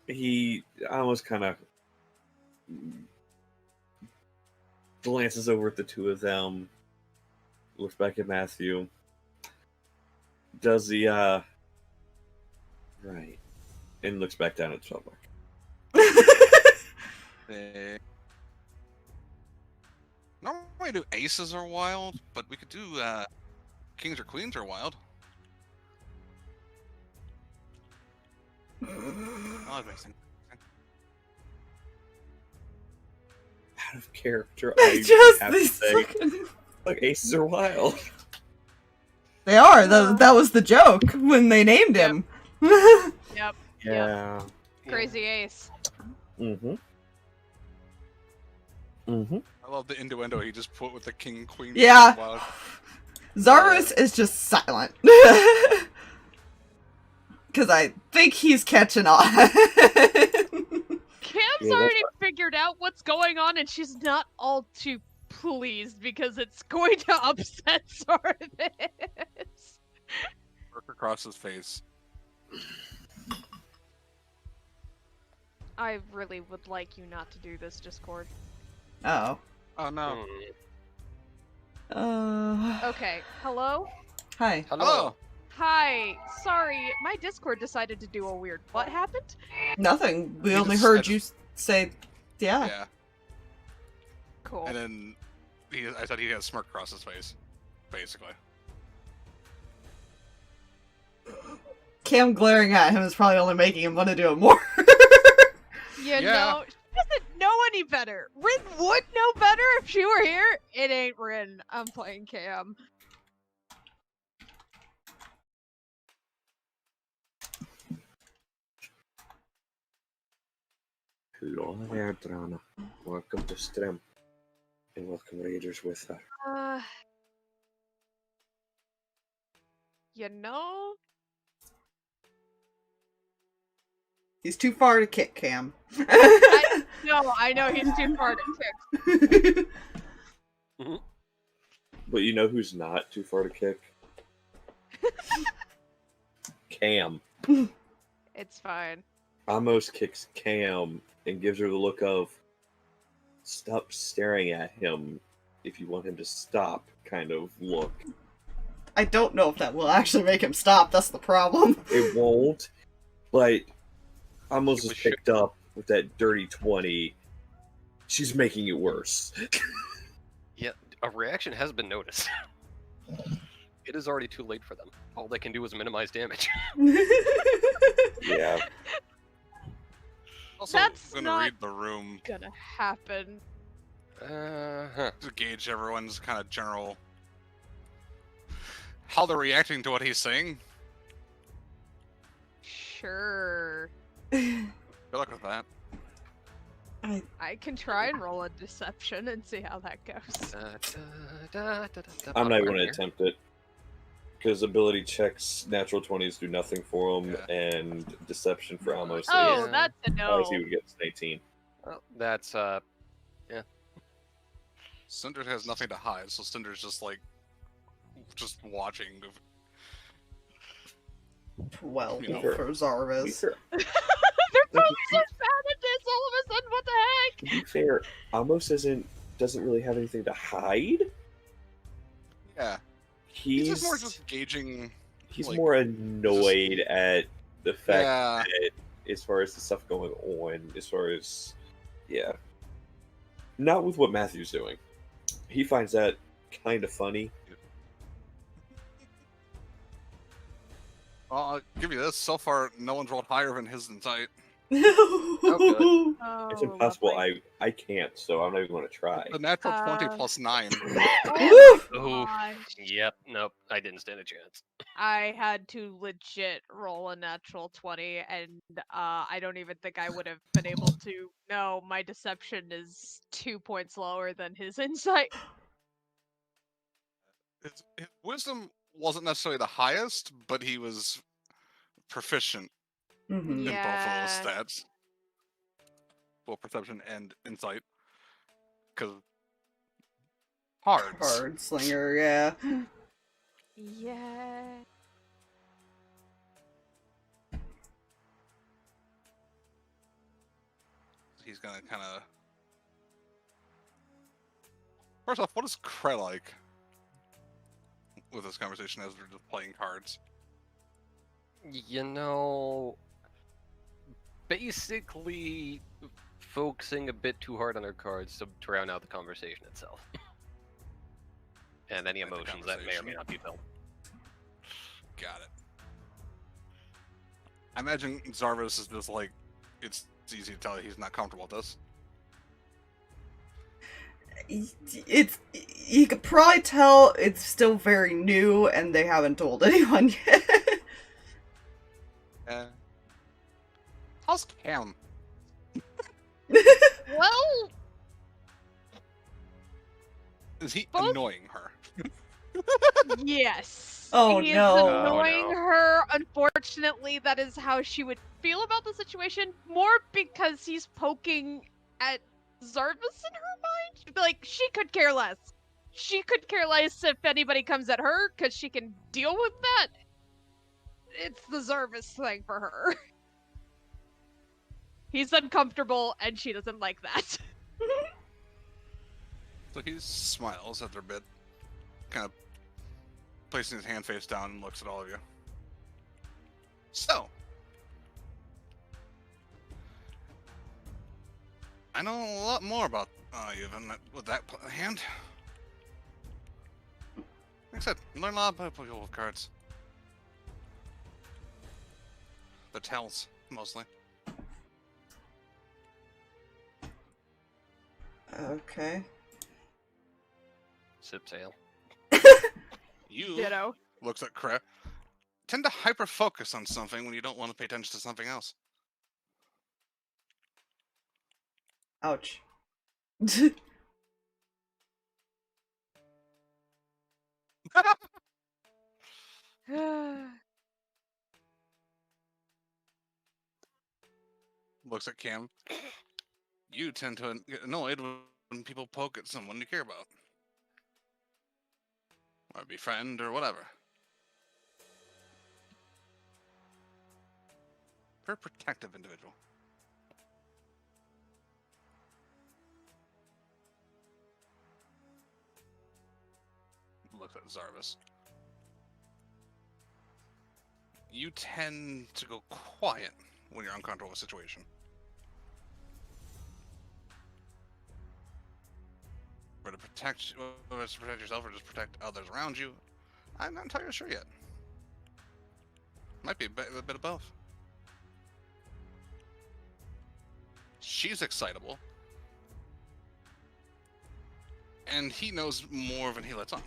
he almost kind of glances over at the two of them, looks back at Matthew, does the right, and looks back down at the spellbook. Normally we do aces are wild, but we could do kings or queens are wild. Oh, that makes sense. Out of character, They I just have they to say, fucking- like aces are wild. They are. No. That was the joke when they named Yep. him. Yep. Yeah. Crazy ace. Mm-hmm. Mm-hmm. I love the innuendo he just put with the king queen. Yeah. Wild. Zarus is just silent. Because I think he's catching on. Kim's Yeah, already figured out what's going on, and she's not all too pleased because it's going to upset Zarvis. Work across his face. I really would like you not to do this, Discord. Oh. Oh no. Okay, hello? Hi. Hello. Hi, sorry, my Discord decided to do a weird. What happened? Nothing. We He only just heard said- you say, yeah. Yeah. Cool. And then I said he had a smirk across his face, basically. Cam glaring at him is probably only making him want to do it more. You Yeah. know, she doesn't know any better. Rin would know better if she were here. It ain't Rin. I'm playing Cam. Hello there, Drana. Welcome to stream. And welcome Raiders with her. You know, He's too far to kick, Cam. no, I know he's too far to kick. But you know who's not too far to kick? Cam. It's fine. Amos kicks Cam and gives her the look of stop staring at him if you want him to stop kind of look. I don't know if that will actually make him stop, that's the problem. It won't, but Amos He is was picked up with that dirty 20. She's making it worse. Yeah, a reaction has been noticed. It is already too late for them. All they can do is minimize damage. Yeah. Also, That's I'm not- gonna read the room Gonna happen. Uh-huh. to gauge everyone's kind of general how they're reacting to what he's saying. Sure. Good luck with that. I can try and roll a deception and see how that goes. I'm not even going to Here. attempt it. Because ability checks, natural 20s do nothing for him, Yeah. and deception for Amos Oh, is that's a no. as he would get an 18. Well, that's Cinder has nothing to hide, so Cinder's just like just watching. 12 You know, for To be Zarvis. fair, They're both so bad at this all of a sudden. What the heck? to be fair, Amos doesn't really have anything to hide. Yeah, He's just more just gauging. he's like, more annoyed at the fact Yeah, that as far as the stuff going on, as far as not with what Matthew's doing. He finds that kind of funny. well, I'll give you this. So far, no one's rolled higher than his insight. Oh, It's impossible. lovely. I can't, so I'm not even going to try. The natural 20 Uh, plus 9. Oh, Ooh. gosh. Yep, nope, I didn't stand a chance. I had to legit roll a natural 20, and I don't even think I would have been able to. No, my deception is 2 points lower than his insight. His wisdom wasn't necessarily the highest, but he was proficient Mhm. in both Yeah. of those stats. Both perception and insight. Because hards. Hard slinger, yeah. Yeah. He's gonna kind of. First off, what is Kreh like with this conversation as we're just playing cards? You know, basically, focusing a bit too hard on their cards to drown out the conversation itself. And any And the emotions that may or may conversation. not be felt. Got it. I imagine Zarvos is just like, it's easy to tell that he's not comfortable with this. It's you could probably tell it's still very new and they haven't told anyone yet. How's Cam? Well, Is he Both- annoying her? yes. Oh, he no. is annoying Oh, no. her. Unfortunately, that is how she would feel about the situation. More because he's poking at Zarvus in her mind. She'd be like, she could care less. She could care less if anybody comes at her, because she can deal with that. It's the Zarvus thing for her. He's uncomfortable, and she doesn't like that. So he smiles at their bit, kind of placing his hand face down and looks at all of you. So, I know a lot more about you than that, with that hand. Like I said, you learn a lot about people with cards. The tells, mostly. Okay. Sip sail. You Ditto. looks at Kreh. Tend to hyper focus on something when you don't want to pay attention to something else. Ouch. Looks at Cam. You tend to get annoyed when people poke at someone you care about. Or be friend or whatever. Very protective individual. Looks at Zarvus. You tend to go quiet when you're uncomfortable with a situation. Whether it's to protect yourself or just protect others around you, I'm not entirely sure yet. Might be a bit of both. She's excitable, and he knows more than he lets on.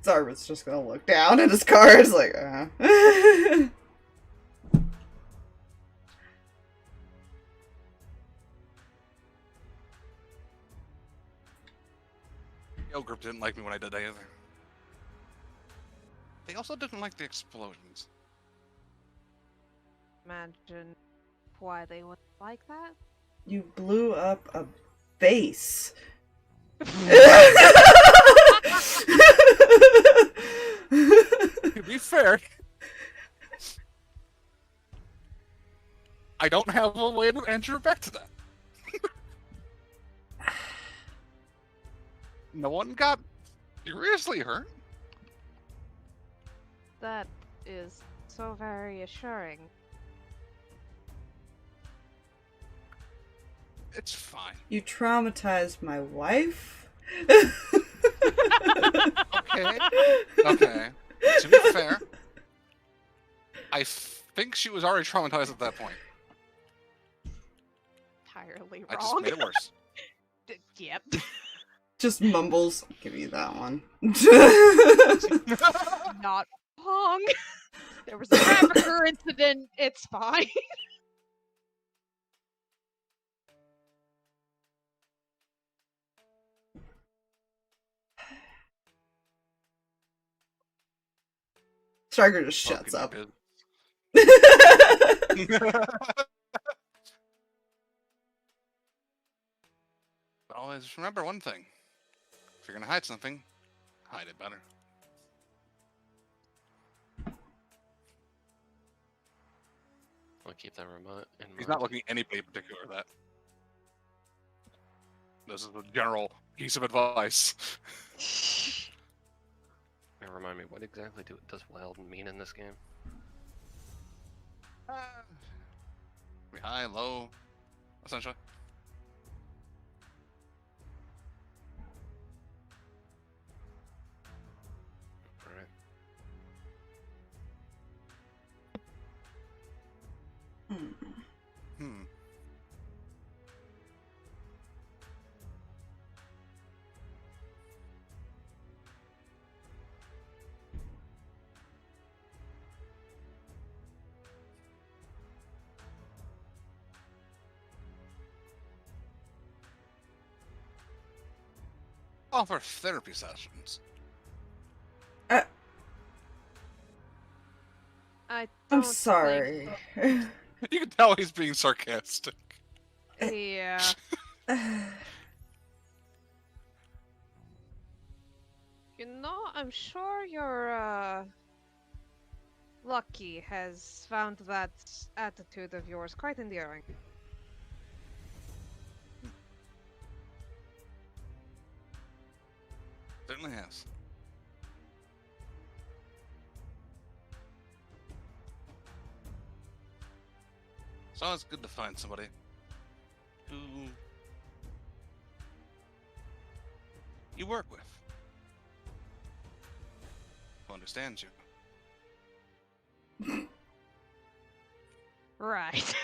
Zarvus just gonna look down at his cards like, The group didn't like me when I did that either. They also didn't like the explosions. Imagine why they would like that. You blew up a vase. To be fair, I don't have a way to answer back to that. No one got seriously hurt. That is so very assuring. It's fine. You traumatized my wife? Okay. Okay. To be fair, I think she was already traumatized at that point. Entirely I just wrong. made it worse. Yep. Just mumbles. I'll give you that one. Not wrong. There was a trafficker incident. It's fine. Striker just shuts Fucking up. business. Always remember one thing. If you're gonna hide something, hide it better. I'll keep that remote in He's mind. not looking at anybody in particular with that. This is a general piece of advice. Now remind me, what exactly does wild mean in this game? High, low, essentially. Alright. Hmm. Offer therapy sessions. I I'm don't sorry. You can tell he's being sarcastic. Yeah. You know, I'm sure your Lucky has found that attitude of yours quite endearing. Certainly has. It's always good to find somebody who you work with, who understands you. Right.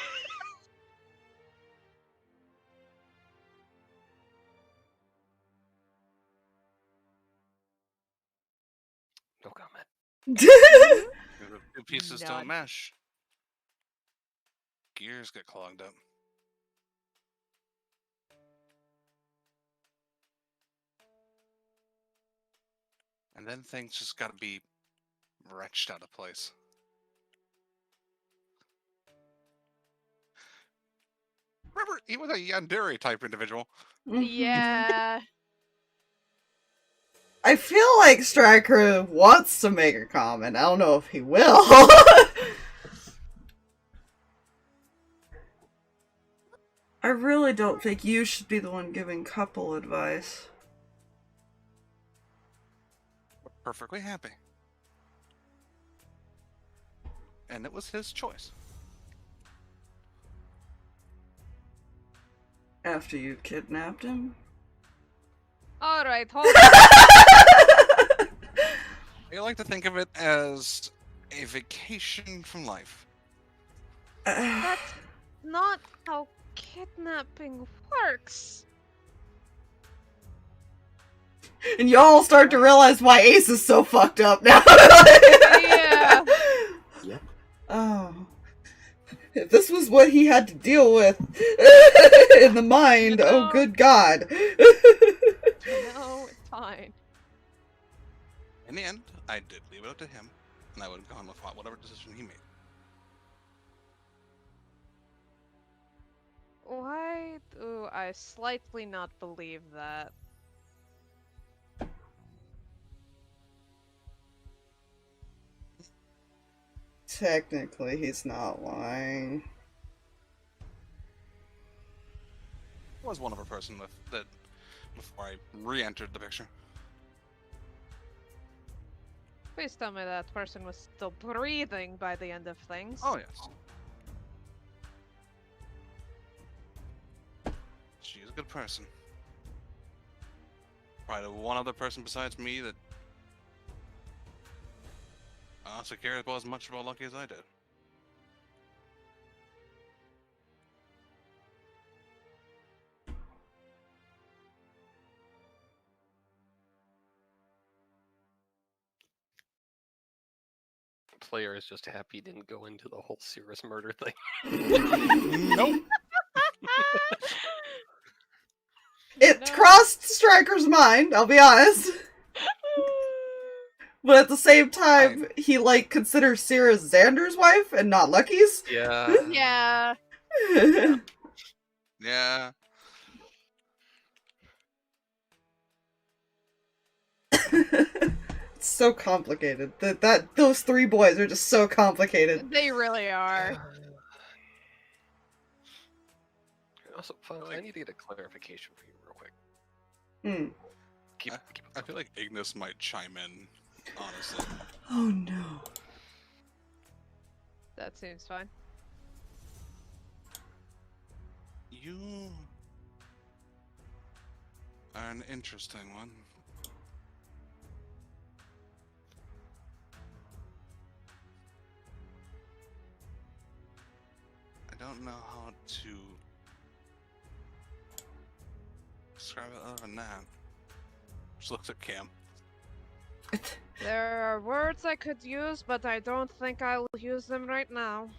No comment. The two pieces Nod. don't mesh. Gears get clogged up. And then things just gotta be wrenched out of place. Remember, he was a yandere type individual. Yeah. I feel like Striker wants to make a comment. I don't know if he will. I really don't think you should be the one giving couple advice. Perfectly happy. And it was his choice. After you kidnapped him? Alright, hold on. I like to think of it as a vacation from life. That's not how kidnapping works. And y'all start to realize why Ace is so fucked up now. Yeah. Yep. Oh. If this was what he had to deal with in the mind, oh good god. No, it's fine. In the end, I did leave it up to him, and I would have gone with whatever decision he made. Why do I slightly not believe that? Technically, he's not lying. I was one of a person with that before I re-entered the picture. Please tell me that person was still breathing by the end of things. Oh yes. She is a good person. Probably the one other person besides me that honestly cares about as much about Lucky as I did. Player is just happy he didn't go into the whole Cirrus murder thing. Nope. It crossed Striker's mind, I'll be honest. But at the same time, he, like, considers Sierra Xander's wife and not Lucky's. Yeah. Yeah. Yeah. It's so complicated. Those three boys are just so complicated. They really are. Also, I need to get a clarification for you real quick. Hmm. Keep I feel like Ignis might chime in, honestly. Oh no. That seems fine. You are an interesting one. I don't know how to describe it other than that. Just looks at Cam. There are words I could use, but I don't think I will use them right now.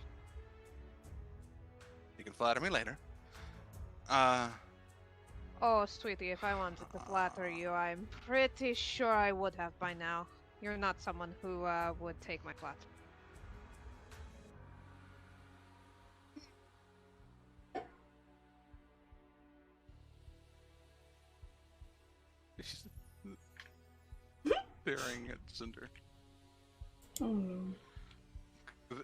You can flatter me later. Oh, sweetie, if I wanted to flatter you, I'm pretty sure I would have by now. You're not someone who would take my flattery. Staring at Cinder. Oh.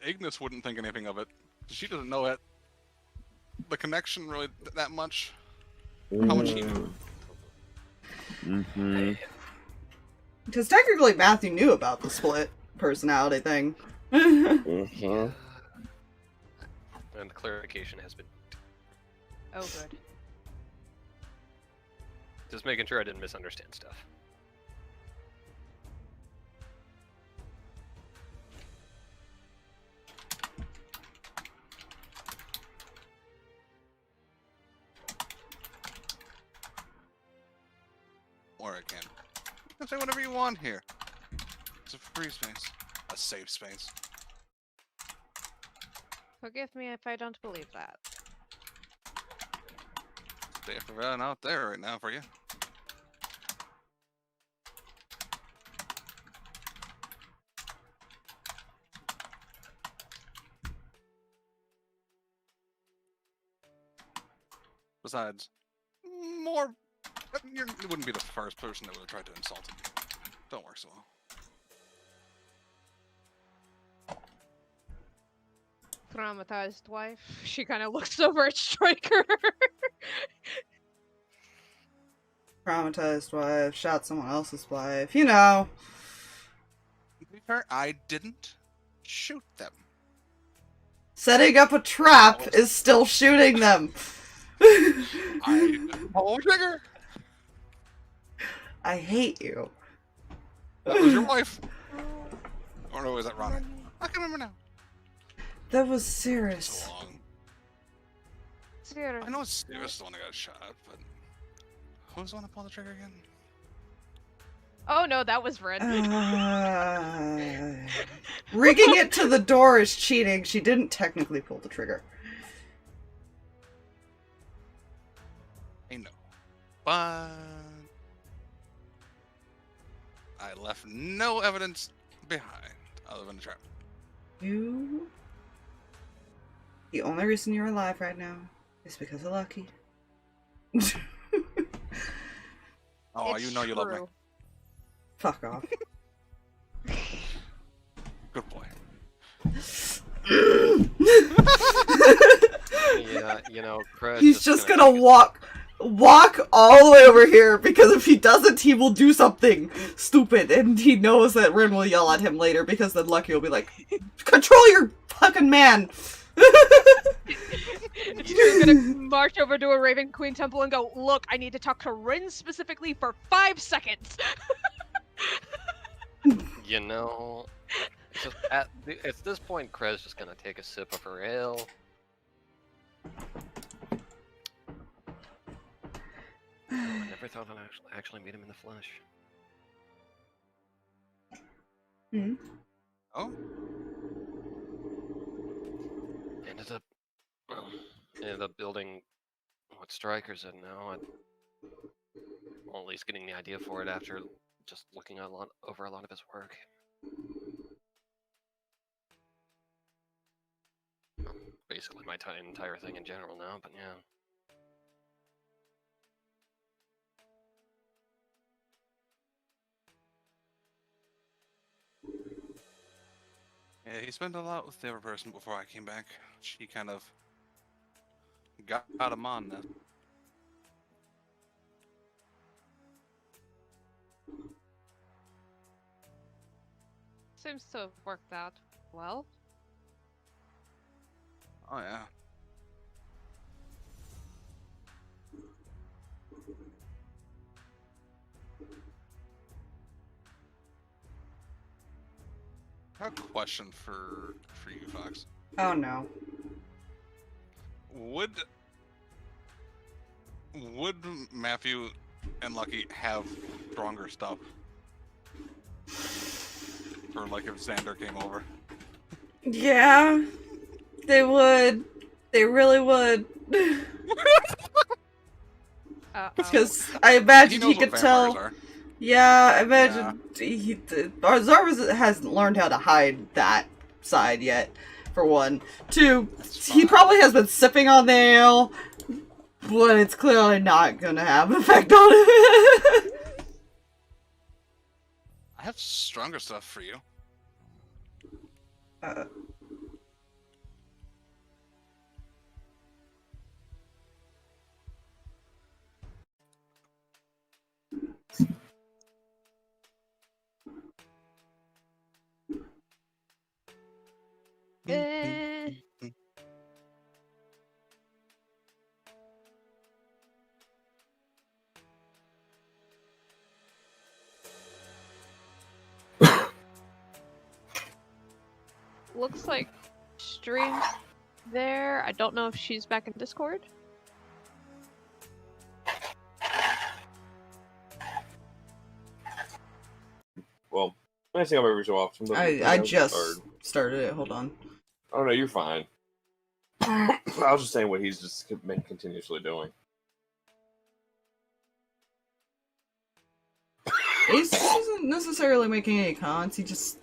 Ignis wouldn't think anything of it. She doesn't know it. The connection really that much. How much he knew. Mm-hmm. Because technically Matthew knew about the split personality thing. Mm-hmm. And the clarification has been Oh, good. just making sure I didn't misunderstand stuff. Or I can. You can say whatever you want here. It's a free space. A safe space. Forgive me if I don't believe that. They're running out there right now for you. Besides, more. You wouldn't be the first person that would have tried to insult him. Don't work so well. Traumatized wife. She kind of looks over at Striker. Traumatized wife, shot someone else's wife, you know. To be fair, I didn't shoot them. Setting up a trap is still shooting them. I didn't pull the trigger. I hate you. That was your wife. Or no, was that Ronnie? I can remember now. That was So serious. long. Seriously. I know it's Stevens the one that got shot, but who's the one that pulled the trigger again? Oh no, that was Red. Rigging it to the door is cheating. She didn't technically pull the trigger. I know. But I left no evidence behind other than the trap. You... The only reason you're alive right now is because of Lucky. Oh, It's you know you love me. true. Fuck off. Good boy. Yeah, you know, Kreh He's just gonna take it- walk all the way over here, because if he doesn't, he will do something stupid, and he knows that Rin will yell at him later, because then Lucky will be like, control your fucking man! He's gonna march over to a Raven Queen temple and go, look, I need to talk to Rin specifically for 5 seconds. You know, just at this point, Kreh's just gonna take a sip of her ale. Oh, I never thought I'd actually meet him in the flesh. Hmm? Oh? Ended up building what Striker's in now. Well, at least getting the idea for it after just looking over a lot of his work. Basically my entire thing in general now, but yeah. Yeah, he spent a lot with the other person before I came back. She kind of got him on that. Seems to have worked out well. Oh yeah. have a question for you, Fox. Oh no. Would Matthew and Lucky have stronger stuff? For like if Xander came over. Yeah, they would. They really would. Because I imagine he knows what could vampires tell. are. Yeah, I imagine Zarvis hasn't learned how to hide that side yet, for one. Two, he probably has been sipping on the ale, but it's clearly not gonna have an effect on it. I have stronger stuff for you. Looks like stream's there. I don't know if she's back in Discord. Well, I think I'm every so often. But I just started it. Hold on. Oh no, you're fine. I was just saying what he's just been continuously doing. Ace isn't necessarily making any comments. He just.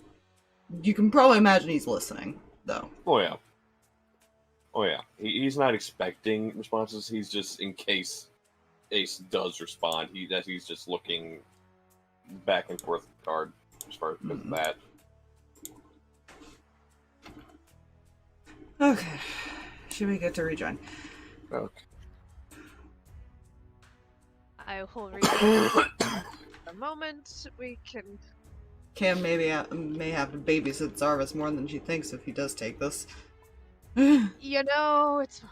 You can probably imagine he's listening, though. Oh yeah. Oh yeah. He's not expecting responses. He's just in case Ace does respond. He's just looking back and forth with the card as far as that. Okay. Should we get to rejoin? Okay. I will rejoin a moment. We can. Cam may have to babysit Zarvis more than she thinks if he does take this. You know, it's fine.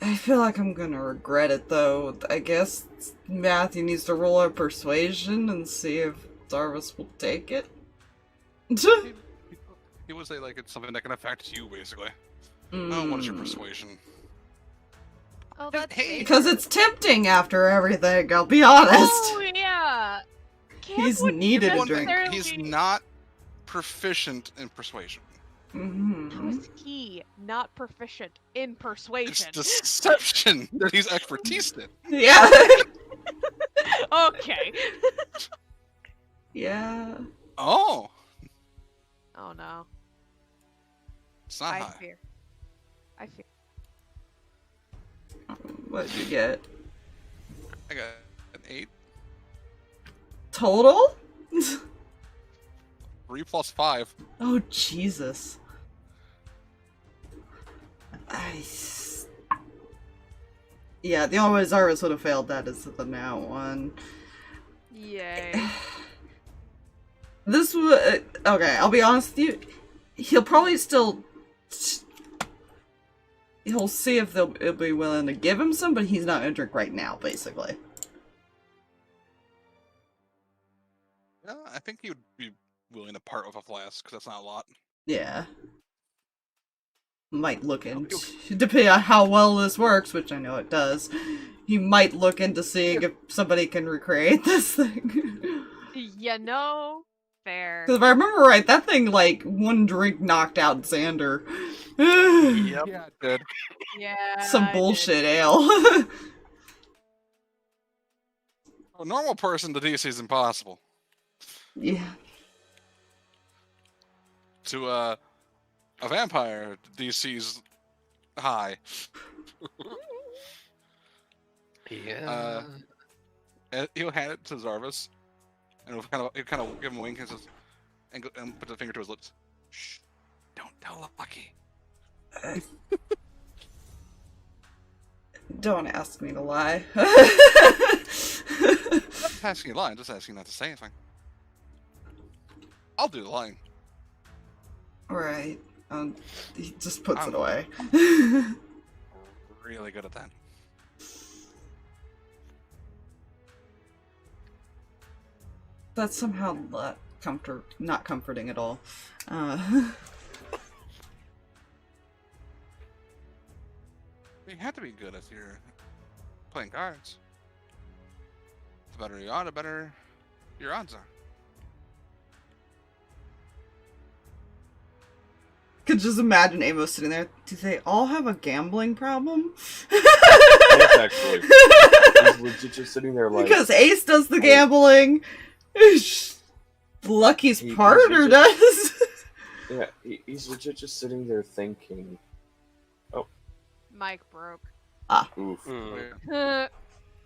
I feel like I'm gonna regret it, though. I guess Matthew needs to roll a persuasion and see if Zarvis will take it. He would say like it's something that can affect you, basically. Oh, what is your persuasion? Oh, that's Hey, Because it's tempting after everything, I'll be honest. Oh yeah. Cam He's wouldn't needed a One drink. thing, he's not proficient in persuasion. How Mhm. is he not proficient in It's persuasion? deception that he's expertise in. Yeah. Okay. Yeah. Oh, Oh no. it's not I high. fear. I fear. What did you get? I got an 8. Total? 3 plus 5. Oh, Jesus. Yeah, the only way Zarvis would have failed that is the now one. Yay. This would... okay, I'll be honest with you. He'll probably still... He'll see if they'll be willing to give him some, but he's not gonna drink right now, basically. Yeah, I think he would be willing to part with a flask, because that's not a lot. Yeah. Might look into... depending on how well this works, which I know it does, he might look into seeing if somebody can recreate this thing. You know, fair. Because if I remember right, that thing, like, one drink knocked out Cinder. Yep. Yeah, it did. Yeah. Some I did. bullshit ale. A normal person, the DC is impossible. Yeah. To a vampire, DC's high. Yeah. And he'll hand it to Zarvis, and he'll kind of give him a wink and says, and put the finger to his lips. Shh! Don't tell Lucky. Don't ask me to lie. I'm not asking you to lie. I'm just asking you not to say anything. I'll do the lying. Right. He just puts it I'm- away. Really good at that. That somehow not comforting at all. You have to be good if you're playing cards. The better you are, the better your odds are. Could just imagine Amos sitting there. Do they all have a gambling problem? Yes, actually. He's legit just sitting there like... Because Ace does the gambling. Lucky's partner does. Yeah, he's legit just sitting there thinking... Mike broke. Oof. Hmm.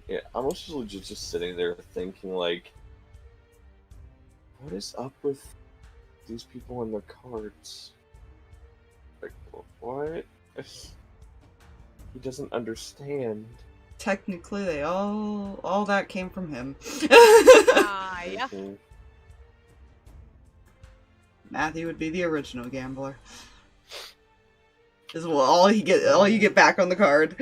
Yeah, I'm also legit just sitting there thinking, like... What is up with these people and their cards? Like, what? He doesn't understand. Technically, they all that came from him. Yeah. Mhm. Matthew would be the original gambler. This is all you get back on the card.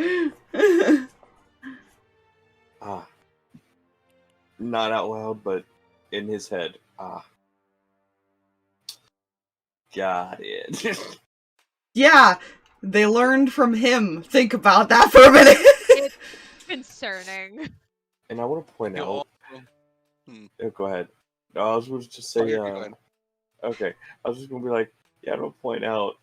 Not out loud, but in his head. Got it. Yeah, they learned from him. Think about that for a minute. It's concerning. And I want to point You out... all- Oh, go ahead. No, I was going to just say... Okay, go ahead. Okay, I was just going to be like, yeah, I want to point out,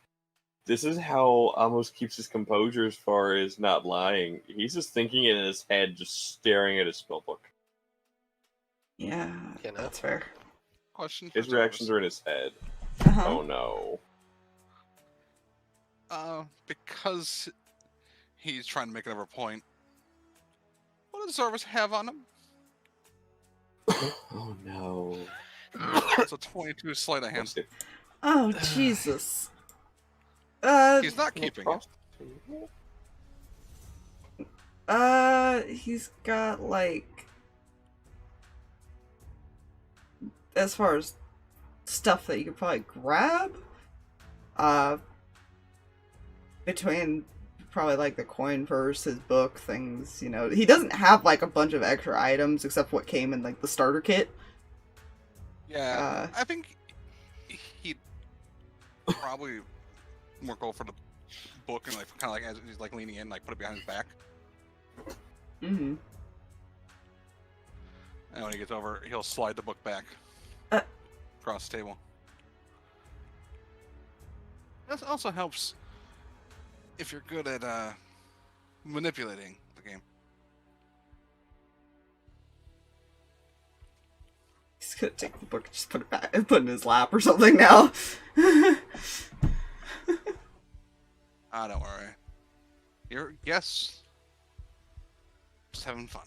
this is how Amos keeps his composure as far as not lying. He's just thinking it in his head, just staring at his spellbook. Yeah, You know? that's fair. Question. His reactions are in his head. Uh-huh. Oh no. Because he's trying to make another point. What does Zarvis have on him? Oh no. It's a 22 sleight of hand. Oh Jesus. He's not keeping it. He's got like, as far as stuff that you could probably grab, between probably like the coin purse, his book, things, you know, he doesn't have like a bunch of extra items except what came in like the starter kit. Yeah, I think he'd probably more go for the book and like kind of like as he's like leaning in, like put it behind his back. Mm-hmm. And when he gets over, he'll slide the book back across the table. That also helps if you're good at manipulating the game. He's gonna take the book and just put it back and put it in his lap or something now. Don't worry. You're just having fun.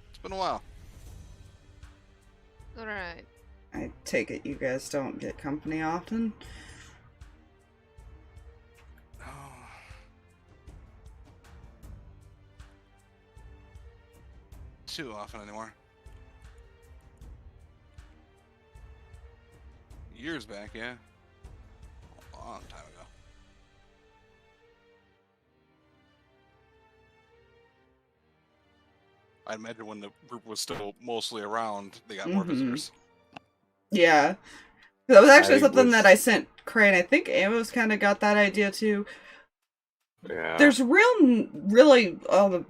It's been a while. Alright. I take it you guys don't get company often? Oh. Too often anymore. Years back, yeah. A long time ago. I imagine when the group was still mostly around, they got more Mhm. visitors. Yeah. That was actually I something was- that I sent Kreh, and I think Amos kind of got that idea too. Yeah. There's really all the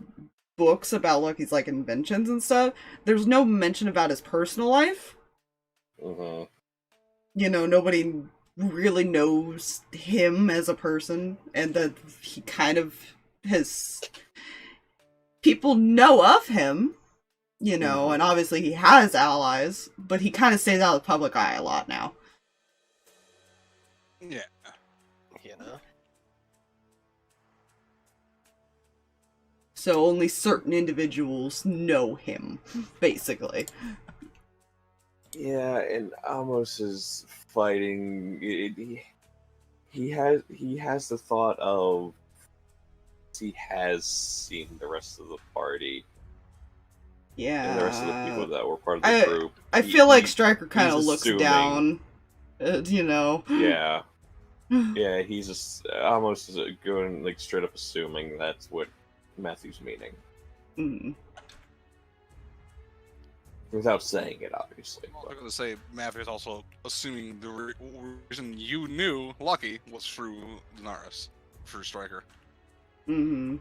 books about Lucky's like inventions and stuff. There's no mention about his personal life. Mhm. You know, nobody really knows him as a person, and that he kind of has... People know of him, you know, and obviously he has allies, but he kind of stays out of the public eye a lot now. Yeah. You know? So only certain individuals know him, basically. Yeah, and Amos is fighting. He has the thought of he has seen the rest of the party Yeah. and the rest of the people that were part of the group. I He- feel like he- Stryker kind of he's looks assuming. down, you know. Yeah, yeah. He's just almost going like straight up assuming that's what Matthew's meaning. Mm. Without saying it, obviously. I was going to say, Matthew is also assuming the reason you knew Lucky was through Daenerys, through Striker. Mm-hmm.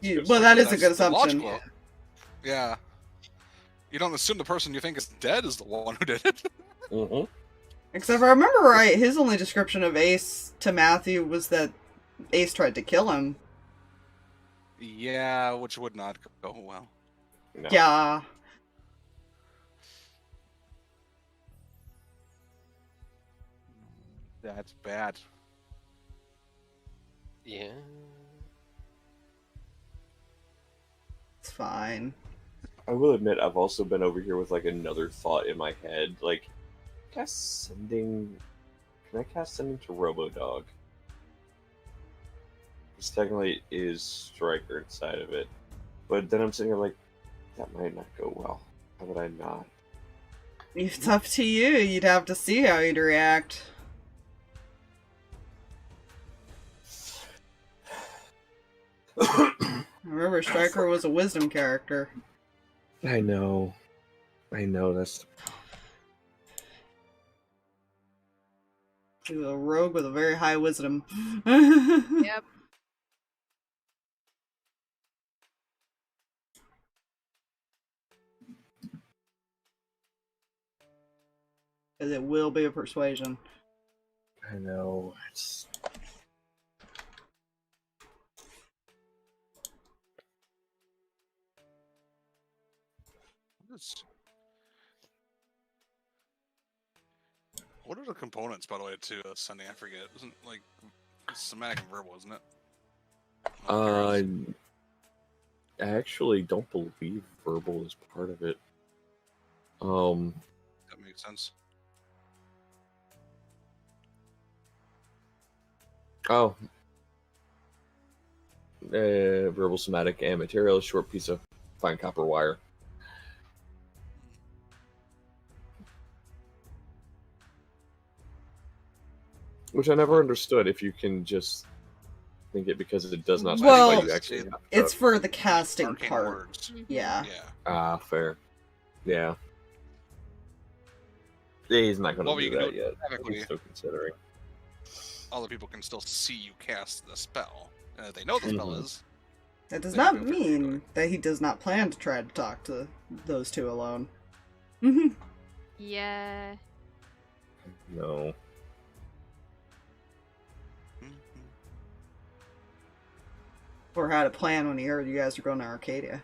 That's Well, that is a That's good the assumption. logical- Yeah. You don't assume the person you think is dead is the one who did it. Mm-hmm. Except if I remember right, his only description of Ace to Matthew was that Ace tried to kill him. Yeah, which would not go well. No. Yeah. That's bad. Yeah. It's fine. I will admit, I've also been over here with like another thought in my head. Like, can I cast sending to Robodog? Because technically it is Striker inside of it. But then I'm sitting here like, that might not go well. How would I not? It's up to you. You'd have to see how he'd react. Remember, Striker was a wisdom character. I know. That's He was a rogue with a very high wisdom. Yep. Because it will be a persuasion. I know. It's What are the components, by the way, to sending? I forget. Isn't like somatic and verbal, isn't it? I actually don't believe verbal is part of it. That makes sense. Oh. Verbal, somatic, and material, short piece of fine copper wire. Which I never understood if you can just think it because it does not Well, specify you actually have to- It's for the casting Arcane part. words. Yeah. Yeah. fair. Yeah. He's not going Well, to you do can that do yet. technically. He's still considering. Other people can still see you cast the spell, and if they know the spell Mhm. is, That does They not can feel free to do mean it. that he does not plan to try to talk to those two alone. Yeah. No. Or had a plan when he heard you guys were going to Arcadia.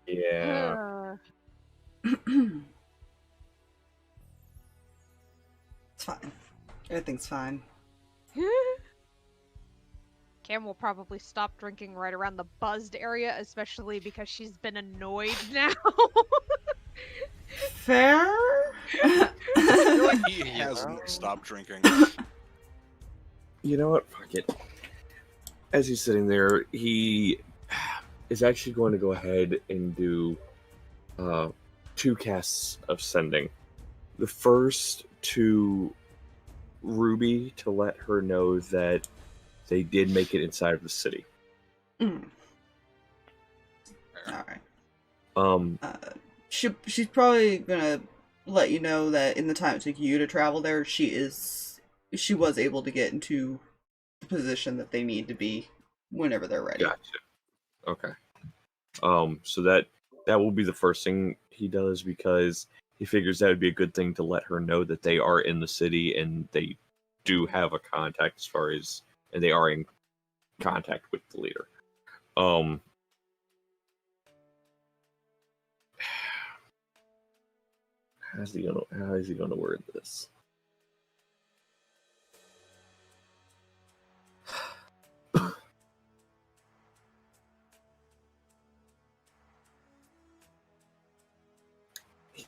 Yeah. It's fine. Everything's fine. Cam will probably stop drinking right around the buzzed area, especially because she's been annoyed now. Fair? I feel like he You hasn't know? stopped drinking. You know what? Fuck it. As he's sitting there, he is actually going to go ahead and do 2 casts of sending. The first to Ruby to let her know that they did make it inside of the city. Mm. Alright. Um, She's probably gonna let you know that in the time it took you to travel there, she was able to get into the position that they need to be whenever they're ready. Gotcha. Okay. So that will be the first thing he does because he figures that would be a good thing to let her know that they are in the city and they do have a contact and they are in contact with the leader. How is he gonna word this?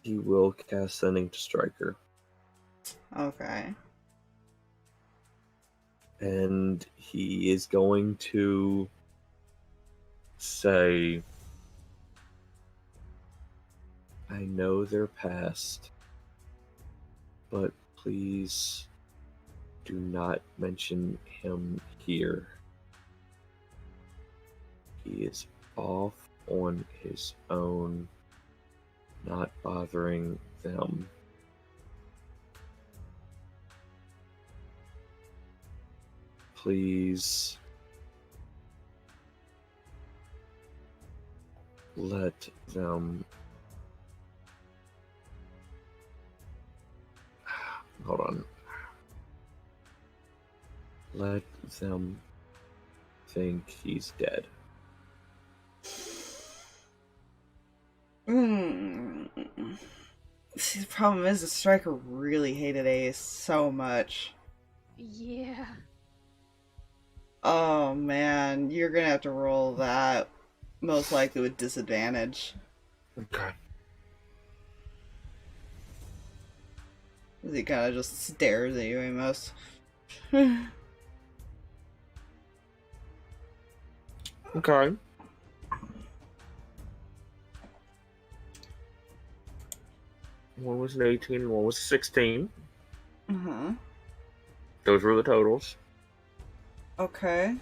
He will cast Sending to Striker. Okay. And he is going to say, I know their past, but please do not mention him here. He is off on his own not bothering them. Please let them. Hold on. Let them think he's dead. See, the problem is the striker really hated Ace so much. Yeah. Oh man, you're gonna have to roll that, most likely with disadvantage. Okay. He kind of just stares at you, Amos. Okay. One was an 18 and one was a 16. Those were the totals. Okay.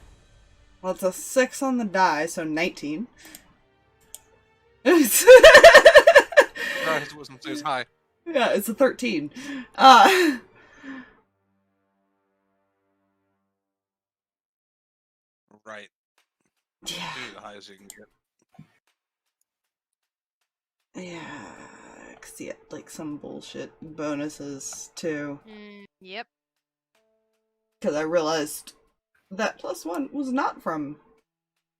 Well, it's a 6 on the die, so 19. Surprised it wasn't so high. Yeah, it's a 13. Right. Yeah. Do the highest you can get. Yeah, cause he had, like, some bullshit bonuses, too. Yep. Because I realized that +1 was not from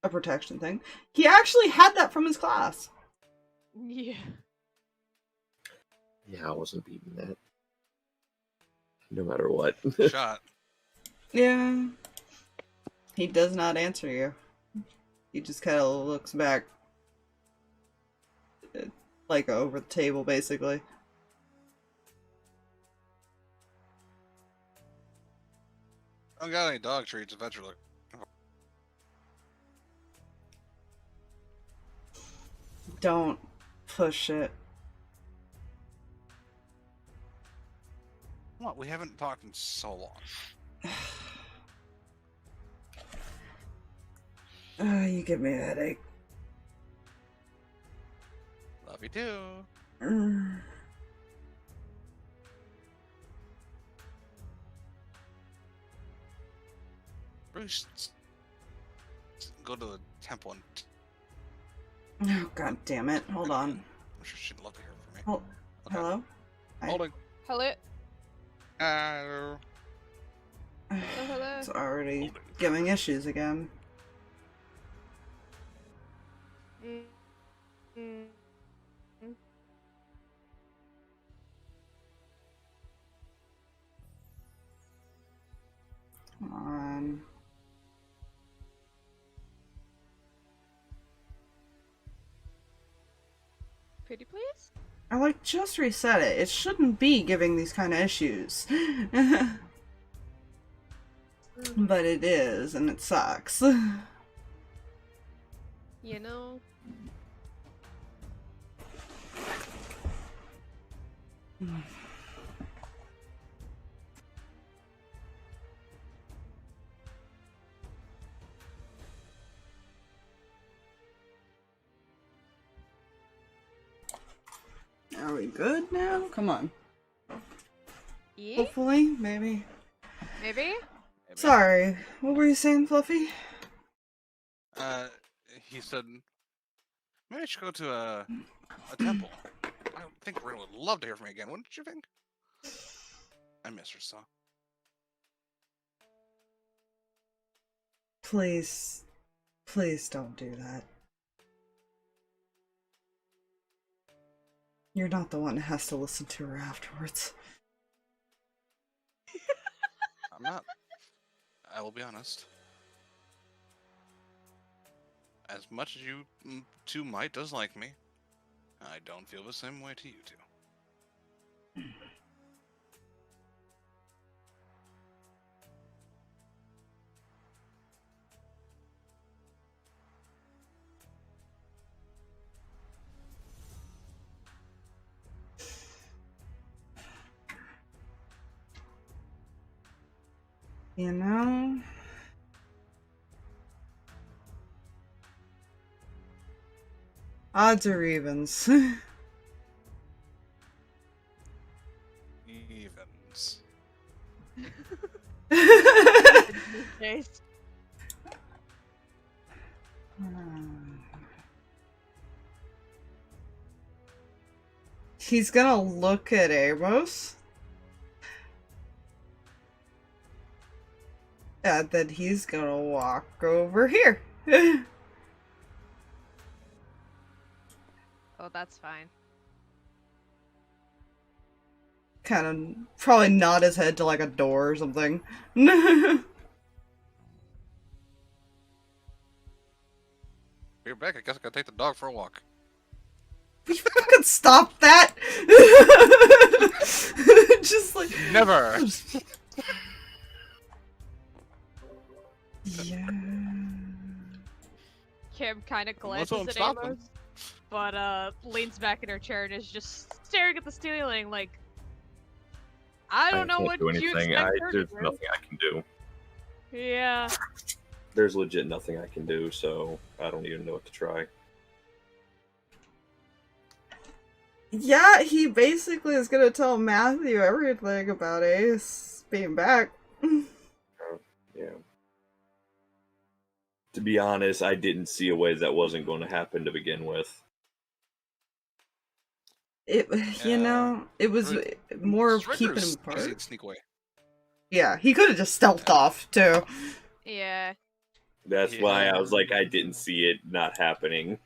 a protection thing. He actually had that from his class. Yeah. Yeah, I wasn't beating that. No matter what. Shot. Yeah. He does not answer you. He just kind of looks back. Like over the table, basically. I don't got any dog treats eventually. Don't push it. What? We haven't talked in so long. You give me a headache. Love you too. Bruce, go to the temple and. Oh, god damn it. Hold on. I'm sure she'd love to hear from me. Oh, Okay. hello? Holding. Hello. Hello. Hello. It's already giving issues again. Come on. Pretty please? I like just reset it. It shouldn't be giving these kind of issues. But it is, and it sucks. You know. Are we good now? Come on. Yeah. Hopefully, maybe. Maybe. Sorry, what were you saying, Fluffy? He said, maybe I should go to a temple. I think Rin would love to hear from me again. Wouldn't you think? I miss her so. Please, please don't do that. You're not the one that has to listen to her afterwards. I'm not. I will be honest. As much as you two might dislike me, I don't feel the same way to you two. You know? Odds or evens. case. He's gonna look at Amos. And then he's gonna walk over here. Oh, that's fine. Kind of probably nod his head to like a door or something. You're back. I guess I gotta take the dog for a walk. Will you fucking stop that? Just like Never. Yeah. Kim kind of Unless glances I'm at stopping. Amos, but leans back in her chair and is just staring at the ceiling like, I don't know can't what do you anything. expect her to There's do. nothing I can do. Yeah. There's legit nothing I can do, so I don't even know what to try. Yeah, he basically is gonna tell Matthew everything about Ace being back. Yeah. To be honest, I didn't see a way that wasn't going to happen to begin with. It, you know, it was Really- more of Striker's keeping him easy apart. to sneak away. Yeah, he could have just stealthed off too. Yeah. That's why I was Yeah. like, I didn't see it not happening.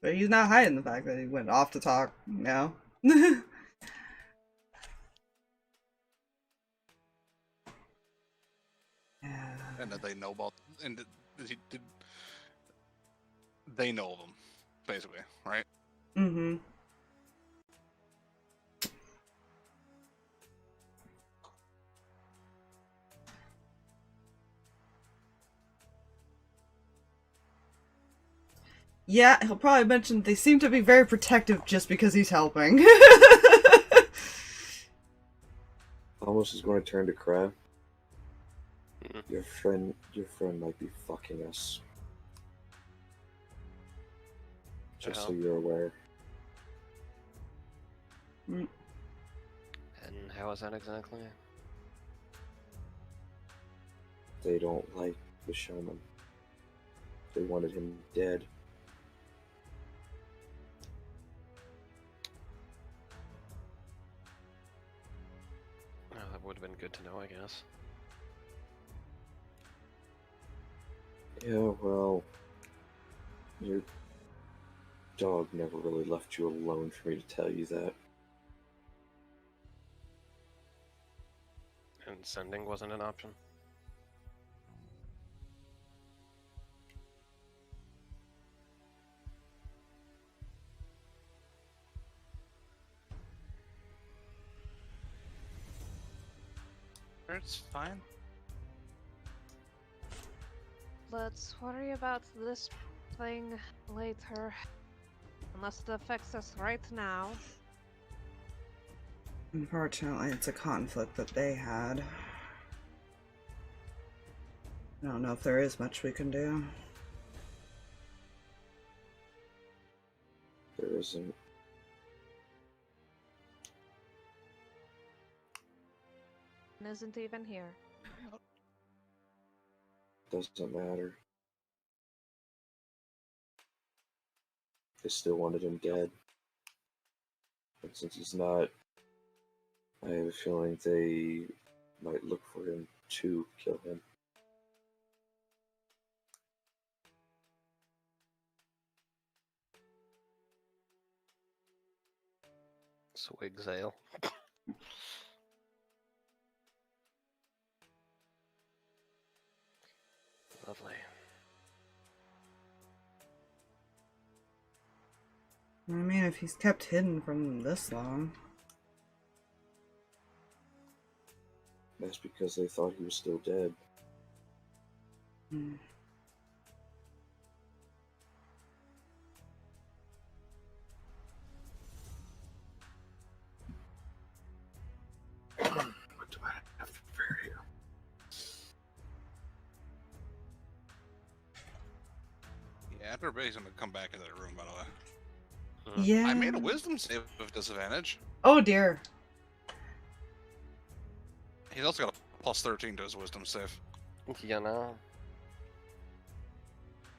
But he's not hiding the fact that he went off to talk now. Yeah. And that they know about, and they know of them, basically, right? Mm-hmm. Yeah, he'll probably mention they seem to be very protective just because he's helping. Almost is going to turn to Kreh. Mhm. Your friend might be fucking us. Just so Uh-huh. you're aware. And how is that exactly? They don't like the shaman. They wanted him dead. Oh, that would have been good to know, I guess. Yeah, well, your dog never really left you alone for me to tell you that. And sending wasn't an option. It's fine. Let's worry about this thing later. Unless it affects us right now. Unfortunately, it's a conflict that they had. I don't know if there is much we can do. There isn't. It isn't even here. Doesn't matter. They still wanted him dead. And since he's not, I have a feeling they might look for him to kill him. Swigzale. Lovely. I mean, if he's kept hidden from this long. That's because they thought he was still dead. Hmm. What do I have to prepare here? Yeah, everybody's gonna come back into the room, by the way. Yeah. I made a wisdom save with disadvantage. Oh dear. He's also got a Plus 13 to his wisdom save. You know.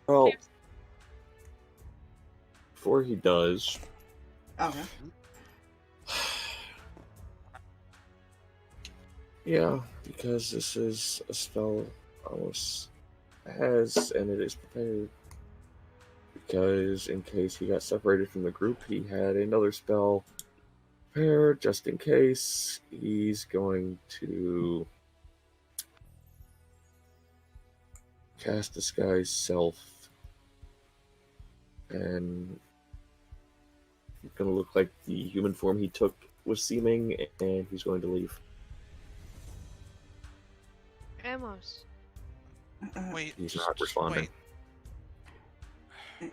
Well, before he does, Okay. yeah, because this is a spell Amos has, and it is prepared. Because in case he got separated from the group, he had another spell prepared just in case. He's going to cast Disguise Self, and he's going to look like the human form he took was seeming, and he's going to leave. Amos. Wait, He's not responding. Wait.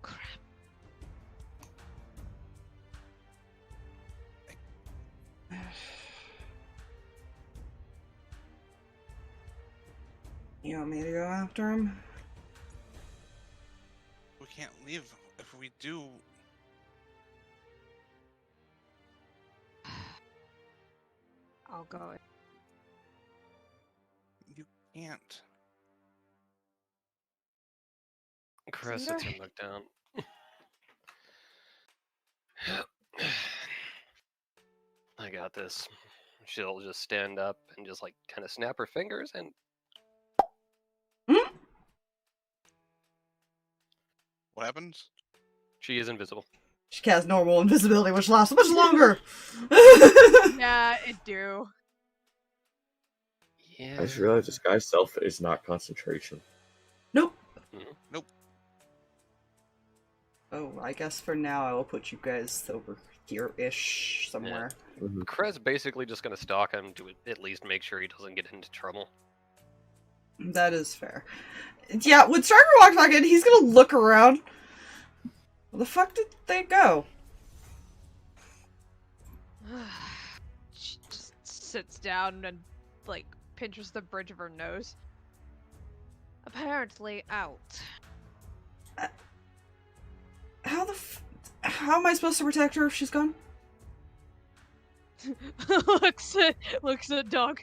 Crap. You want me to go after him? We can't leave. If we do, I'll go. you can't. Kreh Cinder? sits her look down. I got this. She'll just stand up and just like kind of snap her fingers and What happens? she is invisible. She casts normal invisibility, which lasts much longer. Yeah, it do. Yeah. I just realized Disguise Self is not concentration. Nope. Nope. Oh, I guess for now I will put you guys over here-ish somewhere. Kreh's basically just gonna stalk him to at least make sure he doesn't get into trouble. That is fair. Yeah, when Striker walks back in, he's gonna look around. Where the fuck did they go? She just sits down and, like, pinches the bridge of her nose. Apparently out. How am I supposed to protect her if she's gone? looks at Doug.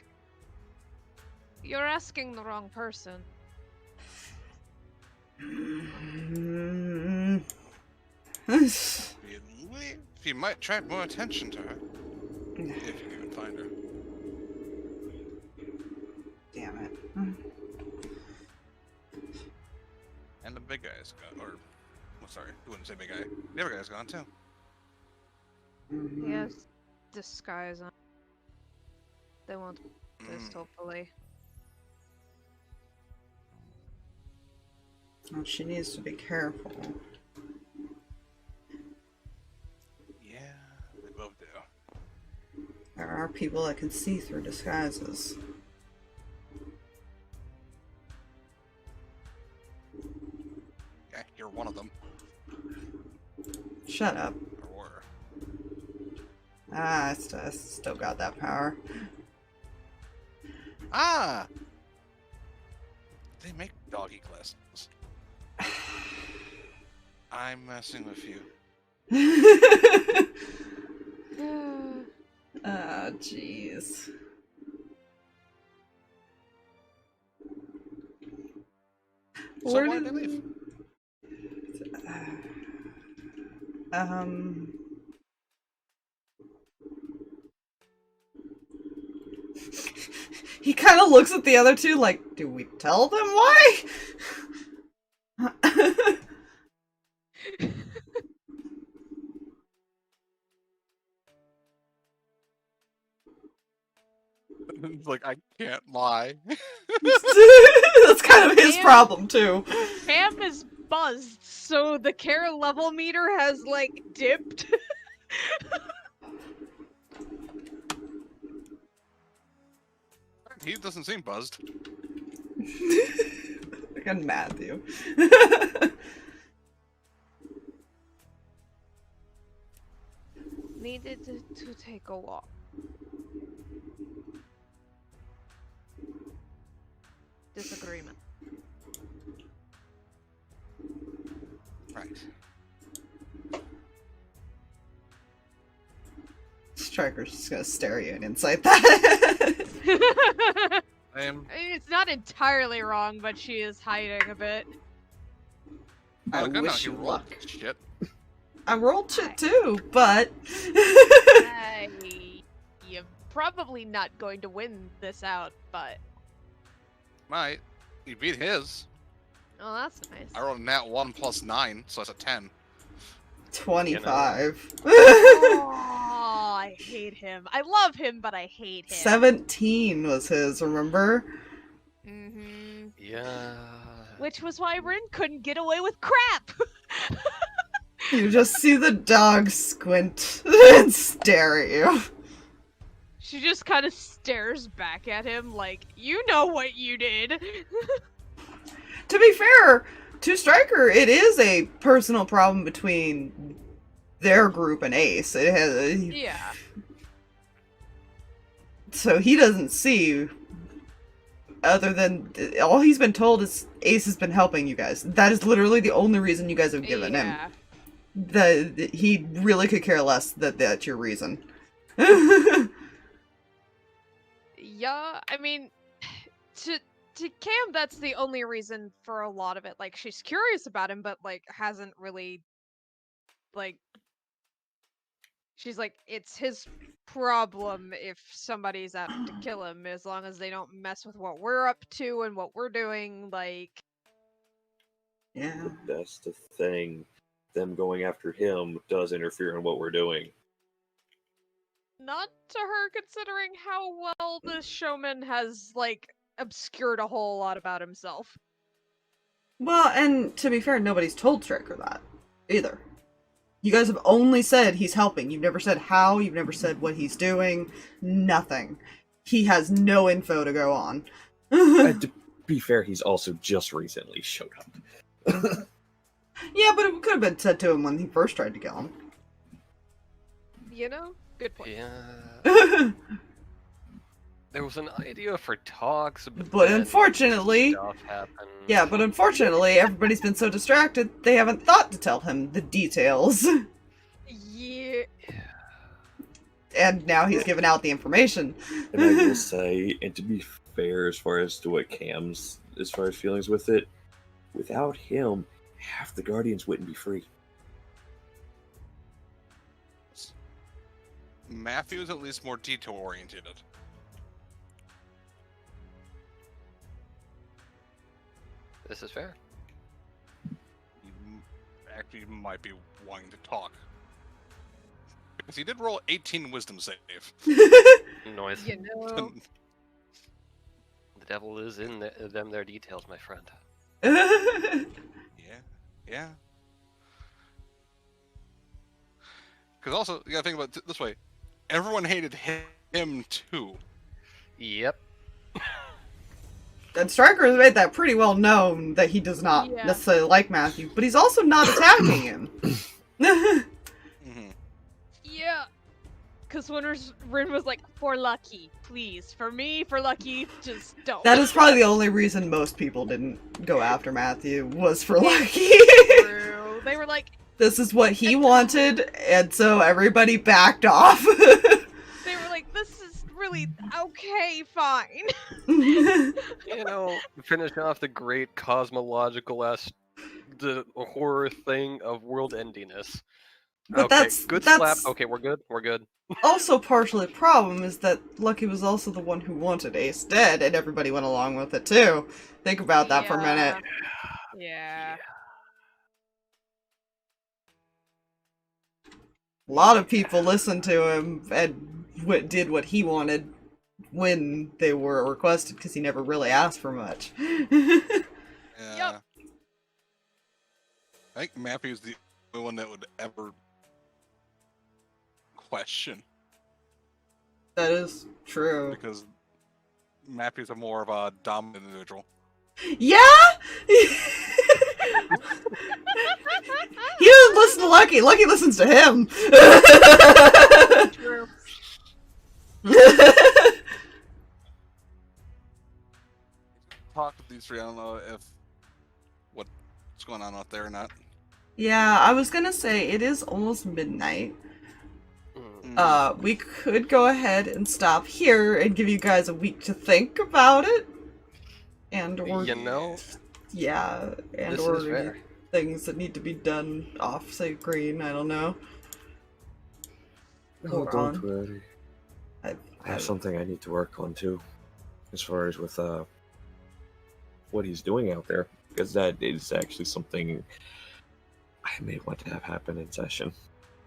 You're asking the wrong person. If you might attract more attention to her. If you even find her. Damn it. And the big guy's gone. Or, well, sorry, you wouldn't say big guy. The other guy's gone too. He has disguise on. They won't resist, hopefully. Well, she needs to be careful. Yeah, they both do. There are people that can see through disguises. Yeah, you're one of them. Shut up. Or were. Ah, I still got that power. Ah! They make doggy glasses. I'm messing with you. Ah, jeez. So Where why did did they leave? He kind of looks at the other two like, do we tell them why? It's like, I can't lie. That's kind of his problem, too. Cam is buzzed, so the care level meter has, like, dipped. He doesn't seem buzzed. Fucking Matthew. Needed to take a walk. Disagreement. Right. Striker's just gonna stare at you and incite that. I mean, it's not entirely wrong, but she is hiding a bit. I Good wish now, you rolled luck. Shit. I rolled shit too, but You're probably not going to win this out, but... Might. You beat his. Oh, that's nice. I rolled a nat 1 plus 9, so that's a 10. 25. Oh, I hate him. I love him, but I hate him. 17 was his, remember? Mm-hmm. Yeah. Which was why Rin couldn't get away with crap. You just see the dog squint and stare at you. She just kind of stares back at him like, you know what you did. To be fair, to Striker, it is a personal problem between their group and Ace. It has, Yeah. so he doesn't see, other than, all he's been told is Ace has been helping you guys. That is literally the only reason you guys have given him. That he really could care less that that's your reason. Yeah, I mean, to Cam, that's the only reason for a lot of it. Like, she's curious about him, but, like, hasn't really, like... She's like, it's his problem if somebody's out to kill him, as long as they don't mess with what we're up to and what we're doing, like... Yeah. That's the thing. Them going after him does interfere in what we're doing. Not to her, considering how well this showman has, like, obscured a whole lot about himself. Well, and to be fair, nobody's told Striker that, either. You guys have only said he's helping. You've never said how, you've never said what he's doing. Nothing. He has no info to go on. To be fair, he's also just recently showed up. Yeah, but it could have been said to him when he first tried to kill him. You know? Good point. Yeah. There was an idea for talks, But then unfortunately... stuff happened. Yeah, but unfortunately, everybody's been so distracted, they haven't thought to tell him the details. Yeah. And now he's given out the information. And I will say, and to be fair, as far as to what Cam's, as far as feelings with it, without him, half the Guardians wouldn't be free. Matthew is at least more detail-oriented. This is fair. You actually might be wanting to talk. Because he did roll 18 wisdom save. Noise. You know. The devil is in their details, my friend. Yeah. Because also, you gotta think about it this way. Everyone hated him too. Yep. And Striker has made that pretty well known that he does not Yeah. necessarily like Matthew, but he's also not attacking him. Mm-hmm. Yeah. Because when Rin was like, for Lucky, please. For me, for Lucky, just don't. That is probably the only reason most people didn't go after Matthew, was for Lucky. true. They were like, This is what he wanted, and so everybody backed off. they were like, this is really okay, fine. You know, finish off the great cosmological the horror thing of world endiness. But Okay, that's good that's slap. Okay, we're good. We're good. also partially the problem is that Lucky was also the one who wanted Ace dead, and everybody went along with it too. Think about that for a minute. Yeah. A lot of people listened to him and did what he wanted when they were requested, because he never really asked for much. Yeah. Yep. I think Matthew's the only one that would ever question, That is true. because Matthew's a more of a dominant individual. Yeah? He doesn't listen to Lucky. Lucky listens to him. True. Talk with these three. I don't know if what's going on out there or not. Yeah, I was gonna say, it is almost midnight. Mm. We could go ahead and stop here and give you guys a week to think about it. And or You know, yeah, and this or is fair. things that need to be done off say green, I don't know. No, Hold don't on. worry. I I have something I need to work on too, as far as with what he's doing out there, because that is actually something I may want to have happen in session.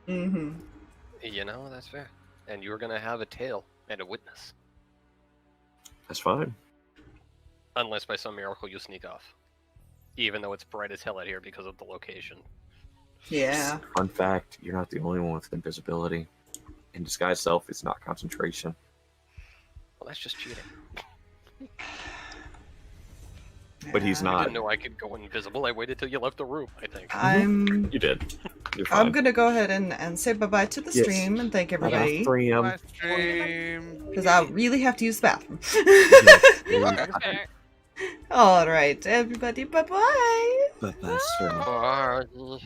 Mm-hmm. You know, that's fair. And you're gonna have a tale and a witness. That's fine. Unless by some miracle you sneak off. Even though it's bright as hell out here because of the location. Yeah. Fun fact, you're not the only one with invisibility. And disguise self is not concentration. Well, that's just cheating. But he's Yeah. I not. didn't know I could go invisible. I waited till you left the room, I think. You did. You're fine. I'm gonna go ahead and say bye-bye to the Yes. stream and thank About everybody. 3 a.m. My stream. Because I really have to use the bathroom. Okay. Fair. Alright, everybody, bye-bye! Bye-bye, sir. Bye.